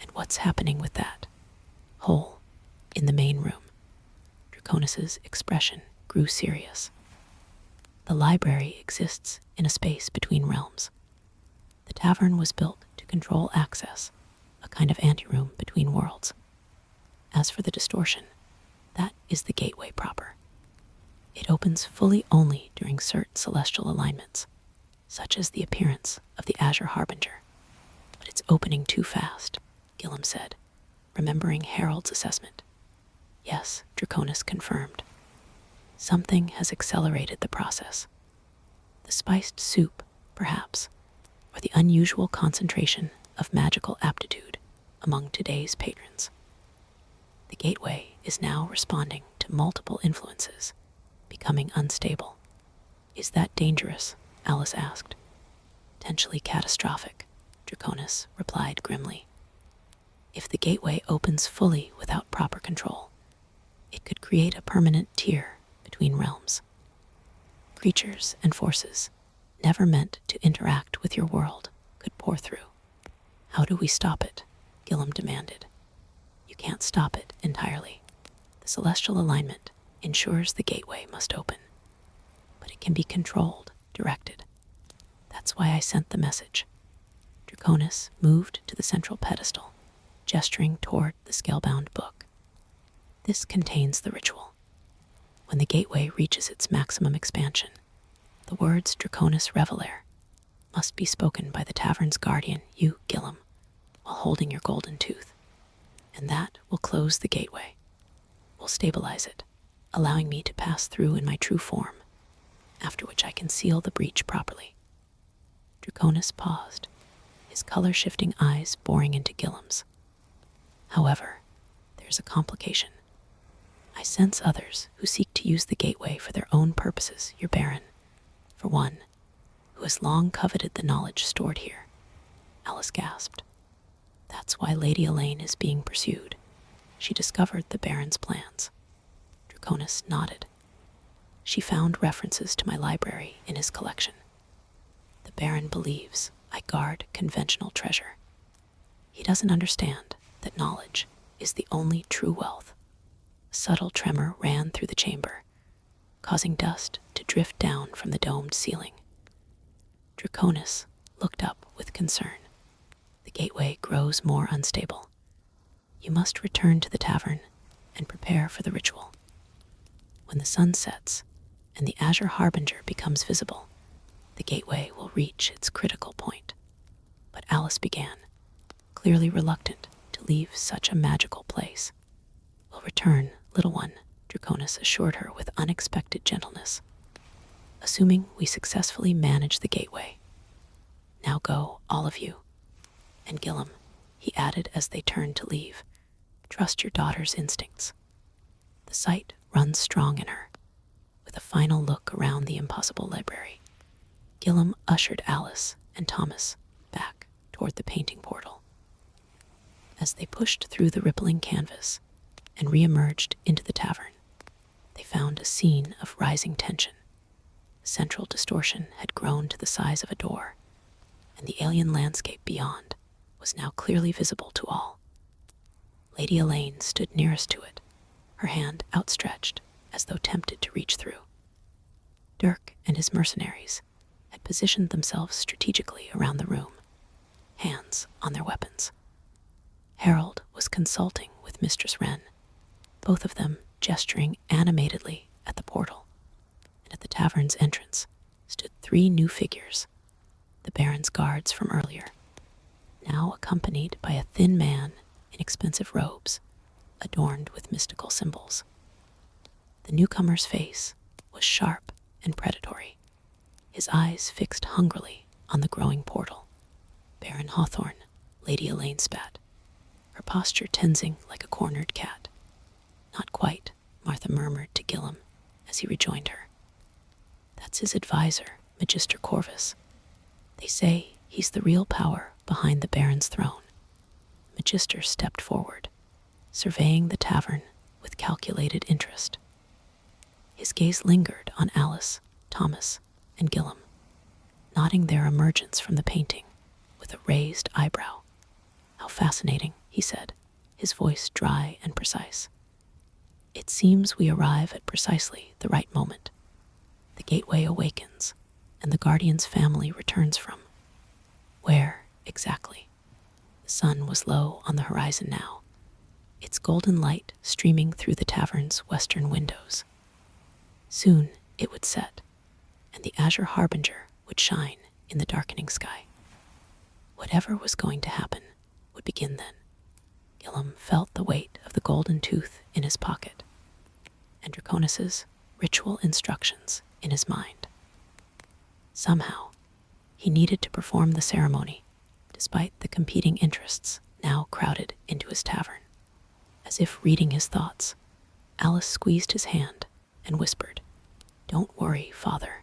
Speaker 1: And what's happening with that hole in the main room?" Draconis's expression grew serious. "The library exists in a space between realms. The tavern was built to control access, a kind of anteroom between worlds. As for the distortion, that is the gateway proper. It opens fully only during certain celestial alignments, such as the appearance of the Azure Harbinger. But it's opening too fast," Guillem said, remembering Harold's assessment. "Yes," Draconis confirmed. "Something has accelerated the process. The spiced soup, perhaps, or the unusual concentration of magical aptitude among today's patrons. The gateway is now responding to multiple influences, becoming unstable." "Is that dangerous?" Alice asked. "Potentially catastrophic," Draconis replied grimly. "If the gateway opens fully without proper control, it could create a permanent tier between realms. Creatures and forces never meant to interact with your world could pour through." "How do we stop it?" Guillem demanded. "You can't stop it entirely. The celestial alignment ensures the gateway must open, but it can be controlled, directed. That's why I sent the message." Draconis moved to the central pedestal, gesturing toward the scalebound book. "This contains the ritual. When the gateway reaches its maximum expansion, the words Draconis Revelare must be spoken by the tavern's guardian, you, Guillem, while holding your golden tooth. And that will close the gateway, will stabilize it, allowing me to pass through in my true form, after which I can seal the breach properly." Draconis paused, his color-shifting eyes boring into Guillem's. "However, there's a complication. I sense others who seek to use the gateway for their own purposes, your Baron. For one, who has long coveted the knowledge stored here." Alice gasped. "That's why Lady Elaine is being pursued. She discovered the Baron's plans." Draconis nodded. she found references to my library in his collection. The Baron believes I guard conventional treasure. He doesn't understand that knowledge is the only true wealth. A subtle tremor ran through the chamber, causing dust to drift down from the domed ceiling. Draconis looked up with concern. The gateway grows more unstable. You must return to the tavern and prepare for the ritual. When the sun sets and the azure harbinger becomes visible, the gateway will reach its critical point. But Alice began, clearly reluctant to leave such a magical place. We'll return, little one, Draconis assured her with unexpected gentleness, assuming we successfully manage the gateway. Now go, all of you. And Guillem, he added as they turned to leave, trust your daughter's instincts. The sight runs strong in her. With a final look around the impossible library, Guillem ushered Alice and Thomas back toward the painting portal. As they pushed through the rippling canvas and re-emerged into the tavern, they found a scene of rising tension. The central distortion had grown to the size of a door, and the alien landscape beyond was now clearly visible to all. Lady Elaine stood nearest to it, her hand outstretched as though tempted to reach through. Dirk and his mercenaries had positioned themselves strategically around the room, hands on their weapons. Harold was consulting with Mistress Wren, both of them gesturing animatedly at the portal, and at the tavern's entrance stood 3 new figures, the Baron's guards from earlier, now accompanied by a thin man in expensive robes adorned with mystical symbols. The newcomer's face was sharp and predatory, his eyes fixed hungrily on the growing portal. Baron Hawthorne, Lady Elaine spat, her posture tensing like a cornered cat. Not quite, Martha murmured to Guillem as he rejoined her. That's his advisor, Magister Corvus. They say he's the real power behind the Baron's throne. Magister stepped forward, surveying the tavern with calculated interest. His gaze lingered on Alice, Thomas, and Guillem, noting their emergence from the painting with a raised eyebrow. How fascinating, he said, his voice dry and precise. It seems we arrive at precisely the right moment. The gateway awakens, and the Guardian's family returns from. Where, exactly? The sun was low on the horizon now, its golden light streaming through the tavern's western windows. Soon it would set, and the azure harbinger would shine in the darkening sky. Whatever was going to happen would begin then. Guillem felt the weight of the golden tooth in his pocket, and Draconis's ritual instructions in his mind. Somehow, he needed to perform the ceremony, despite the competing interests now crowded into his tavern. As if reading his thoughts, Alice squeezed his hand and whispered, "Don't worry, Father.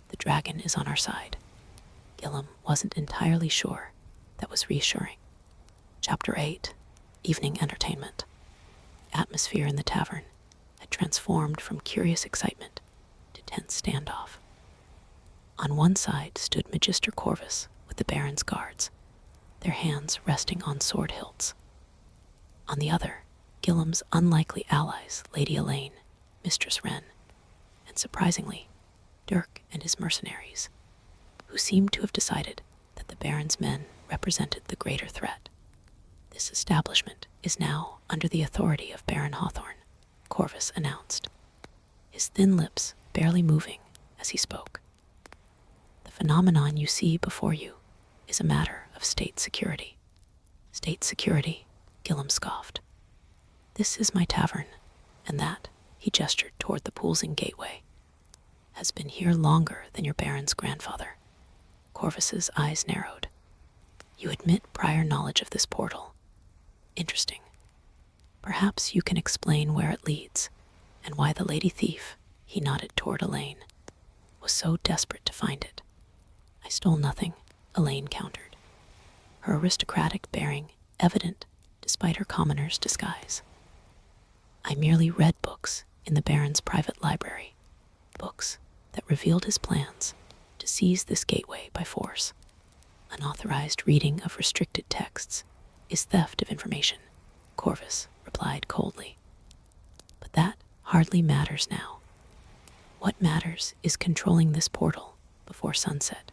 Speaker 1: The dragon is on our side." Guillem wasn't entirely sure. That was reassuring. Chapter 8, Evening Entertainment. The atmosphere in the tavern had transformed from curious excitement to tense standoff. On one side stood Magister Corvus with the Baron's guards, their hands resting on sword hilts. On the other, Guillem's unlikely allies, Lady Elaine, Mistress Wren, and surprisingly, Dirk and his mercenaries, who seemed to have decided that the Baron's men represented the greater threat. This establishment is now under the authority of Baron Hawthorne, Corvus announced, his thin lips barely moving as he spoke. The phenomenon you see before you is a matter of state security. State security, Guillem scoffed. This is my tavern, and that, he gestured toward the Poolsing gateway, has been here longer than your Baron's grandfather. Corvus's eyes narrowed. You admit prior knowledge of this portal. Interesting. Perhaps you can explain where it leads, and why the lady thief, he nodded toward Elaine, was so desperate to find it. I stole nothing, Elaine countered, her aristocratic bearing evident despite her commoner's disguise. I merely read books in the Baron's private library. books that revealed his plans to seize this gateway by force. Unauthorized reading of restricted texts is theft of information, Corvus replied coldly. But that hardly matters now. What matters is controlling this portal before sunset.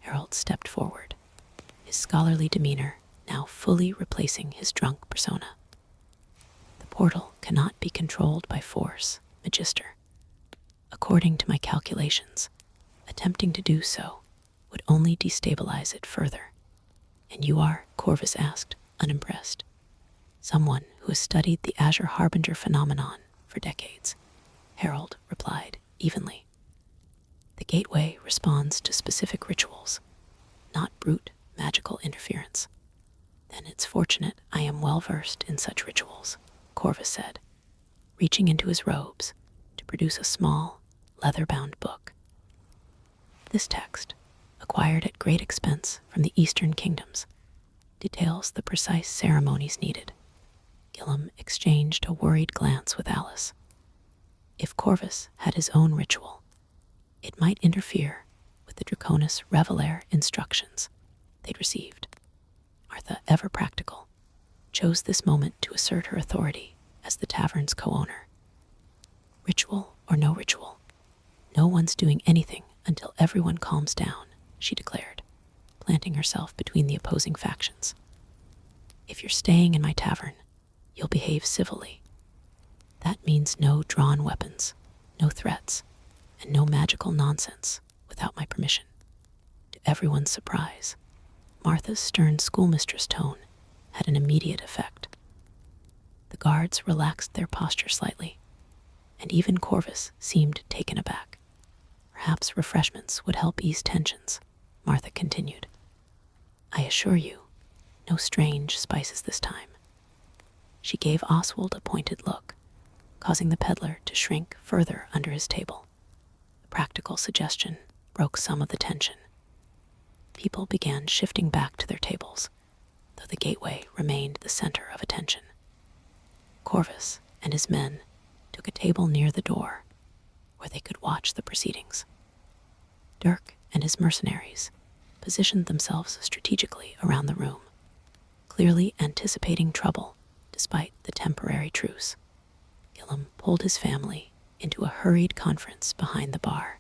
Speaker 1: Harold stepped forward, his scholarly demeanor now fully replacing his drunk persona. The portal cannot be controlled by force, Magister. According to my calculations, attempting to do so would only destabilize it further. And you are, Corvus asked, unimpressed. Someone who has studied the Azure Harbinger phenomenon for decades, Harold replied evenly. The gateway responds to specific rituals, not brute magical interference. Then it's fortunate I am well versed in such rituals, Corvus said, reaching into his robes to produce a small, leather-bound book. This text, acquired at great expense from the Eastern kingdoms, details the precise ceremonies needed. Guillem exchanged a worried glance with Alice. If Corvus had his own ritual, it might interfere with the Draconis Revelare instructions they'd received. Martha, ever practical, chose this moment to assert her authority as the tavern's co-owner. Ritual or no ritual, no one's doing anything until everyone calms down, she declared, planting herself between the opposing factions. If you're staying in my tavern, you'll behave civilly. That means no drawn weapons, no threats, and no magical nonsense without my permission. To everyone's surprise, Martha's stern schoolmistress tone had an immediate effect. The guards relaxed their posture slightly, and even Corvus seemed taken aback. Perhaps refreshments would help ease tensions, Martha continued. I assure you, no strange spices this time. She gave Oswald a pointed look, causing the peddler to shrink further under his table. The practical suggestion broke some of the tension. People began shifting back to their tables, though the gateway remained the center of attention. Corvus and his men took a table near the door where they could watch the proceedings. Dirk and his mercenaries positioned themselves strategically around the room, clearly anticipating trouble despite the temporary truce. Guillem pulled his family into a hurried conference behind the bar.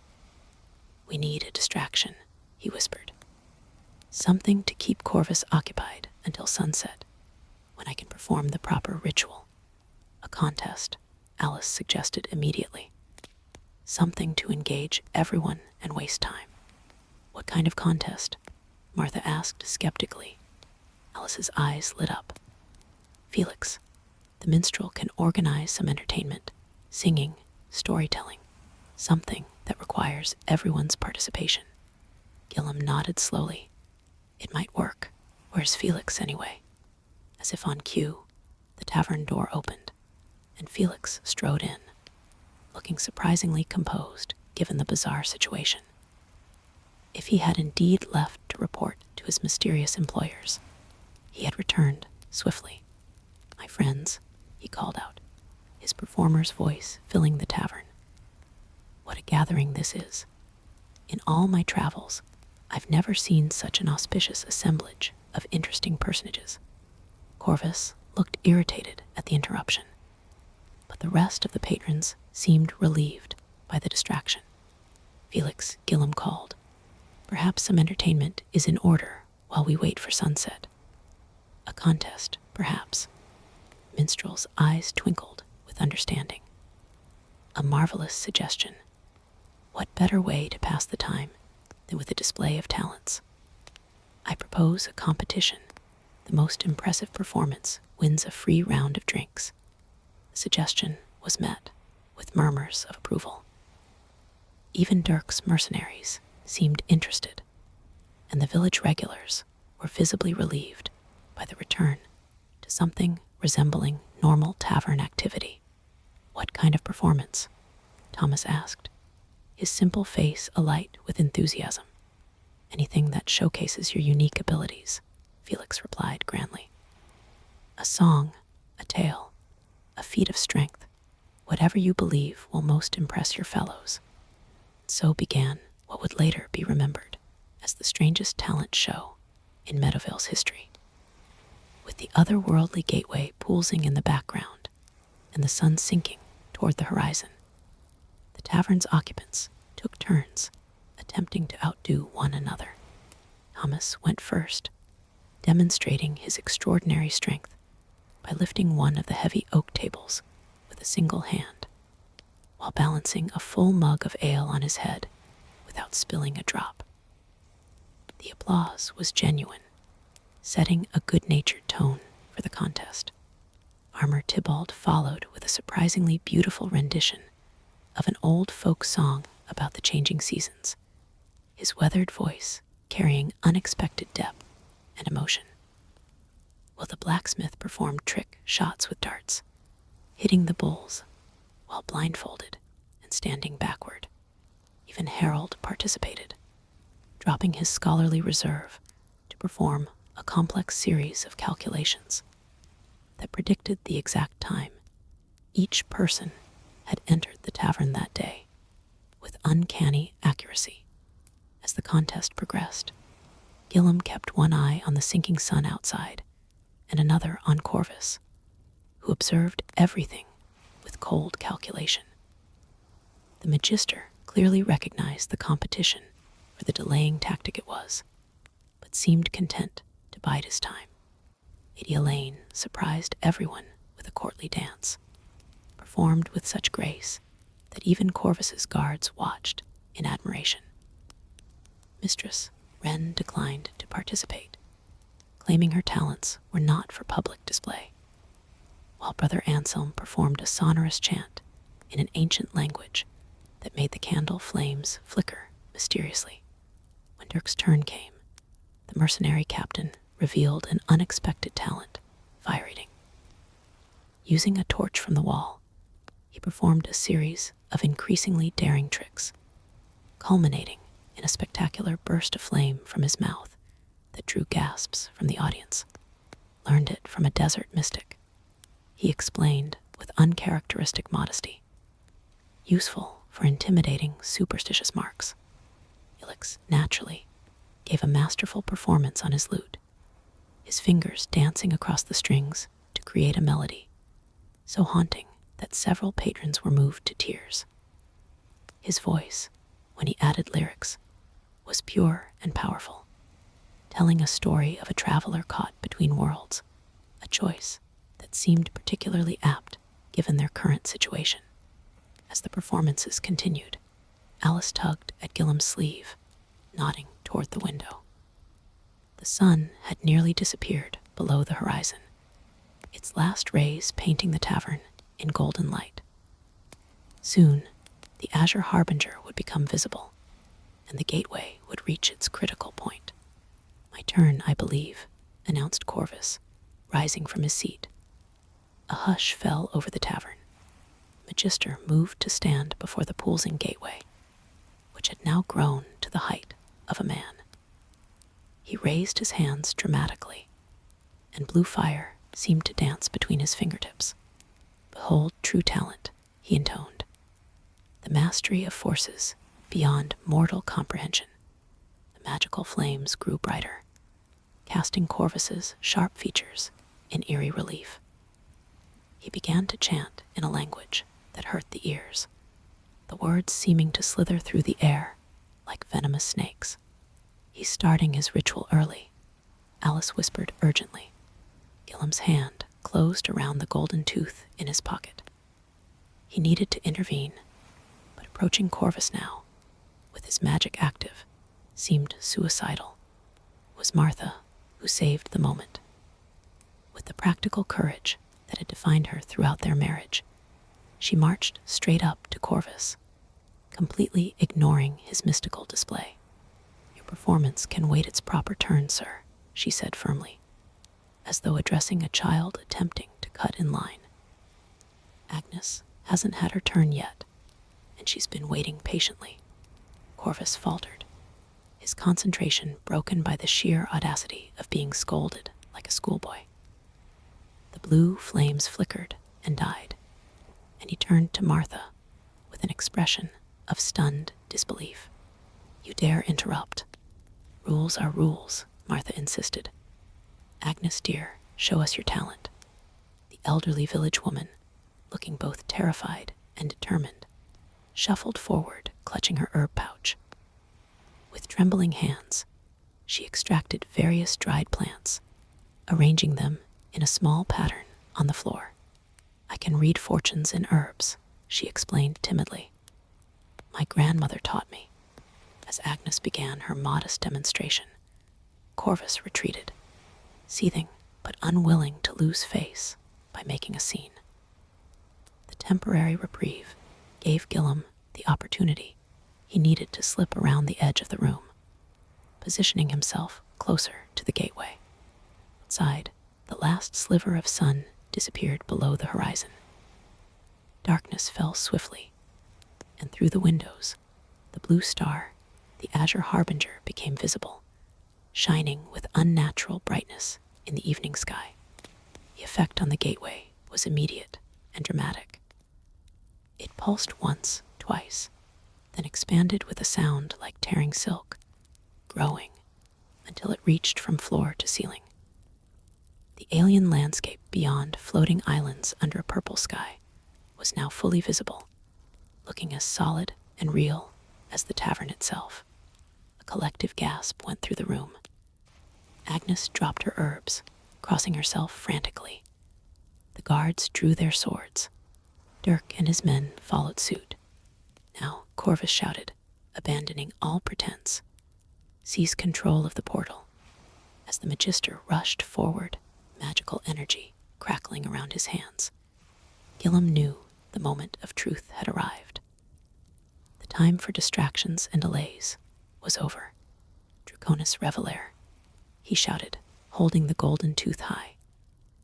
Speaker 1: We need a distraction, he whispered. Something to keep Corvus occupied until sunset, when I can perform the proper ritual. A contest, Alice suggested immediately. Something to engage everyone and waste time. What kind of contest? Martha asked skeptically. Alice's eyes lit up. Felix, the minstrel can organize some entertainment, singing, storytelling, something that requires everyone's participation. Guillem nodded slowly. It might work. Where's Felix, anyway? As if on cue, the tavern door opened, and Felix strode in, looking surprisingly composed given the bizarre situation. If he had indeed left to report to his mysterious employers, he had returned swiftly. My friends, he called out, his performer's voice filling the tavern. What a gathering this is. In all my travels, I've never seen such an auspicious assemblage of interesting personages. Corvus looked irritated at the interruption, but the rest of the patrons seemed relieved by the distraction. Felix, Guillem called. Perhaps some entertainment is in order while we wait for sunset. A contest, perhaps. Minstrel's eyes twinkled with understanding. A marvelous suggestion. What better way to pass the time than with a display of talents? I propose a competition. The most impressive performance wins a free round of drinks. The suggestion was met with murmurs of approval. Even Dirk's mercenaries seemed interested, and the village regulars were visibly relieved by the return to something resembling normal tavern activity. What kind of performance? Thomas asked, his simple face alight with enthusiasm. Anything that showcases your unique abilities, Felix replied grandly. A song, a tale, a feat of strength, whatever you believe will most impress your fellows, So began what would later be remembered as the strangest talent show in Meadowvale's history. With the otherworldly gateway pulsing in the background and the sun sinking toward the horizon, the tavern's occupants took turns attempting to outdo one another. Thomas went first, demonstrating his extraordinary strength by lifting one of the heavy oak tables with a single hand, while balancing a full mug of ale on his head without spilling a drop. The applause was genuine, setting a good-natured tone for the contest. Farmer Tybalt followed with a surprisingly beautiful rendition of an old folk song about the changing seasons, his weathered voice carrying unexpected depth and emotion, while the blacksmith performed trick shots with darts, hitting the bulls while blindfolded and standing backward. Even Harold participated, dropping his scholarly reserve to perform a complex series of calculations that predicted the exact time each person had entered the tavern that day with uncanny accuracy. As the contest progressed, Guillem kept one eye on the sinking sun outside and another on Corvus, who observed everything with cold calculation. The Magister clearly recognized the competition for the delaying tactic it was, but seemed content to bide his time. Lady Elaine surprised everyone with a courtly dance, performed with such grace that even Corvus's guards watched in admiration. Mistress Wren declined to participate, claiming her talents were not for public display, while Brother Anselm performed a sonorous chant in an ancient language that made the candle flames flicker mysteriously. When Dirk's turn came, the mercenary captain revealed an unexpected talent, fire eating. Using a torch from the wall, he performed a series of increasingly daring tricks, culminating in a spectacular burst of flame from his mouth that drew gasps from the audience. Learned it from a desert mystic, he explained with uncharacteristic modesty. Useful for intimidating superstitious marks. Felix naturally gave a masterful performance on his lute, his fingers dancing across the strings to create a melody so haunting that several patrons were moved to tears. His voice, when he added lyrics, was pure and powerful, telling a story of a traveler caught between worlds, a choice that seemed particularly apt given their current situation. As the performances continued, Alice tugged at Guillem's sleeve, nodding toward the window. The sun had nearly disappeared below the horizon, its last rays painting the tavern in golden light. Soon, the azure harbinger would become visible, and the gateway would reach its critical point. My turn, I believe, announced Corvus, rising from his seat. A hush fell over the tavern. Magister moved to stand before the pulsing gateway, which had now grown to the height of a man. He raised his hands dramatically, and blue fire seemed to dance between his fingertips. Behold true talent, he intoned. The mastery of forces beyond mortal comprehension. The magical flames grew brighter, casting Corvus's sharp features in eerie relief. He began to chant in a language that hurt the ears, the words seeming to slither through the air like venomous snakes. He's starting his ritual early, Alice whispered urgently. Guillem's hand closed around the golden tooth in his pocket. He needed to intervene, but approaching Corvus now, with his magic active, seemed suicidal. It was Martha who saved the moment. With the practical courage that had defined her throughout their marriage, she marched straight up to Corvus, completely ignoring his mystical display. Your performance can wait its proper turn, sir, she said firmly, as though addressing a child attempting to cut in line. Agnes hasn't had her turn yet, and she's been waiting patiently. Corvus faltered, his concentration broken by the sheer audacity of being scolded like a schoolboy. The blue flames flickered and died, and he turned to Martha with an expression of stunned disbelief. "You dare interrupt. Rules are rules," Martha insisted. "Agnes, dear, show us your talent." The elderly village woman, looking both terrified and determined, shuffled forward, clutching her herb pouch. With trembling hands, she extracted various dried plants, arranging them in a small pattern on the floor. "I can read fortunes in herbs," she explained timidly. "My grandmother taught me." As Agnes began her modest demonstration, Corvus retreated, seething but unwilling to lose face by making a scene. The temporary reprieve gave Guillem the opportunity he needed to slip around the edge of the room, positioning himself closer to the gateway. Outside, the last sliver of sun disappeared below the horizon. Darkness fell swiftly, and through the windows, the blue star, the azure harbinger, became visible, shining with unnatural brightness in the evening sky. The effect on the gateway was immediate and dramatic. It pulsed once, twice, then expanded with a sound like tearing silk, growing until it reached from floor to ceiling. The alien landscape beyond, floating islands under a purple sky, was now fully visible, looking as solid and real as the tavern itself. A collective gasp went through the room. Agnes dropped her herbs, crossing herself frantically. The guards drew their swords. Dirk and his men followed suit. Now, Corvus shouted, abandoning all pretense, "Seize control of the portal." As the Magister rushed forward, magical energy crackling around his hands, Guillem knew the moment of truth had arrived. The time for distractions and delays was over. "Draconis Revelare," he shouted, holding the golden tooth high.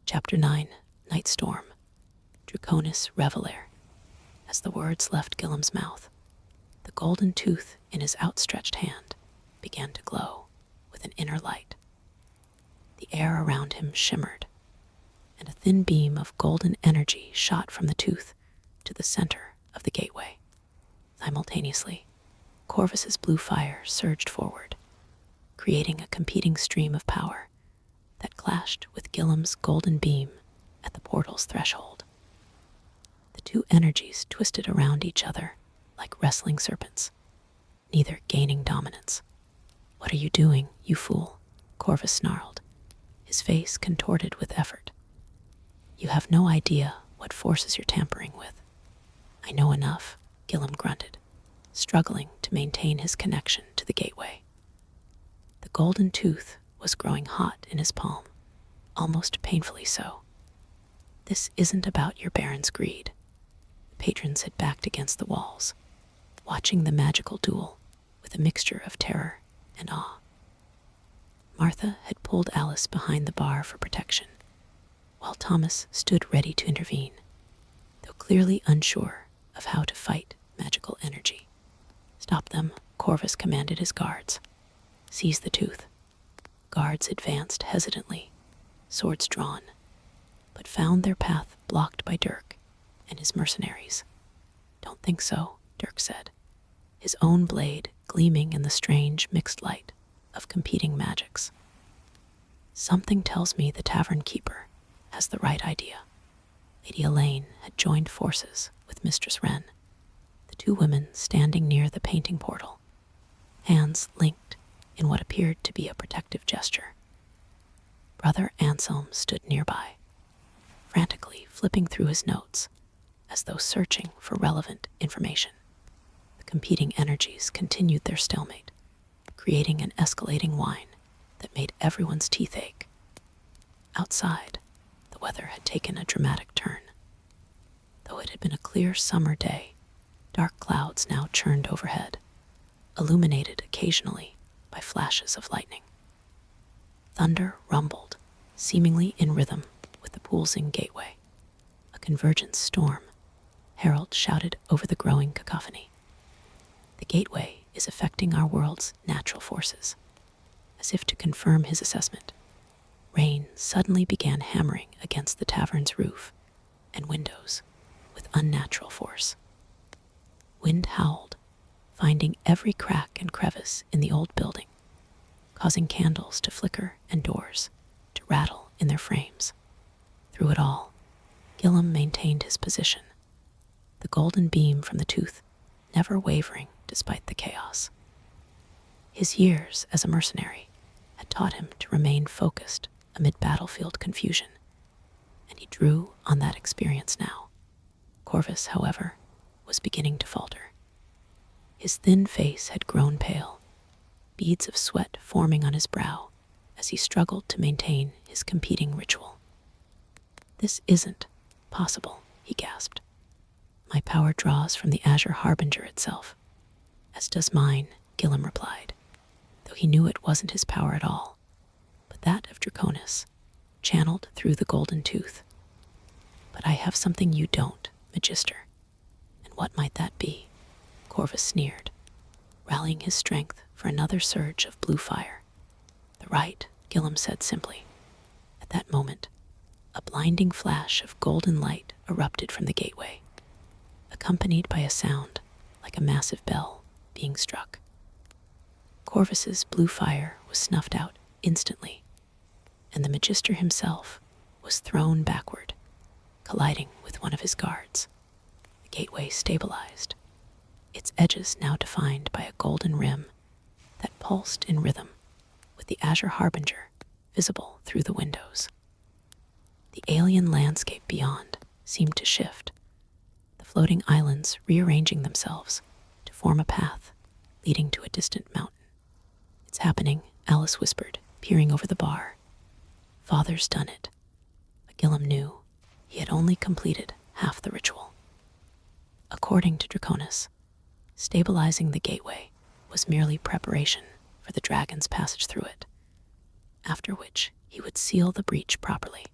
Speaker 1: Chapter 9, Night Storm. Draconis Revelare. As the words left Guillem's mouth, the golden tooth in his outstretched hand began to glow with an inner light. The air around him shimmered, and a thin beam of golden energy shot from the tooth to the center of the gateway. Simultaneously, Corvus's blue fire surged forward, creating a competing stream of power that clashed with Guillem's golden beam at the portal's threshold. The two energies twisted around each other like wrestling serpents, neither gaining dominance. "What are you doing, you fool?" Corvus snarled, his face contorted with effort. "You have no idea what forces you're tampering with." "I know enough," Guillem grunted, struggling to maintain his connection to the gateway. The golden tooth was growing hot in his palm, almost painfully so. "This isn't about your baron's greed." The patrons had backed against the walls, watching the magical duel with a mixture of terror and awe. Martha had pulled Alice behind the bar for protection, while Thomas stood ready to intervene, though clearly unsure of how to fight magical energy. "Stop them," Corvus commanded his guards. "Seize the tooth." Guards advanced hesitantly, swords drawn, but found their path blocked by Dirk and his mercenaries. "Don't think so," Dirk said, his own blade gleaming in the strange mixed light of competing magics. "Something tells me the tavern keeper has the right idea." Lady Elaine had joined forces with Mistress Wren, the two women standing near the painting portal, hands linked in what appeared to be a protective gesture. Brother Anselm stood nearby, frantically flipping through his notes as though searching for relevant information. The competing energies continued their stalemate, creating an escalating whine that made everyone's teeth ache. Outside, the weather had taken a dramatic turn. Though it had been a clear summer day, dark clouds now churned overhead, illuminated occasionally by flashes of lightning. Thunder rumbled, seemingly in rhythm with the pulsing gateway. "A convergence storm," Harold shouted over the growing cacophony. "The gateway is affecting our world's natural forces." As if to confirm his assessment, rain suddenly began hammering against the tavern's roof and windows with unnatural force. Wind howled, finding every crack and crevice in the old building, causing candles to flicker and doors to rattle in their frames. Through it all, Guillem maintained his position, the golden beam from the tooth never wavering despite the chaos. His years as a mercenary had taught him to remain focused amid battlefield confusion, and he drew on that experience now. Corvus, however, was beginning to falter. His thin face had grown pale, beads of sweat forming on his brow as he struggled to maintain his competing ritual. "This isn't possible," he gasped. "My power draws from the Azure Harbinger itself." "As does mine," Guillem replied, though he knew it wasn't his power at all, but that of Draconis, channeled through the golden tooth. "But I have something you don't, Magister." "And what might that be?" Corvus sneered, rallying his strength for another surge of blue fire. "The right," Guillem said simply. At that moment, a blinding flash of golden light erupted from the gateway, accompanied by a sound like a massive bell being struck. Corvus's blue fire was snuffed out instantly, and the Magister himself was thrown backward, colliding with one of his guards. The gateway stabilized, its edges now defined by a golden rim that pulsed in rhythm with the Azure Harbinger visible through the windows. The alien landscape beyond seemed to shift, the floating islands rearranging themselves to form a path leading to a distant mountain. "It's happening," Alice whispered, peering over the bar. "Father's done it." But Guillem knew he had only completed half the ritual. According to Draconis, stabilizing the gateway was merely preparation for the dragon's passage through it, after which he would seal the breach properly.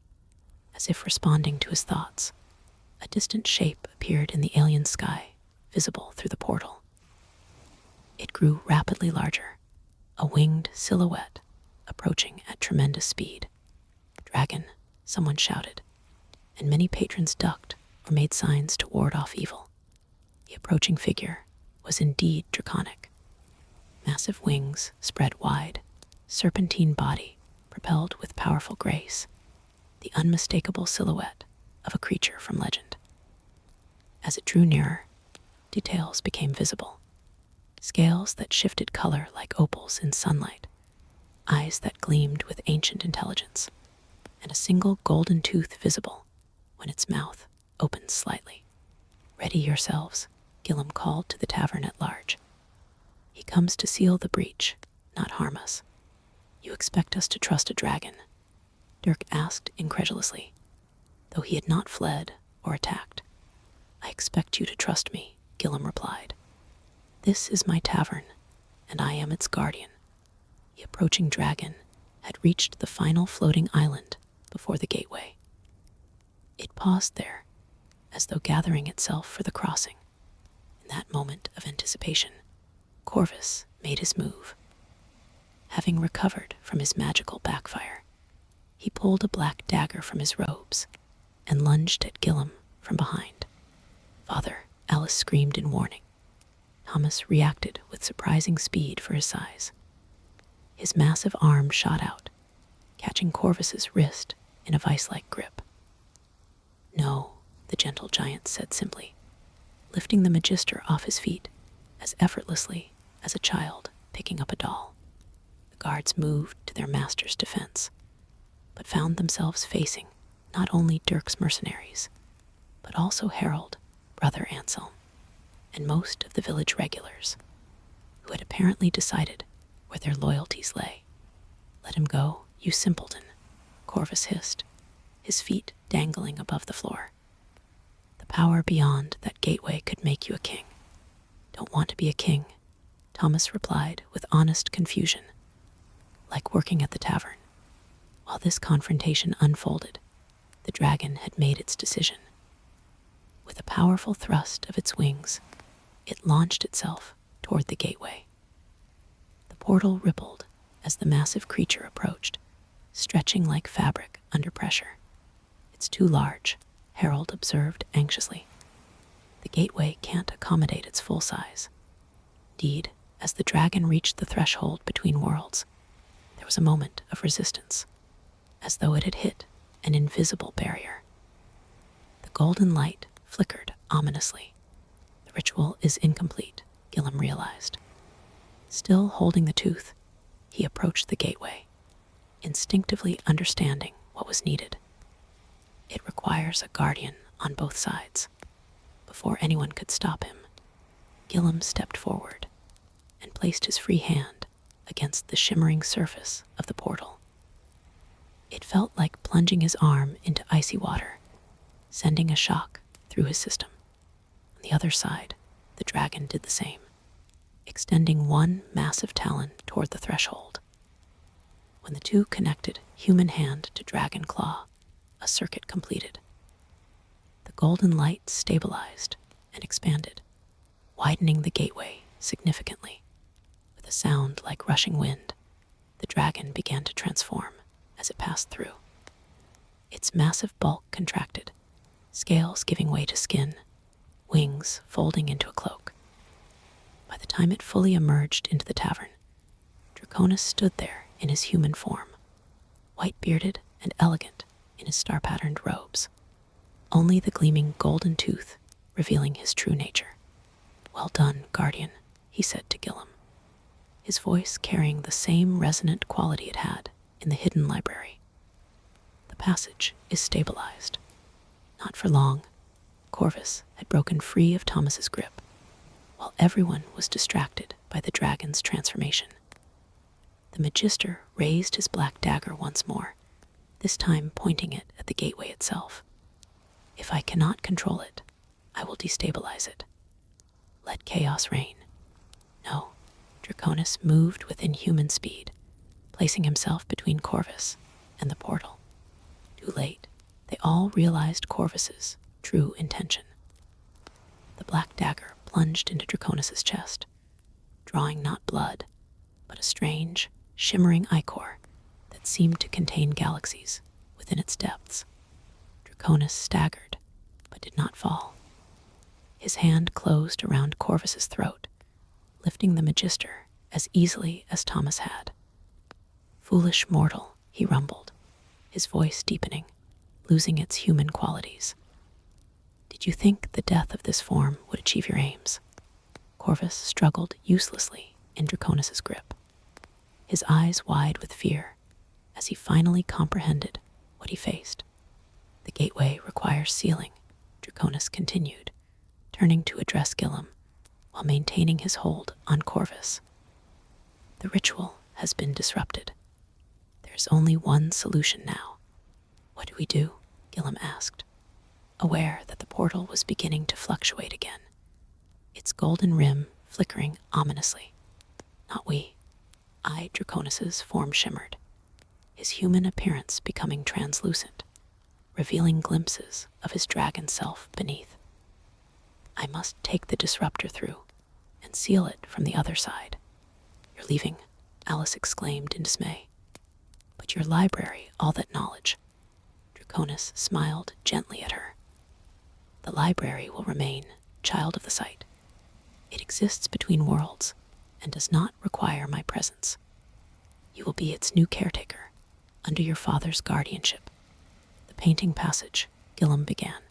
Speaker 1: As if responding to his thoughts, a distant shape appeared in the alien sky, visible through the portal. It grew rapidly larger, a winged silhouette approaching at tremendous speed. "Dragon," someone shouted, and many patrons ducked or made signs to ward off evil. The approaching figure was indeed draconic. Massive wings spread wide, serpentine body propelled with powerful grace, the unmistakable silhouette of a creature from legend. As it drew nearer, details became visible. Scales that shifted color like opals in sunlight, eyes that gleamed with ancient intelligence, and a single golden tooth visible when its mouth opened slightly. "Ready yourselves," Guillem called to the tavern at large. "He comes to seal the breach, not harm us." "You expect us to trust a dragon?" Dirk asked incredulously, though he had not fled or attacked. "I expect you to trust me," Guillem replied. "This is my tavern, and I am its guardian." The approaching dragon had reached the final floating island before the gateway. It paused there, as though gathering itself for the crossing. In that moment of anticipation, Corvus made his move. Having recovered from his magical backfire, he pulled a black dagger from his robes and lunged at Guillem from behind. "Father," Alice screamed in warning. Thomas reacted with surprising speed for his size. His massive arm shot out, catching Corvus's wrist in a vice-like grip. "No," the gentle giant said simply, lifting the Magister off his feet as effortlessly as a child picking up a doll. The guards moved to their master's defense, but found themselves facing not only Dirk's mercenaries, but also Harold, Brother Anselm, and most of the village regulars, who had apparently decided where their loyalties lay. "Let him go, you simpleton," Corvus hissed, his feet dangling above the floor. "The power beyond that gateway could make you a king." "Don't want to be a king," Thomas replied with honest confusion. Like working at the tavern, while this confrontation unfolded, the dragon had made its decision. With a powerful thrust of its wings, it launched itself toward the gateway. The portal rippled as the massive creature approached, stretching like fabric under pressure. "It's too large," Harold observed anxiously. "The gateway can't accommodate its full size." Indeed, as the dragon reached the threshold between worlds, there was a moment of resistance, as though it had hit an invisible barrier. The golden light flickered ominously. The ritual is incomplete, Guillem realized. Still holding the tooth, he approached the gateway, instinctively understanding what was needed. It requires a guardian on both sides. Before anyone could stop him, Guillem stepped forward and placed his free hand against the shimmering surface of the portal. It felt like plunging his arm into icy water, sending a shock through his system. On the other side, the dragon did the same, extending one massive talon toward the threshold. When the two connected human hand to dragon claw, a circuit completed. The golden light stabilized and expanded, widening the gateway significantly. With a sound like rushing wind, the dragon began to transform as it passed through. Its massive bulk contracted, scales giving way to skin, wings folding into a cloak. By the time it fully emerged into the tavern, Draconis stood there in his human form, white-bearded and elegant in his star-patterned robes, only the gleaming golden tooth revealing his true nature. "Well done, guardian," he said to Guillem, his voice carrying the same resonant quality it had in the hidden library. "The passage is stabilized." Not for long, Corvus had broken free of Thomas's grip, while everyone was distracted by the dragon's transformation. The Magister raised his black dagger once more, this time pointing it at the gateway itself. "If I cannot control it, I will destabilize it. Let chaos reign." No, Draconis moved with inhuman speed, placing himself between Corvus and the portal. Too late, they all realized Corvus's true intention. The black dagger plunged into Draconis's chest, drawing not blood, but a strange, shimmering ichor that seemed to contain galaxies within its depths. Draconis staggered, but did not fall. His hand closed around Corvus's throat, lifting the Magister as easily as Thomas had. "Foolish mortal," he rumbled, his voice deepening, losing its human qualities. "Did you think the death of this form would achieve your aims?" Corvus struggled uselessly in Draconis's grip, his eyes wide with fear as he finally comprehended what he faced. "The gateway requires sealing," Draconis continued, turning to address Guillem while maintaining his hold on Corvus. "The ritual has been disrupted. There's only one solution now." "What do we do?" Guillem asked, aware that the portal was beginning to fluctuate again, its golden rim flickering ominously. "Not we." Draconis's form shimmered, his human appearance becoming translucent, revealing glimpses of his dragon self beneath. "I must take the disruptor through and seal it from the other side." "You're leaving," Alice exclaimed in dismay. "But your library, all that knowledge." Draconis smiled gently at her. "The library will remain, child of the sight. It exists between worlds and does not require my presence. You will be its new caretaker, under your father's guardianship. The painting passage," Guillem began,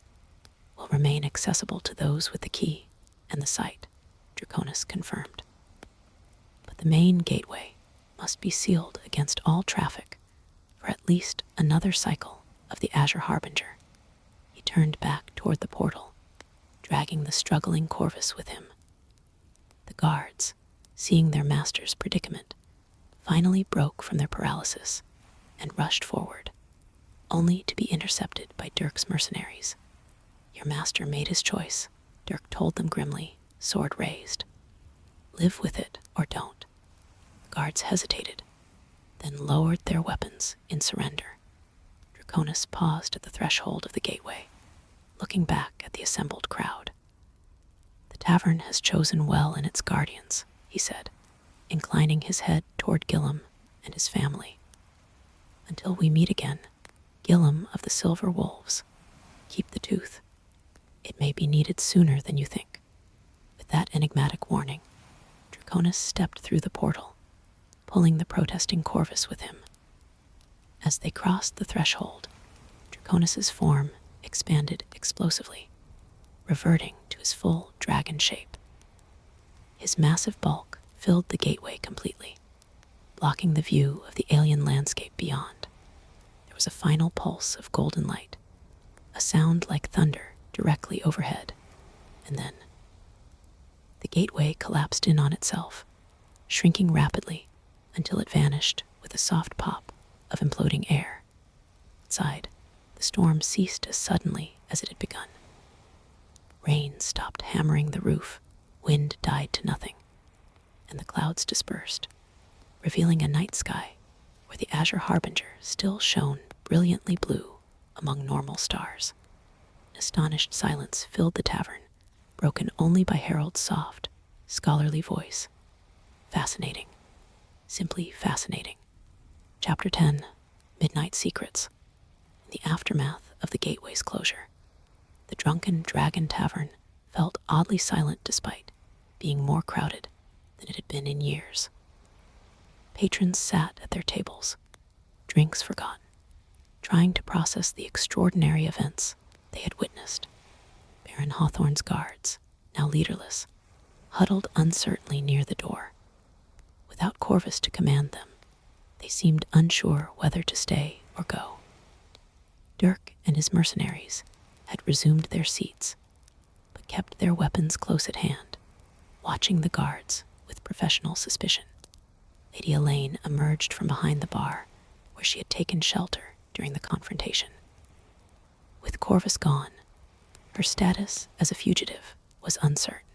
Speaker 1: "will remain accessible to those with the key and the sight," Draconis confirmed. "But the main gateway must be sealed against all traffic for at least another cycle of the Azure Harbinger." He turned back toward the portal, dragging the struggling Corvus with him. The guards, seeing their master's predicament, finally broke from their paralysis and rushed forward, only to be intercepted by Dirk's mercenaries. "Your master made his choice," Dirk told them grimly, sword raised. "Live with it or don't." The guards hesitated, then lowered their weapons in surrender. Draconis paused at the threshold of the gateway, looking back at the assembled crowd. "The tavern has chosen well in its guardians," he said, inclining his head toward Guillem and his family. "Until we meet again, Guillem of the Silver Wolves, keep the tooth. It may be needed sooner than you think." With that enigmatic warning, Draconis stepped through the portal, pulling the protesting Corvus with him. As they crossed the threshold, Draconis's form expanded explosively, reverting to his full dragon shape. His massive bulk filled the gateway completely, blocking the view of the alien landscape beyond. There was a final pulse of golden light, a sound like thunder directly overhead, and then the gateway collapsed in on itself, shrinking rapidly until it vanished with a soft pop of imploding air. Outside, the storm ceased as suddenly as it had begun. Rain stopped hammering the roof, wind died to nothing, and the clouds dispersed, revealing a night sky where the azure harbinger still shone brilliantly blue among normal stars. An astonished silence filled the tavern, broken only by Harold's soft, scholarly voice. Fascinating. Simply fascinating. Chapter 10, Midnight Secrets. In the aftermath of the gateway's closure, the Drunken Dragon Tavern felt oddly silent despite being more crowded than it had been in years. Patrons sat at their tables, drinks forgotten, trying to process the extraordinary events they had witnessed. Baron Hawthorne's guards, now leaderless, huddled uncertainly near the door. Without Corvus to command them, they seemed unsure whether to stay or go. Dirk and his mercenaries had resumed their seats, but kept their weapons close at hand, watching the guards with professional suspicion. Lady Elaine emerged from behind the bar where she had taken shelter during the confrontation. With Corvus gone, her status as a fugitive was uncertain,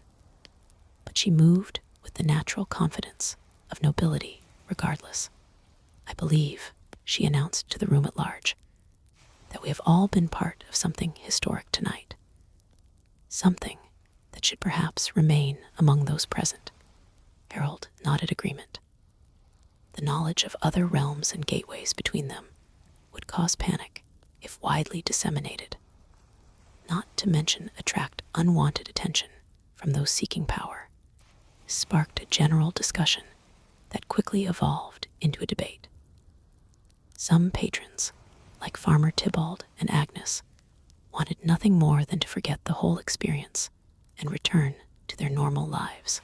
Speaker 1: but she moved with the natural confidence of nobility regardless. "I believe," she announced to the room at large, "that we have all been part of something historic tonight. Something that should perhaps remain among those present." Harold nodded agreement. The knowledge of other realms and gateways between them would cause panic if widely disseminated, not to mention attract unwanted attention from those seeking power. This sparked a general discussion that quickly evolved into a debate. Some patrons, like Farmer Tybalt and Agnes, wanted nothing more than to forget the whole experience and return to their normal lives.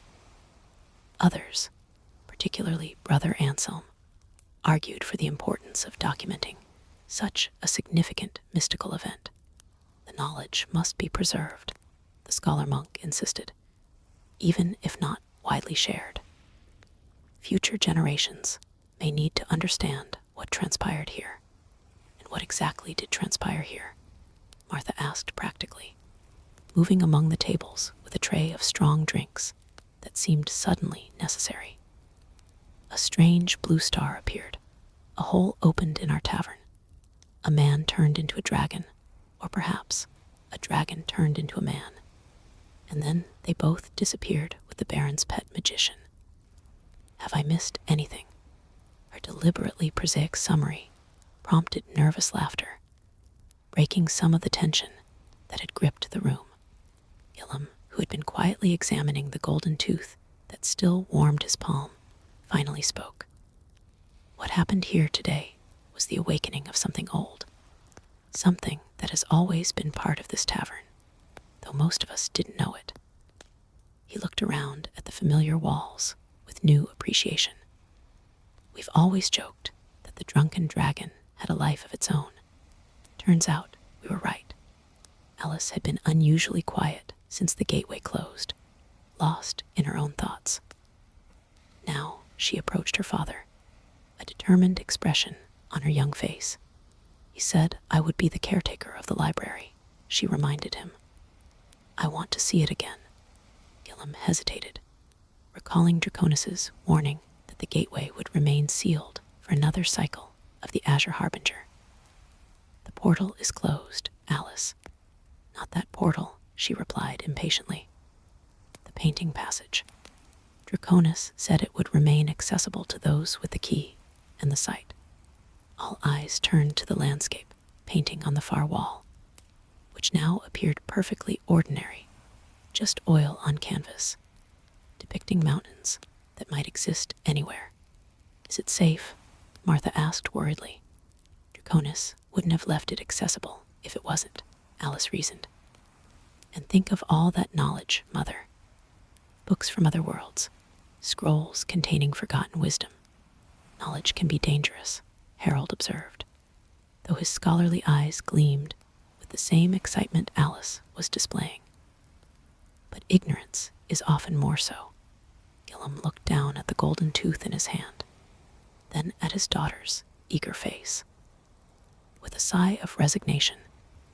Speaker 1: Others, particularly Brother Anselm, argued for the importance of documenting such a significant mystical event. The knowledge must be preserved, the scholar monk insisted, even if not widely shared. Future generations may need to understand what transpired here. And what exactly did transpire here? Martha asked practically, moving among the tables with a tray of strong drinks that seemed suddenly necessary. A strange blue star appeared. A hole opened in our tavern. A man turned into a dragon, or perhaps a dragon turned into a man. And then they both disappeared with the Baron's pet magician. Have I missed anything? Her deliberately prosaic summary prompted nervous laughter, breaking some of the tension that had gripped the room. Guillem, who had been quietly examining the golden tooth that still warmed his palm, finally spoke. What happened here today was the awakening of something old, something that has always been part of this tavern, though most of us didn't know it. He looked around at the familiar walls with new appreciation. We've always joked that the Drunken Dragon had a life of its own. Turns out we were right. Alice had been unusually quiet since the gateway closed, lost in her own thoughts. Now she approached her father, a determined expression on her young face. He said I would be the caretaker of the library, she reminded him. I want to see it again. Guillem hesitated, recalling Draconis's warning that the gateway would remain sealed for another cycle of the Azure Harbinger. The portal is closed, Alice. Not that portal, she replied impatiently. The painting passage. Draconis said it would remain accessible to those with the key and the sight. All eyes turned to the landscape painting on the far wall, which now appeared perfectly ordinary, just oil on canvas, depicting mountains, that might exist anywhere. Is it safe? Martha asked worriedly. Draconis wouldn't have left it accessible if it wasn't, Alice reasoned. And think of all that knowledge, Mother. Books from other worlds, scrolls containing forgotten wisdom. Knowledge can be dangerous, Harold observed, though his scholarly eyes gleamed with the same excitement Alice was displaying. But ignorance is often more so. Guillem looked down at the golden tooth in his hand, then at his daughter's eager face. With a sigh of resignation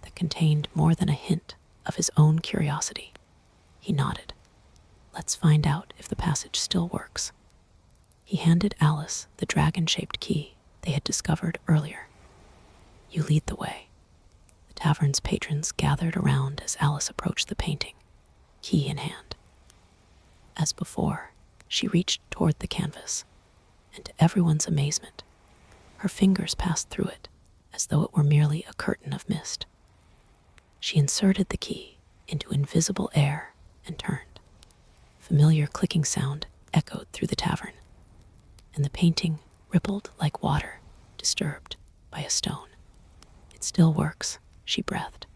Speaker 1: that contained more than a hint of his own curiosity, he nodded. Let's find out if the passage still works. He handed Alice the dragon-shaped key they had discovered earlier. You lead the way. The tavern's patrons gathered around as Alice approached the painting, key in hand. As before, she reached toward the canvas, and to everyone's amazement, her fingers passed through it as though it were merely a curtain of mist. She inserted the key into invisible air and turned. Familiar clicking sound echoed through the tavern, and the painting rippled like water disturbed by a stone. It still works, she breathed,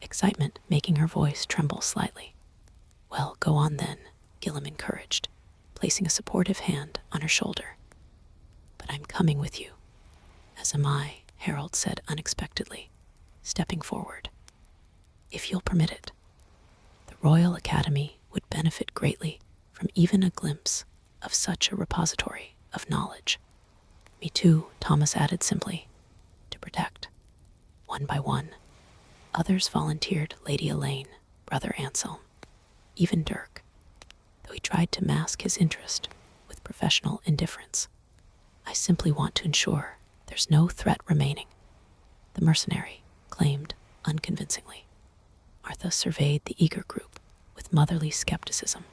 Speaker 1: excitement making her voice tremble slightly. Well, go on then, Guillem encouraged, placing a supportive hand on her shoulder. But I'm coming with you. As am I, Harold said unexpectedly, stepping forward. If you'll permit it. The Royal Academy would benefit greatly from even a glimpse of such a repository of knowledge. Me too, Thomas added simply, to protect. One by one, others volunteered Lady Elaine, Brother Anselm, even Dirk, though he tried to mask his interest with professional indifference. I simply want to ensure there's no threat remaining, the mercenary claimed unconvincingly. Martha surveyed the eager group with motherly skepticism.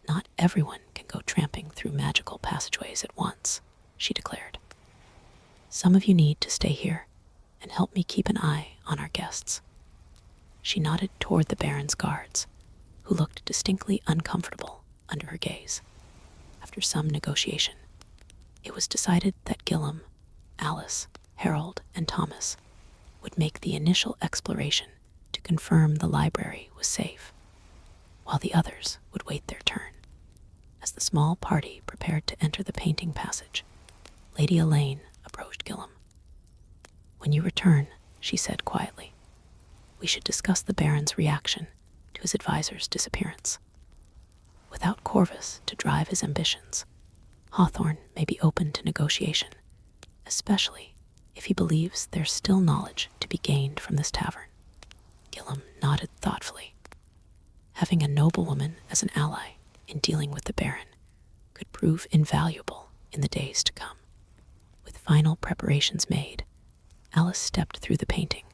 Speaker 1: Not everyone can go tramping through magical passageways at once, she declared. Some of you need to stay here and help me keep an eye on our guests. She nodded toward the Baron's guards, who looked distinctly uncomfortable under her gaze. After some negotiation, it was decided that Guillem, Alice, Harold, and Thomas would make the initial exploration to confirm the library was safe, while the others would wait their turn. As the small party prepared to enter the painting passage, Lady Elaine approached Guillem. When you return, she said quietly, we should discuss the Baron's reaction to his advisor's disappearance. Without Corvus to drive his ambitions, Hawthorne may be open to negotiation, especially if he believes there's still knowledge to be gained from this tavern. Guillem nodded thoughtfully. Having a noblewoman as an ally in dealing with the Baron could prove invaluable in the days to come. With final preparations made, Alice stepped through the painting,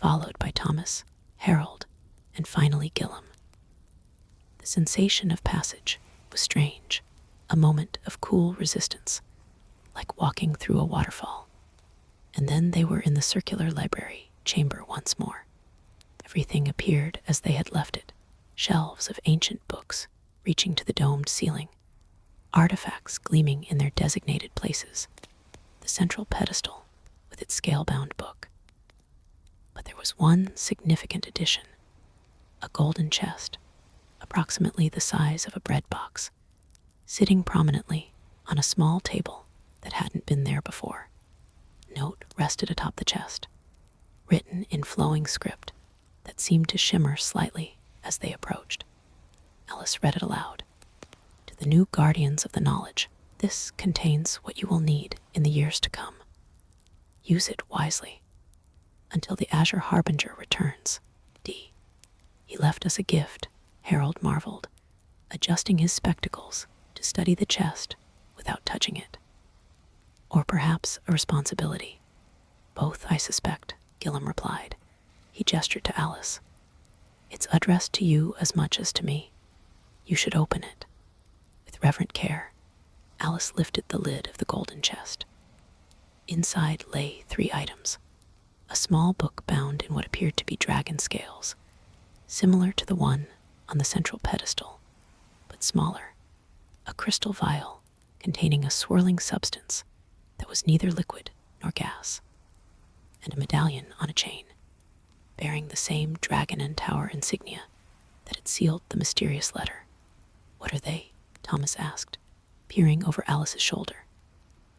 Speaker 1: followed by Thomas, Harold, and finally Guillem. The sensation of passage was strange, a moment of cool resistance, like walking through a waterfall. And then they were in the circular library chamber once more. Everything appeared as they had left it, shelves of ancient books reaching to the domed ceiling, artifacts gleaming in their designated places, the central pedestal with its scale-bound book. But there was one significant addition, a golden chest, approximately the size of a bread box, sitting prominently on a small table that hadn't been there before. Note rested atop the chest, written in flowing script that seemed to shimmer slightly as they approached. Alice read it aloud. To the new guardians of the knowledge, this contains what you will need in the years to come. Use it wisely. Until the Azure Harbinger returns, D. He left us a gift, Harold marveled, adjusting his spectacles to study the chest without touching it. Or perhaps a responsibility. Both, I suspect, Guillem replied. He gestured to Alice. It's addressed to you as much as to me. You should open it. With reverent care, Alice lifted the lid of the golden chest. Inside lay 3 items. A small book bound in what appeared to be dragon scales, similar to the one on the central pedestal, but smaller. a crystal vial containing a swirling substance that was neither liquid nor gas, and a medallion on a chain, bearing the same dragon and tower insignia that had sealed the mysterious letter. "What are they?" Thomas asked, peering over Alice's shoulder.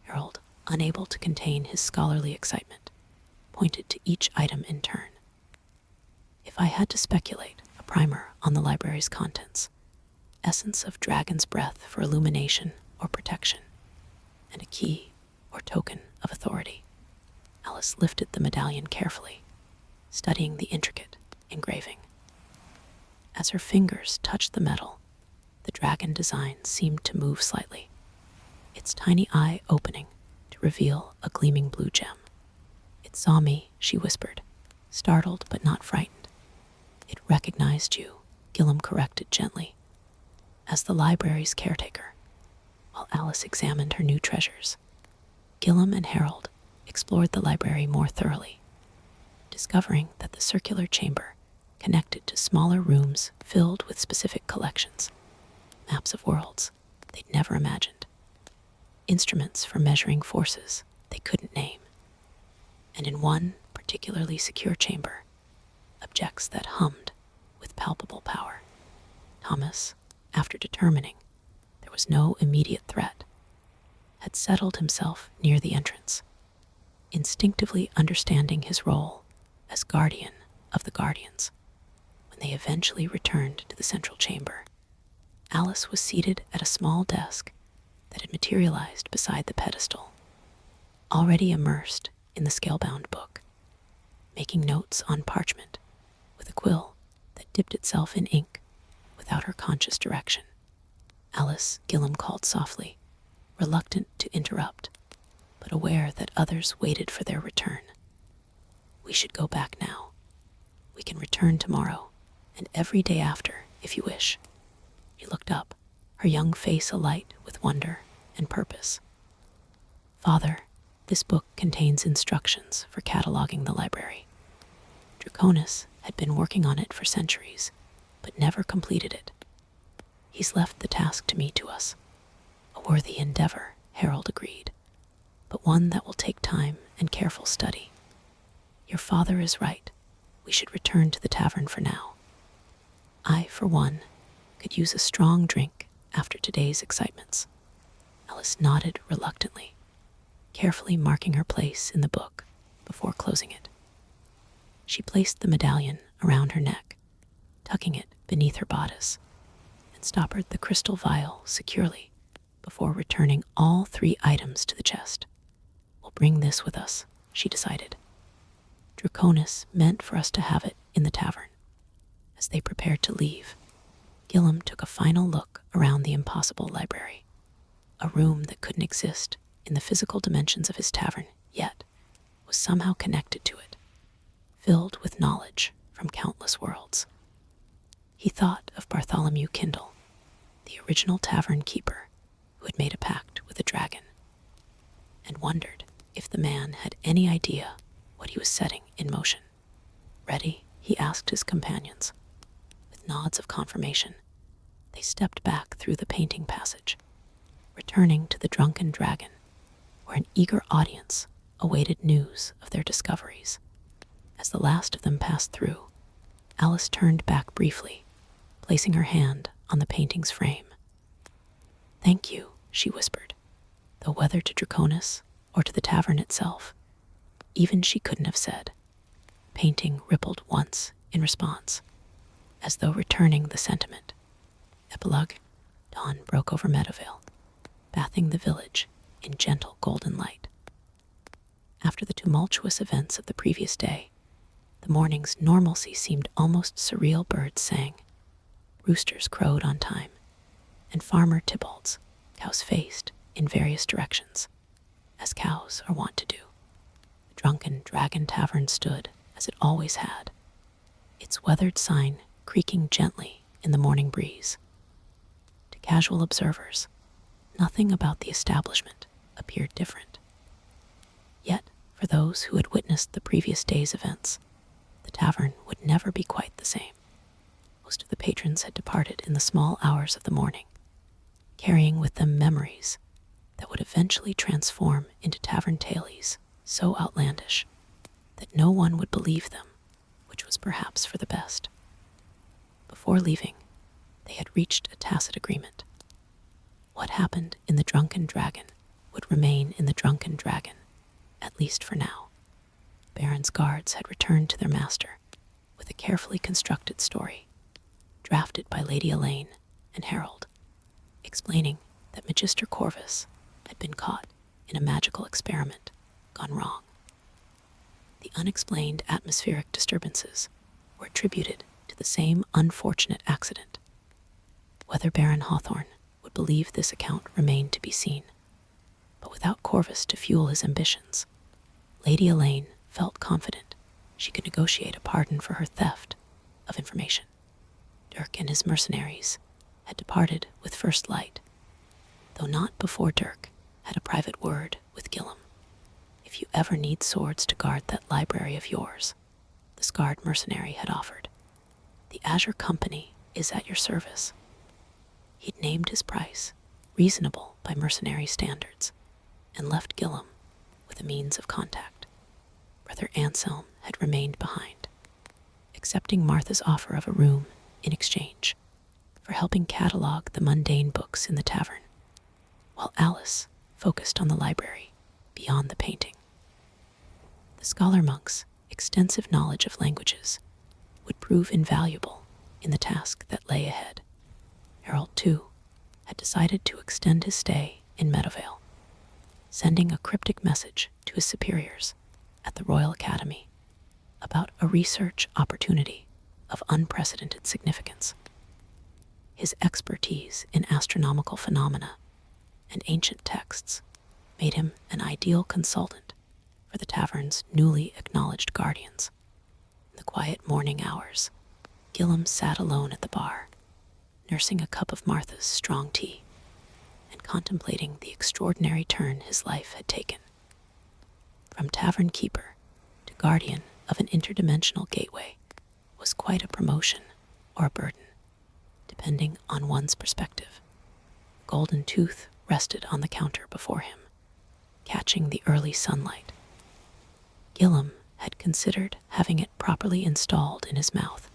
Speaker 1: Harold, unable to contain his scholarly excitement, pointed to each item in turn. "If I had to speculate, a primer on the library's contents, essence of dragon's breath for illumination or protection, and a key or token of authority." Alice lifted the medallion carefully, studying the intricate engraving. As her fingers touched the metal, the dragon design seemed to move slightly, its tiny eye opening to reveal a gleaming blue gem. "It saw me," she whispered, startled but not frightened. "It recognized you," Guillem corrected gently. As the library's caretaker, while Alice examined her new treasures, Guillem and Harold explored the library more thoroughly, discovering that the circular chamber connected to smaller rooms filled with specific collections, maps of worlds they'd never imagined, instruments for measuring forces they couldn't name, and in one particularly secure chamber, objects that hummed with palpable power. Thomas, after determining there was no immediate threat, had settled himself near the entrance, instinctively understanding his role as guardian of the guardians. When they eventually returned to the central chamber, Alice was seated at a small desk that had materialized beside the pedestal, already immersed in the scalebound book, making notes on parchment with a quill that dipped itself in ink without her conscious direction. "Alice," Guillem called softly, reluctant to interrupt, but aware that others waited for their return. "We should go back now. We can return tomorrow, and every day after, if you wish." She looked up, her young face alight with wonder and purpose. "Father, this book contains instructions for cataloging the library. Draconis had been working on it for centuries, but never completed it. He's left the task to us. A worthy endeavor," Harold agreed, "but one that will take time and careful study. Your father is right. We should return to the tavern for now. I, for one, could use a strong drink after today's excitements." Alice nodded reluctantly, carefully marking her place in the book before closing it. She placed the medallion around her neck, tucking it beneath her bodice, and stoppered the crystal vial securely before returning all 3 items to the chest. "We'll bring this with us," she decided. Draconis meant for us to have it in the tavern. As they prepared to leave, Guillem took a final look around the impossible library, a room that couldn't exist in the physical dimensions of his tavern, yet was somehow connected to it, filled with knowledge from countless worlds. He thought of Bartholomew Kindle, the original tavern keeper who had made a pact with a dragon, and wondered if the man had any idea what he was setting in motion. "Ready?" he asked his companions. With nods of confirmation, they stepped back through the painting passage, returning to the Drunken Dragon, where an eager audience awaited news of their discoveries. As the last of them passed through, Alice turned back briefly, placing her hand on the painting's frame. "Thank you," she whispered, though whether to Draconis or to the tavern itself, even she couldn't have said. The painting rippled once in response, as though returning the sentiment. Epilogue. Dawn broke over Meadowvale, bathing the village in gentle golden light. After the tumultuous events of the previous day, the morning's normalcy seemed almost surreal. Birds sang, roosters crowed on time, and Farmer Tybalt's cows faced in various directions, as cows are wont to do. The Drunken Dragon Tavern stood as it always had, its weathered sign creaking gently in the morning breeze. To casual observers, nothing about the establishment appeared different. Yet, for those who had witnessed the previous day's events, the tavern would never be quite the same. Most of the patrons had departed in the small hours of the morning, carrying with them memories that would eventually transform into tavern tales so outlandish that no one would believe them, which was perhaps for the best. Before leaving, they had reached a tacit agreement. What happened in the Drunken Dragon would remain in the Drunken Dragon, at least for now. Baron's guards had returned to their master with a carefully constructed story, drafted by Lady Elaine and Harold, explaining that Magister Corvus had been caught in a magical experiment gone wrong. The unexplained atmospheric disturbances were attributed to the same unfortunate accident. Whether Baron Hawthorne would believe this account remained to be seen, but without Corvus to fuel his ambitions, Lady Elaine felt confident she could negotiate a pardon for her theft of information. Dirk and his mercenaries had departed with first light, though not before Dirk had a private word with Guillem. If you ever need swords to guard that library of yours, the scarred mercenary had offered, the Azure Company is at your service. He'd named his price, reasonable by mercenary standards, and left Guillem with a means of contact. Brother Anselm had remained behind, accepting Martha's offer of a room in exchange for helping catalog the mundane books in the tavern, while Alice focused on the library beyond the painting. The scholar monk's extensive knowledge of languages would prove invaluable in the task that lay ahead. Harold, too, had decided to extend his stay in Meadowvale, sending a cryptic message to his superiors at the Royal Academy about a research opportunity of unprecedented significance. His expertise in astronomical phenomena and ancient texts made him an ideal consultant for the tavern's newly acknowledged guardians. In the quiet morning hours, Guillem sat alone at the bar, nursing a cup of Martha's strong tea and contemplating the extraordinary turn his life had taken. From tavern keeper to guardian of an interdimensional gateway was quite a promotion or a burden, depending on one's perspective. The golden tooth rested on the counter before him, catching the early sunlight. Guillem had considered having it properly installed in his mouth,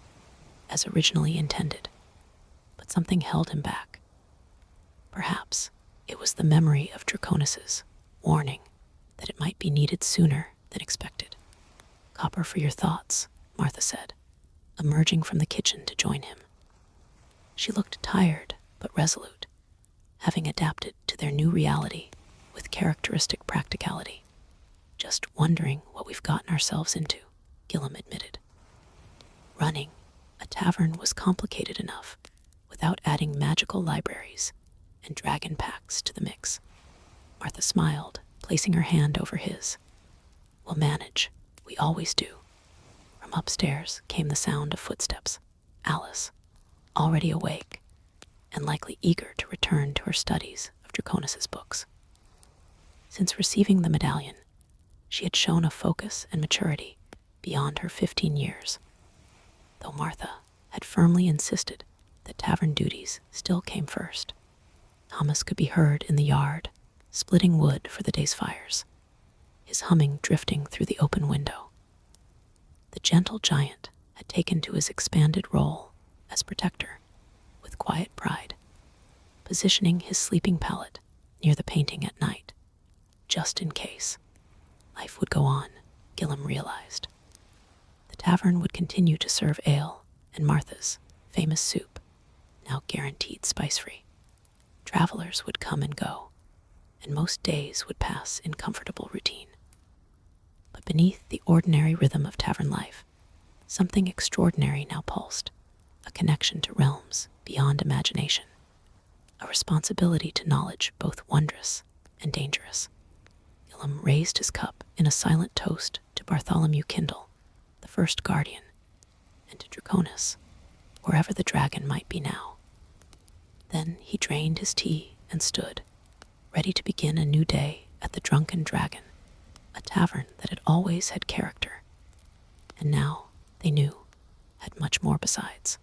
Speaker 1: as originally intended, but something held him back. Perhaps it was the memory of Draconis's warning that it might be needed sooner than expected. "Copper for your thoughts," Martha said, emerging from the kitchen to join him. She looked tired but resolute, having adapted to their new reality with characteristic practicality. "Just wondering what we've gotten ourselves into," Guillem admitted. Running a tavern was complicated enough without adding magical libraries and dragon packs to the mix. Martha smiled, placing her hand over his. "We'll manage. We always do." From upstairs came the sound of footsteps. Alice, already awake and likely eager to return to her studies of Draconis's books. Since receiving the medallion, she had shown a focus and maturity beyond her 15 years, though Martha had firmly insisted that tavern duties still came first. Thomas could be heard in the yard, splitting wood for the day's fires, his humming drifting through the open window. The gentle giant had taken to his expanded role as protector with quiet pride, positioning his sleeping pallet near the painting at night, just in case. Life would go on, Guillem realized. The tavern would continue to serve ale and Martha's famous soup, now guaranteed spice-free. Travelers would come and go, and most days would pass in comfortable routine. But beneath the ordinary rhythm of tavern life, something extraordinary now pulsed, a connection to realms beyond imagination, a responsibility to knowledge both wondrous and dangerous. Guillem raised his cup in a silent toast to Bartholomew Kindle, the first guardian, and to Draconis, wherever the dragon might be now. Then he drained his tea and stood, ready to begin a new day at the Drunken Dragon, a tavern that had always had character, and now, they knew, had much more besides.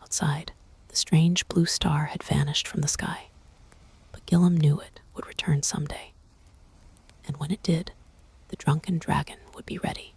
Speaker 1: Outside, the strange blue star had vanished from the sky, Guillem knew it would return someday. And when it did, the Drunken Dragon would be ready.